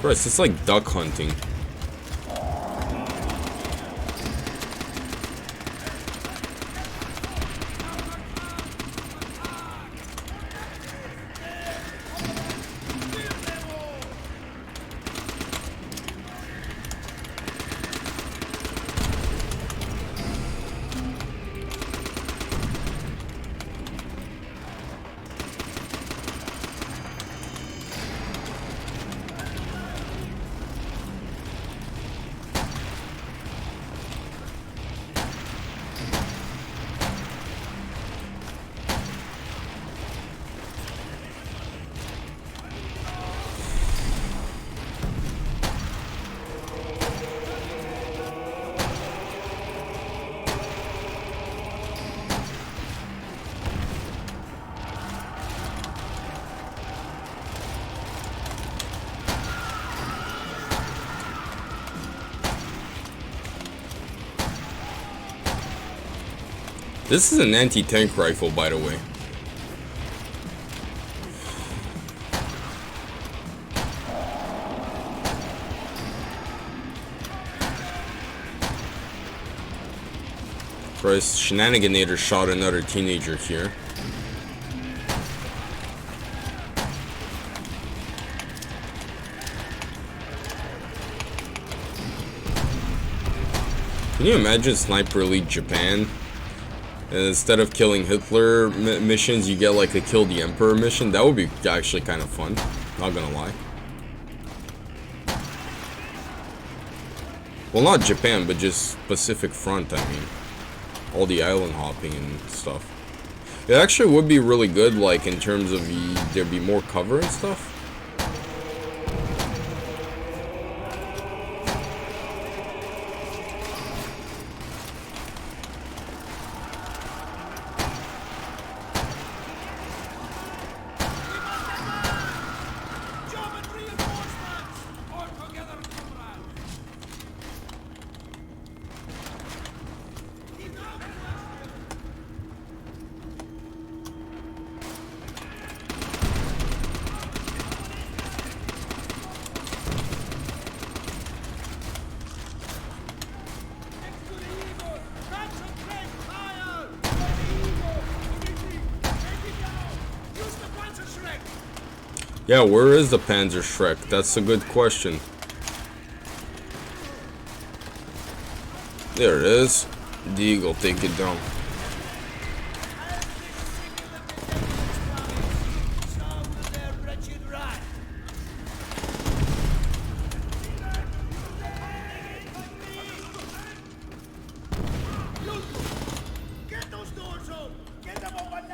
Christ, it's like duck hunting. This is an anti-tank rifle, by the way. Christ, Shenaniganator shot another teenager here. Can you imagine Sniper Elite Japan? And instead of killing Hitler missions, you get like a kill the Emperor mission. That would be actually kind of fun. Not gonna lie. Well, not Japan, but just Pacific Front, I mean. All the island hopping and stuff. It actually would be really good, like, in terms of there'd be more cover and stuff. Yeah, where is the Panzerschreck? That's a good question. There it is. The Eagle, take it down. Get those doors open! Get them open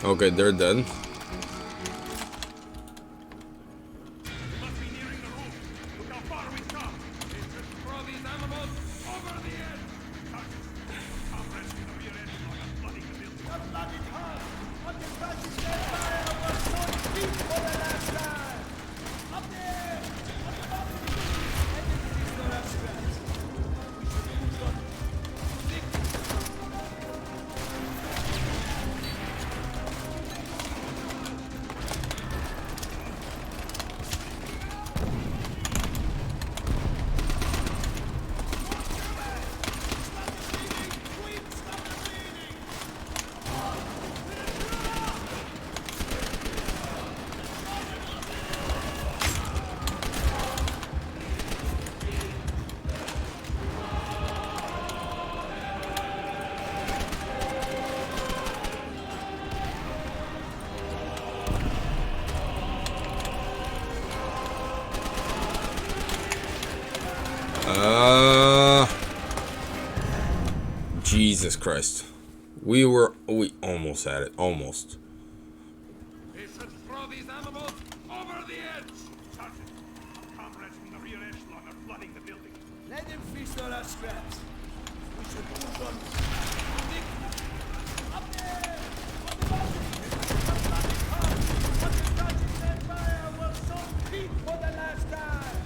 Okay, they're dead. We must be nearing the roof. Look how far we've come. They just throw these animals over the edge. Comrades in the rear end are flooding the building. The bloody hell! What the fuck is that fire? Was so deep for the last time. Up there! What the fuck? I think these don't have straps. We should move on. Jesus Christ. We almost had it. Almost. They should throw these animals over the edge. Sergeant, comrades from the rear echelon are flooding the building. Let them feast on our scraps. We should move on. Up there! What the that fire was so deep for the last time.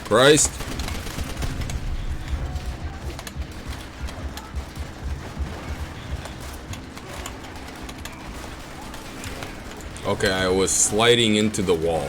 Christ. Okay, I was sliding into the wall.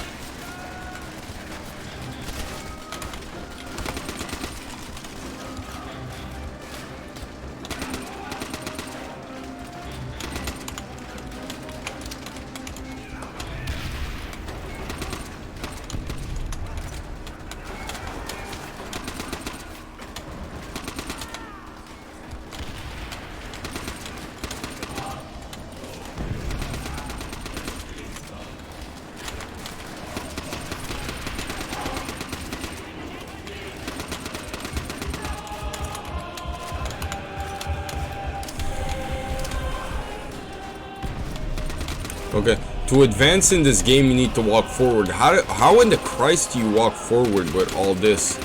Okay, to advance in this game, you need to walk forward. How in the Christ do you walk forward with all this?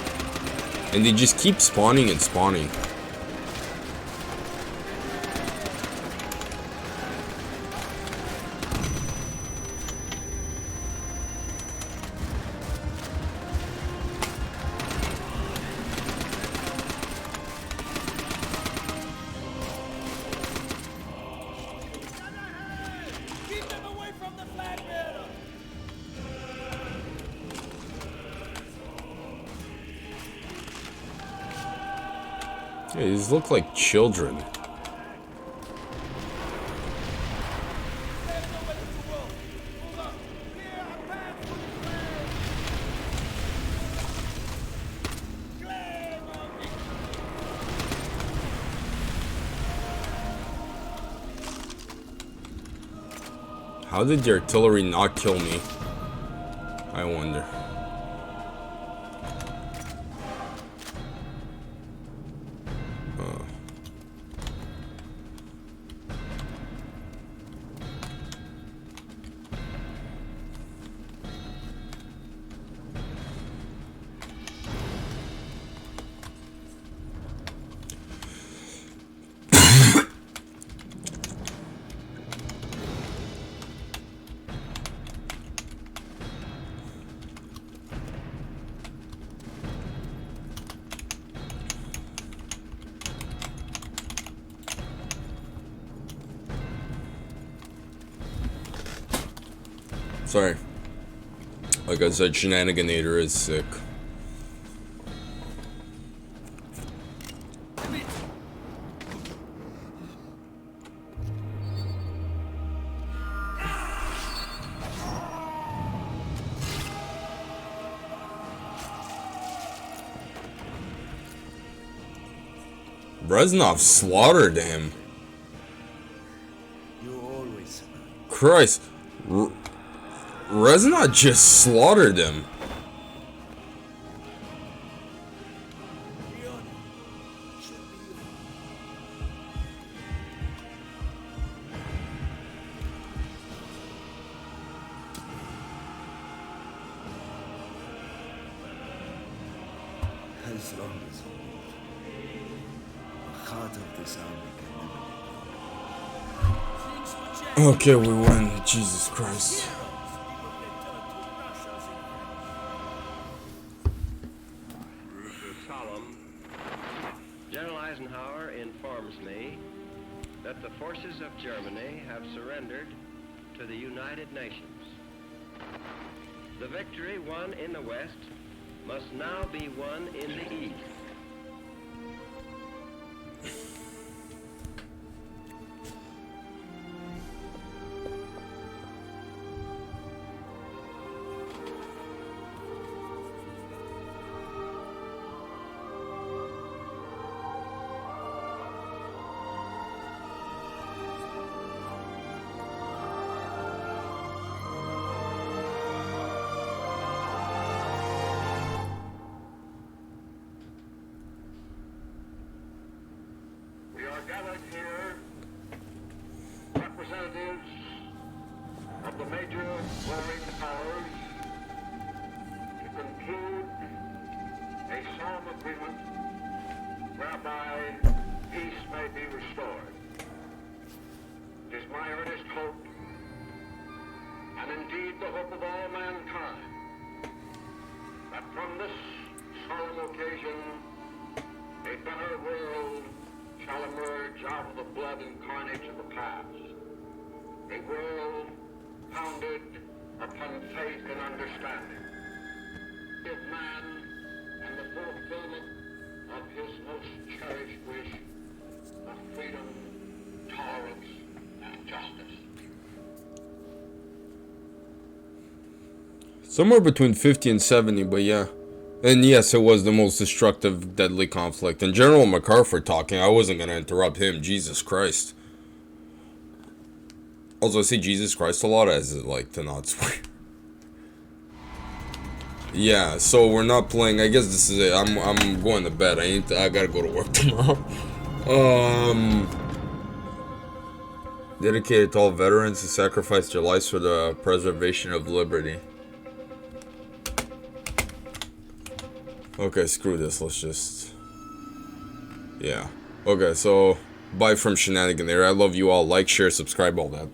And they just keep spawning and spawning. Yeah, these look like children. How did the artillery not kill me? I wonder. Sorry. Like I said, Shenaniganator is sick. Reznov slaughtered him. You always Christ. Reznov just slaughtered him. as long as the heart of this army can never be. Okay, we win. Jesus Christ. Solemn. General Eisenhower informs me that the forces of Germany have surrendered to the United Nations. The victory won in the West must now be won in the East. Gathered here, representatives of the major warring powers, to conclude a solemn agreement whereby peace may be restored. It is my earnest hope, and indeed the hope of all mankind, that from this solemn occasion a better world shall emerge out of the blood and carnage of the past. A world founded upon faith and understanding. Of man and the fulfillment of his most cherished wish of freedom, tolerance, and justice. Somewhere between 50 and 70, but yeah. And yes, it was the most destructive, deadly conflict. And General MacArthur talking, I wasn't going to interrupt him. Jesus Christ. Also, I say Jesus Christ a lot as it like to not swear. Yeah, so we're not playing. I guess this is it. I'm going to bed. I gotta go to work tomorrow. Dedicated to all veterans who sacrificed their lives for the preservation of liberty. Okay, screw this. Let's just... Yeah. Okay, so... Bye from Shenaniganator. I love you all. Like, share, subscribe, all that.